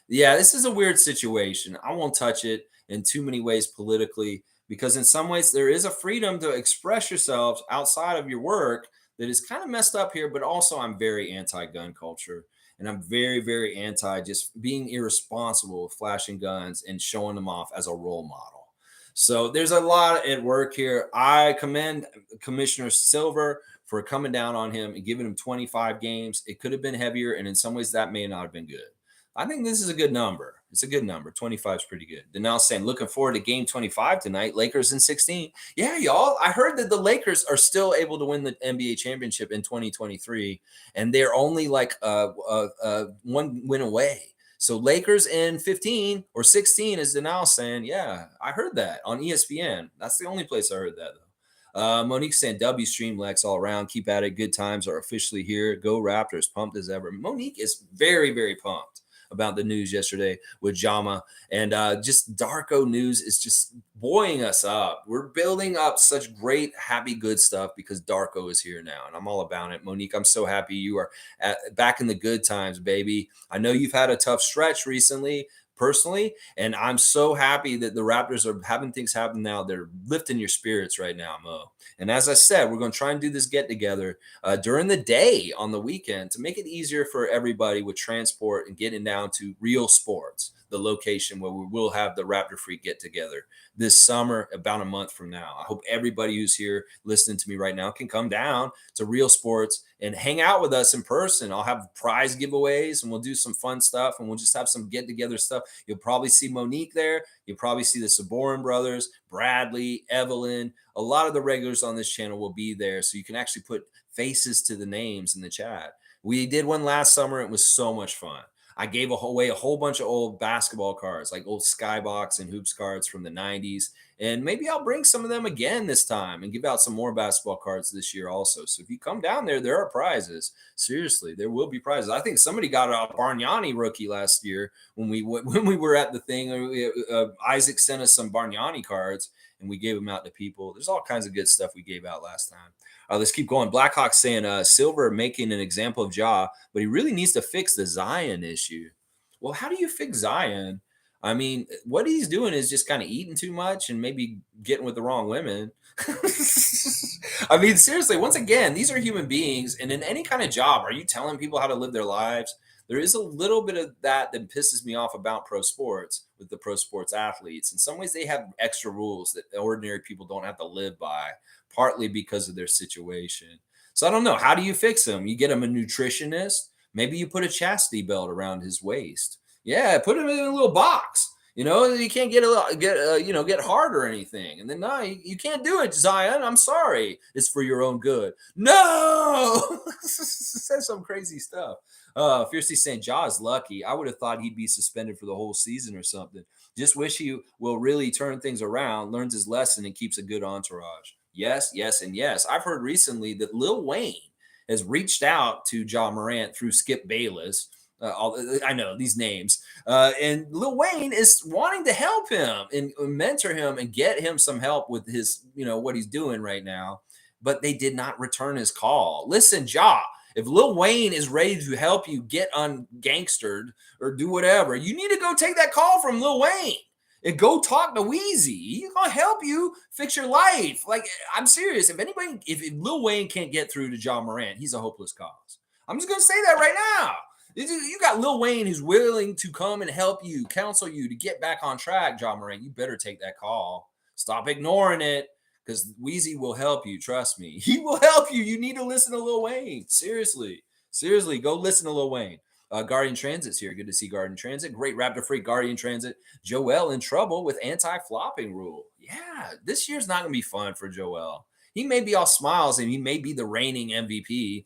Yeah, this is a weird situation. I won't touch it in too many ways politically because in some ways there is a freedom to express yourselves outside of your work that is kind of messed up here. But also, I'm very anti-gun culture. And I'm very, very anti just being irresponsible with flashing guns and showing them off as a role model. So there's a lot at work here. I commend Commissioner Silver for coming down on him and giving him 25 games. It could have been heavier, and in some ways that may not have been good. I think this is a good number. It's a good number. 25 is pretty good. Denell saying, looking forward to game 25 tonight. Lakers in 16. Yeah, y'all. I heard that the Lakers are still able to win the NBA championship in 2023, and they're only like one win away. So Lakers in 15 or 16, as Denell saying, yeah, I heard that on ESPN. That's the only place I heard that, though. Monique saying, W stream Lex all around. Keep at it. Good times are officially here. Go Raptors. Pumped as ever. Monique is very, very pumped about the news yesterday with Jama. And just Darko news is just buoying us up. We're building up such great, happy, good stuff because Darko is here now. And I'm all about it. Monique, I'm so happy you are back in the good times, baby. I know you've had a tough stretch recently, personally, and I'm so happy that the Raptors are having things happen now. They're lifting your spirits right now, Mo. And as I said, we're going to try and do this get together during the day on the weekend to make it easier for everybody with transport and getting down to Real Sports, the location where we will have the Raptor Freak get together this summer, about a month from now. I hope everybody who's here listening to me right now can come down to Real Sports and hang out with us in person. I'll have prize giveaways and we'll do some fun stuff and we'll just have some get together stuff. You'll probably see Monique there. You'll probably see the Saborin brothers, Bradley, Evelyn. A lot of the regulars on this channel will be there. So you can actually put faces to the names in the chat. We did one last summer. It was so much fun. I gave away a whole bunch of old basketball cards, like old Skybox and Hoops cards from the 90s. And maybe I'll bring some of them again this time and give out some more basketball cards this year also. So if you come down there are prizes. Seriously, there will be prizes. I think somebody got a Bargnani rookie last year when we were at the thing. Isaac sent us some Bargnani cards and we gave them out to people. There's all kinds of good stuff we gave out last time. Let's keep going. Blackhawk saying Silver making an example of Ja, but he really needs to fix the Zion issue. Well, how do you fix Zion? I mean, what he's doing is just kind of eating too much and maybe getting with the wrong women. I mean, seriously, once again, these are human beings. And in any kind of job, are you telling people how to live their lives? there is a little bit of that pisses me off about pro sports with the pro sports athletes. In some ways, they have extra rules that ordinary people don't have to live by, partly because of their situation. So I don't know. How do you fix them? You get him a nutritionist. Maybe you put a chastity belt around his waist. Yeah, put him in a little box. You can't get hard or anything. And then no, you can't do it, Zion. I'm sorry. It's for your own good. No, says some crazy stuff. Fiercely saying Ja is lucky. I would have thought he'd be suspended for the whole season or something. Just wish he will really turn things around, learns his lesson, and keeps a good entourage. Yes, yes, and yes. I've heard recently that Lil Wayne has reached out to Ja Morant through Skip Bayless. I know these names. And Lil Wayne is wanting to help him and mentor him and get him some help with his, what he's doing right now. But they did not return his call. Listen, Ja, if Lil Wayne is ready to help you get ungangstered or do whatever, you need to go take that call from Lil Wayne and go talk to Weezy. He's gonna help you fix your life. Like, I'm serious. If Lil Wayne can't get through to Ja Morant, he's a hopeless cause. I'm just gonna say that right now. You got Lil Wayne who's willing to come and help you, counsel you to get back on track, Ja Morant. You better take that call. Stop ignoring it, because Weezy will help you. Trust me. He will help you. You need to listen to Lil Wayne. Seriously, go listen to Lil Wayne. Guardian Transit's here. Good to see Guardian Transit. Great Raptor Freak Guardian Transit. Joel in trouble with anti-flopping rule. Yeah, this year's not going to be fun for Joel. He may be all smiles and he may be the reigning MVP,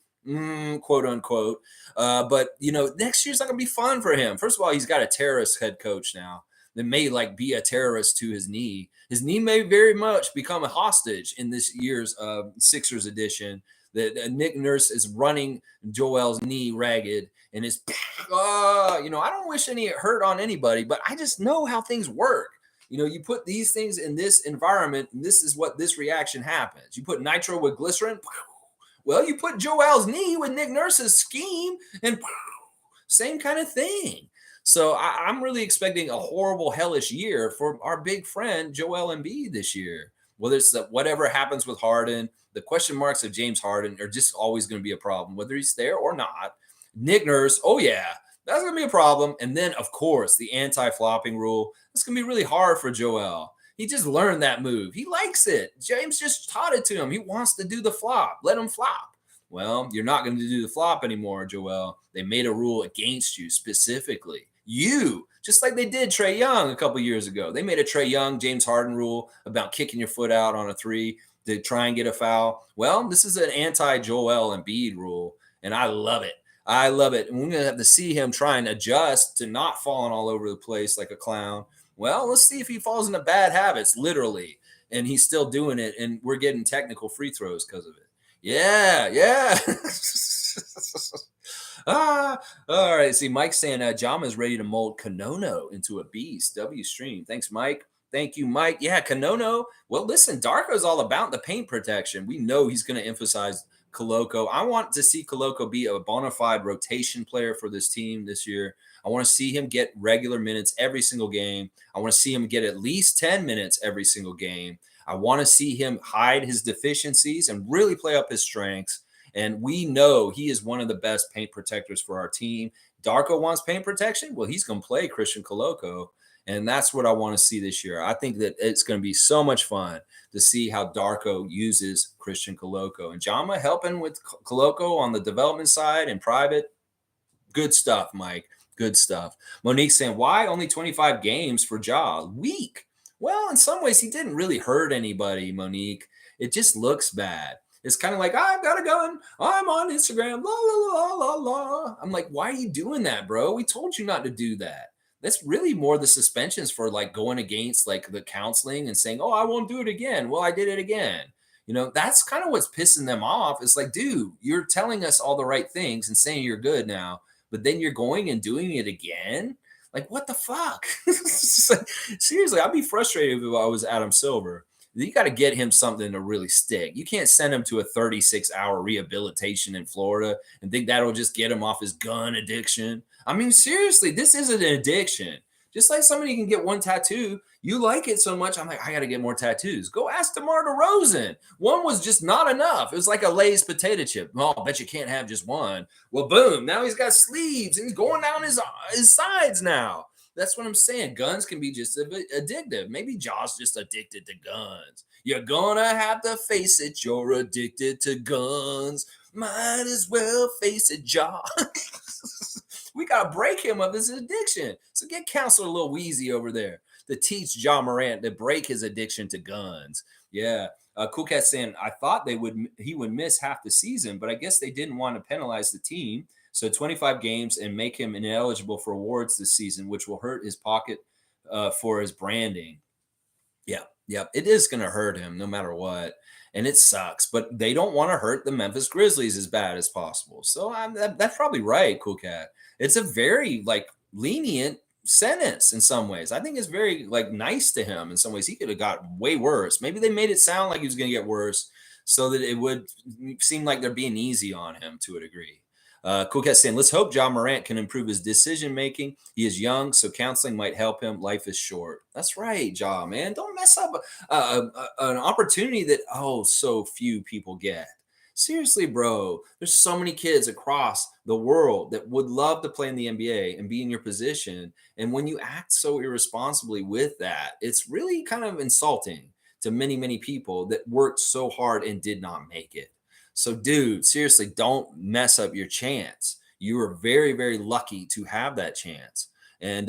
quote unquote. But next year's not gonna be fun for him. First of all, he's got a terrorist head coach now that may be a terrorist to his knee. His knee may very much become a hostage in this year's Sixers edition. That Nick Nurse is running Joel's knee ragged, and it's I don't wish any hurt on anybody, but I just know how things work. You put these things in this environment, and this is what this reaction happens. You put nitro with glycerin. Well, you put Joel's knee with Nick Nurse's scheme, and same kind of thing. So I'm really expecting a horrible, hellish year for our big friend Joel Embiid this year. Whether it's whatever happens with Harden, the question marks of James Harden are just always going to be a problem, whether he's there or not. Nick Nurse, oh yeah, that's going to be a problem. And then, of course, the anti-flopping rule. It's going to be really hard for Joel. He just learned that move. He likes it. James just taught it to him. He wants to do the flop. Let him flop. Well, you're not going to do the flop anymore, Joel. They made a rule against you specifically. You, just like they did Trae Young a couple years ago. They made a Trae Young, James Harden rule about kicking your foot out on a three to try and get a foul. Well, this is an anti-Joel Embiid rule, and I love it. I love it. And we're going to have to see him try and adjust to not falling all over the place like a clown. Well, let's see if he falls into bad habits, literally, and he's still doing it, and we're getting technical free throws because of it. Yeah. All right. See, Mike's saying Jama is ready to mold Kanono into a beast. W stream. Thanks, Mike. Thank you, Mike. Yeah, Kanono. Well, listen, Darko's all about the paint protection. We know he's going to emphasize Koloko. I want to see Koloko be a bona fide rotation player for this team this year. I want to see him get regular minutes every single game. I want to see him get at least 10 minutes every single game. I want to see him hide his deficiencies and really play up his strengths. And we know he is one of the best paint protectors for our team. Darko wants paint protection. Well, he's going to play Christian Koloko. And that's what I want to see this year. I think that it's going to be so much fun to see how Darko uses Christian Koloko. And Jama helping with Koloko on the development side and private. Good stuff, Mike. Good stuff. Monique saying, why only 25 games for Ja? Weak. Well, in some ways, he didn't really hurt anybody, Monique. It just looks bad. It's kind of like, I've got a gun. I'm on Instagram. La, la, la, la, la. I'm like, why are you doing that, bro? We told you not to do that. That's really more the suspensions for going against the counseling and saying, oh, I won't do it again. Well, I did it again. That's kind of what's pissing them off. It's like, dude, you're telling us all the right things and saying you're good now, but then you're going and doing it again. Like, what the fuck? Seriously, I'd be frustrated if I was Adam Silver. You got to get him something to really stick. You can't send him to a 36-hour rehabilitation in Florida and think that'll just get him off his gun addiction. I mean, seriously, this isn't an addiction. Just like somebody can get one tattoo, you like it so much. I'm like, I got to get more tattoos. Go ask DeMar DeRozan. One was just not enough. It was like a Lay's potato chip. Oh, I bet you can't have just one. Well, boom. Now he's got sleeves and he's going down his sides now. That's what I'm saying. Guns can be just a bit addictive. Maybe Josh just addicted to guns. You're gonna have to face it. You're addicted to guns. Might as well face it, Josh. We gotta break him of his addiction. So get Counselor Lil Weezy over there to teach John Morant to break his addiction to guns. Yeah. Cool Cat saying, I thought he would miss half the season, but I guess they didn't want to penalize the team. So 25 games and make him ineligible for awards this season, which will hurt his pocket for his branding. Yeah. It is going to hurt him no matter what. And it sucks, but they don't want to hurt the Memphis Grizzlies as bad as possible. So that's probably right, Cool Cat. It's a very lenient sentence in some ways. I think it's very nice to him in some ways. He could have got way worse. Maybe they made it sound like he was going to get worse so that it would seem like they're being easy on him to a degree. Cool Cat saying, let's hope John Morant can improve his decision making. He is young, so counseling might help him. Life is short. That's right, Ja, man. Don't mess up an opportunity that so few people get. Seriously, bro. There's so many kids across the world that would love to play in the NBA and be in your position. And when you act so irresponsibly with that, it's really kind of insulting to many, many people that worked so hard and did not make it. So, dude, seriously, don't mess up your chance. You are very, very lucky to have that chance. And,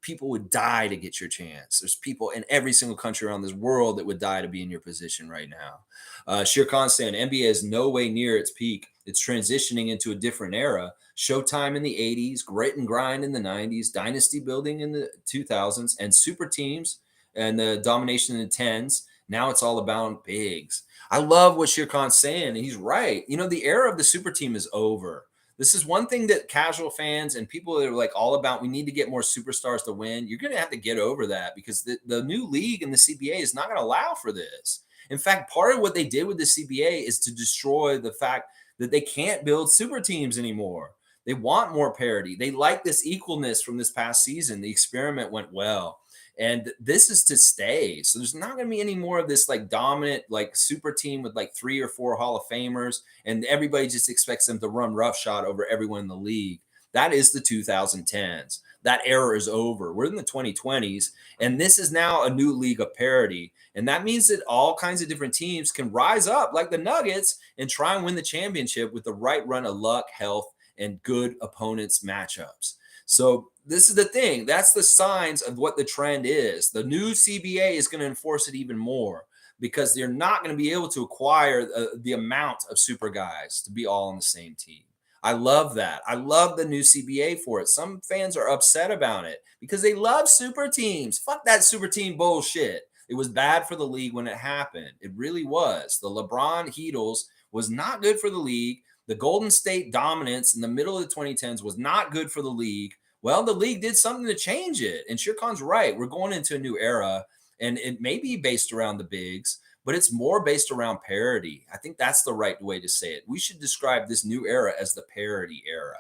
people would die to get your chance. There's people in every single country around this world that would die to be in your position right now. Shir Khan saying NBA is no way near its peak. It's transitioning into a different era. Showtime in the 80s, grit and grind in the 90s, dynasty building in the 2000s, and super teams and the domination in the 10s. Now it's all about bigs. I love what Shir Khan's saying. He's right. The era of the super team is over. This is one thing that casual fans and people that are all about, we need to get more superstars to win. You're going to have to get over that because the new league and the CBA is not going to allow for this. In fact, part of what they did with the CBA is to destroy the fact that they can't build super teams anymore. They want more parity. They like this equalness from this past season. The experiment went well. And this is to stay. So there's not going to be any more of this dominant super team with 3 or 4 Hall of Famers. And everybody just expects them to run roughshod over everyone in the league. That is the 2010s. That era is over. We're in the 2020s. And this is now a new league of parity. And that means that all kinds of different teams can rise up like the Nuggets and try and win the championship with the right run of luck, health, and good opponents' matchups. So this is the thing. That's the signs of what the trend is. The new CBA is going to enforce it even more because they're not going to be able to acquire the amount of super guys to be all on the same team. I love that. I love the new CBA for it. Some fans are upset about it because they love super teams. Fuck that super team bullshit. It was bad for the league when it happened. It really was. The LeBron Heatles was not good for the league. The Golden State dominance in the middle of the 2010s was not good for the league. Well, the league did something to change it. And Shir Khan's right. We're going into a new era, and it may be based around the bigs, but it's more based around parity. I think that's the right way to say it. We should describe this new era as the parity era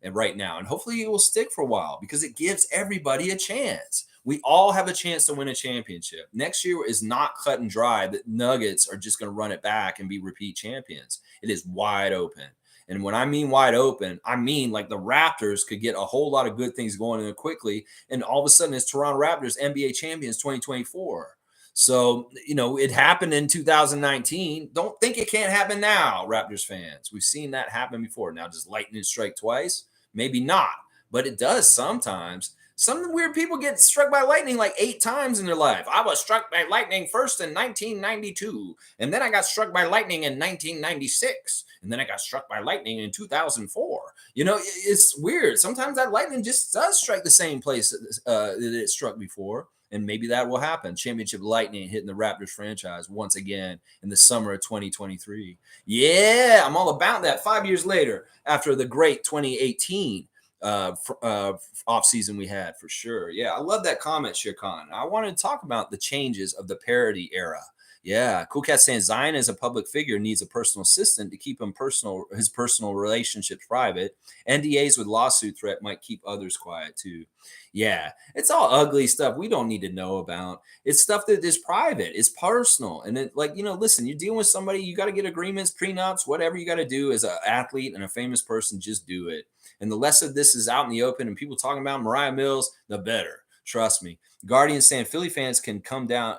and right now. And hopefully it will stick for a while because it gives everybody a chance. We all have a chance to win a championship. Next year is not cut and dry that Nuggets are just going to run it back and be repeat champions. It is wide open. And when I mean wide open, I mean the Raptors could get a whole lot of good things going in quickly. And all of a sudden it's Toronto Raptors NBA champions 2024. So, it happened in 2019. Don't think it can't happen now, Raptors fans. We've seen that happen before. Now, does lightning strike twice? Maybe not, but it does sometimes. Some weird people get struck by lightning 8 times in their life. I was struck by lightning first in 1992, and then I got struck by lightning in 1996, and then I got struck by lightning in 2004. It's weird. Sometimes that lightning just does strike the same place that it struck before, and maybe that will happen. Championship lightning hitting the Raptors franchise once again in the summer of 2023. Yeah, I'm all about that. 5 years later, after the great 2018 off season we had, for sure. Yeah, I love that comment, Shir Khan. I wanted to talk about the changes of the parody era. Yeah, Cool Cat saying Zion as a public figure needs a personal assistant to keep his personal relationships private. NDAs with lawsuit threat might keep others quiet too. Yeah, it's all ugly stuff we don't need to know about. It's stuff that is private, it's personal, and it like listen, you're dealing with somebody, you got to get agreements, prenups, whatever you got to do as an athlete and a famous person, just do it. And the less of this is out in the open and people talking about Mariah Mills, the better. Trust me. Guardian saying Philly fans can come down,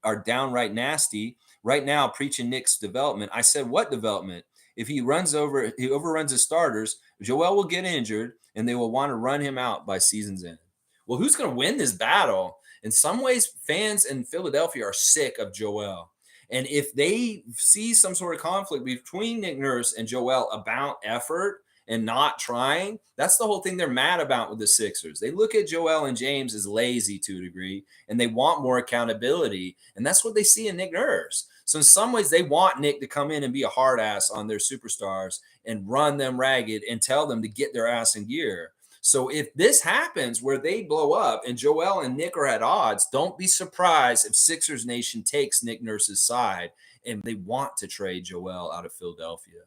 are downright nasty right now, preaching Nick's development. I said, what development? If he overruns his starters, Joel will get injured, and they will want to run him out by season's end. Well, who's going to win this battle? In some ways, fans in Philadelphia are sick of Joel. And if they see some sort of conflict between Nick Nurse and Joel about effort and not trying, that's the whole thing they're mad about with the Sixers. They look at Joel and James as lazy to a degree, and they want more accountability. And that's what they see in Nick Nurse. So in some ways, they want Nick to come in and be a hard ass on their superstars and run them ragged and tell them to get their ass in gear. So if this happens where they blow up and Joel and Nick are at odds, don't be surprised if Sixers Nation takes Nick Nurse's side and they want to trade Joel out of Philadelphia.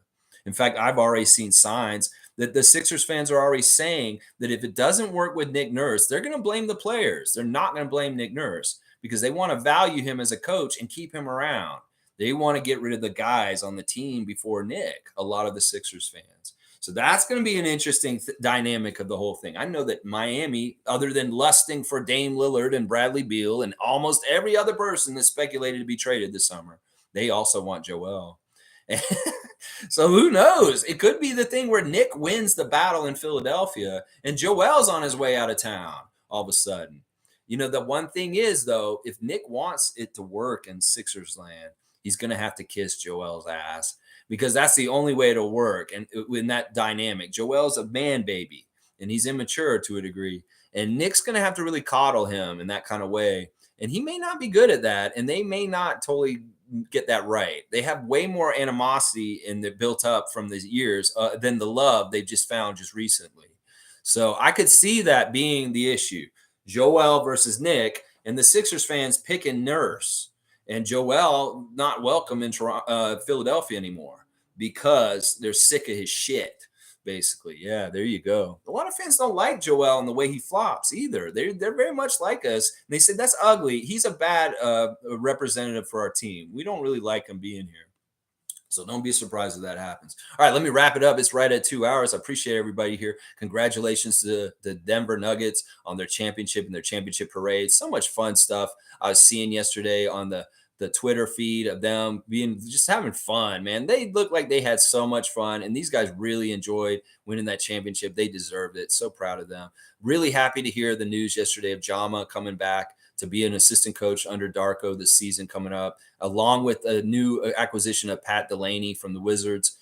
In fact, I've already seen signs that the Sixers fans are already saying that if it doesn't work with Nick Nurse, they're going to blame the players. They're not going to blame Nick Nurse because they want to value him as a coach and keep him around. They want to get rid of the guys on the team before Nick, a lot of the Sixers fans. So that's going to be an interesting dynamic of the whole thing. I know that Miami, other than lusting for Dame Lillard and Bradley Beal and almost every other person that's speculated to be traded this summer, they also want Joel. So who knows? It could be the thing where Nick wins the battle in Philadelphia and Joel's on his way out of town all of a sudden. The one thing is, though, if Nick wants it to work in Sixers land, he's going to have to kiss Joel's ass because that's the only way it'll work. And in that dynamic, Joel's a man baby and he's immature to a degree. And Nick's going to have to really coddle him in that kind of way. And he may not be good at that. And they may not totally get that right. They have way more animosity in the built up from the years than the love they've just found just recently. So I could see that being the issue. Joel versus Nick, and the Sixers fans picking Nurse, and Joel not welcome in Philadelphia anymore because they're sick of his shit. Basically, yeah, there you go. A lot of fans don't like Joel and the way he flops either. They're very much like us. And they said that's ugly. He's a bad representative for our team. We don't really like him being here. So don't be surprised if that happens. All right, let me wrap it up. It's right at 2 hours. I appreciate everybody here. Congratulations to the Denver Nuggets on their championship and their championship parade. So much fun stuff I was seeing yesterday on the Twitter feed of them being just having fun, man. They looked like they had so much fun, and these guys really enjoyed winning that championship. They deserved it. So proud of them. Really happy to hear the news yesterday of Jama coming back to be an assistant coach under Darko this season coming up, along with a new acquisition of Pat Delaney from the Wizards.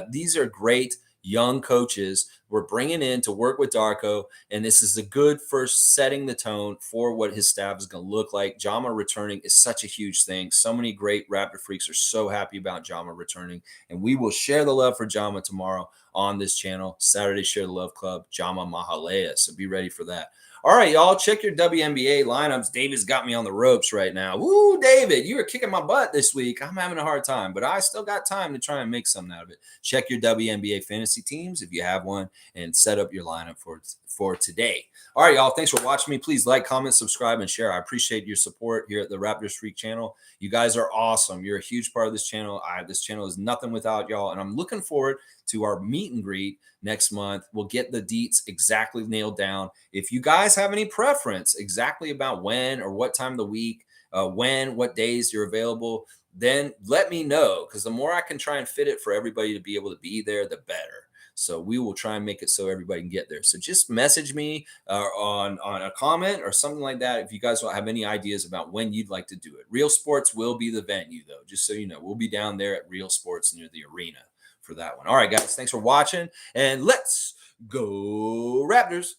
These are great young coaches we're bringing in to work with Darko, and this is a good first setting the tone for what his staff is going to look like. Jama returning is such a huge thing. So many great Raptor freaks are so happy about Jama returning, and we will share the love for Jama tomorrow on this channel. Saturday, Share the Love Club, Jama Mahalea, so be ready for that. All right, y'all, check your WNBA lineups. David's got me on the ropes right now. Woo, David, you were kicking my butt this week. I'm having a hard time, but I still got time to try and make something out of it. Check your WNBA fantasy teams if you have one and set up your lineup for today. All right, y'all, thanks for watching me. Please like, comment, subscribe, and share. I appreciate your support here at the Raptors Freak channel. You guys are awesome. You're a huge part of this channel. This channel is nothing without y'all, and I'm looking forward to our meet and greet next month. We'll get the deets exactly nailed down. If you guys have any preference exactly about when or what time of the week, what days you're available, then let me know, because the more I can try and fit it for everybody to be able to be there, the better. So we will try and make it so everybody can get there. So just message me on a comment or something like that if you guys have any ideas about when you'd like to do it. Real Sports will be the venue, though, just so you know. We'll be down there at Real Sports near the arena for that one. All right, guys, thanks for watching, and let's go Raptors.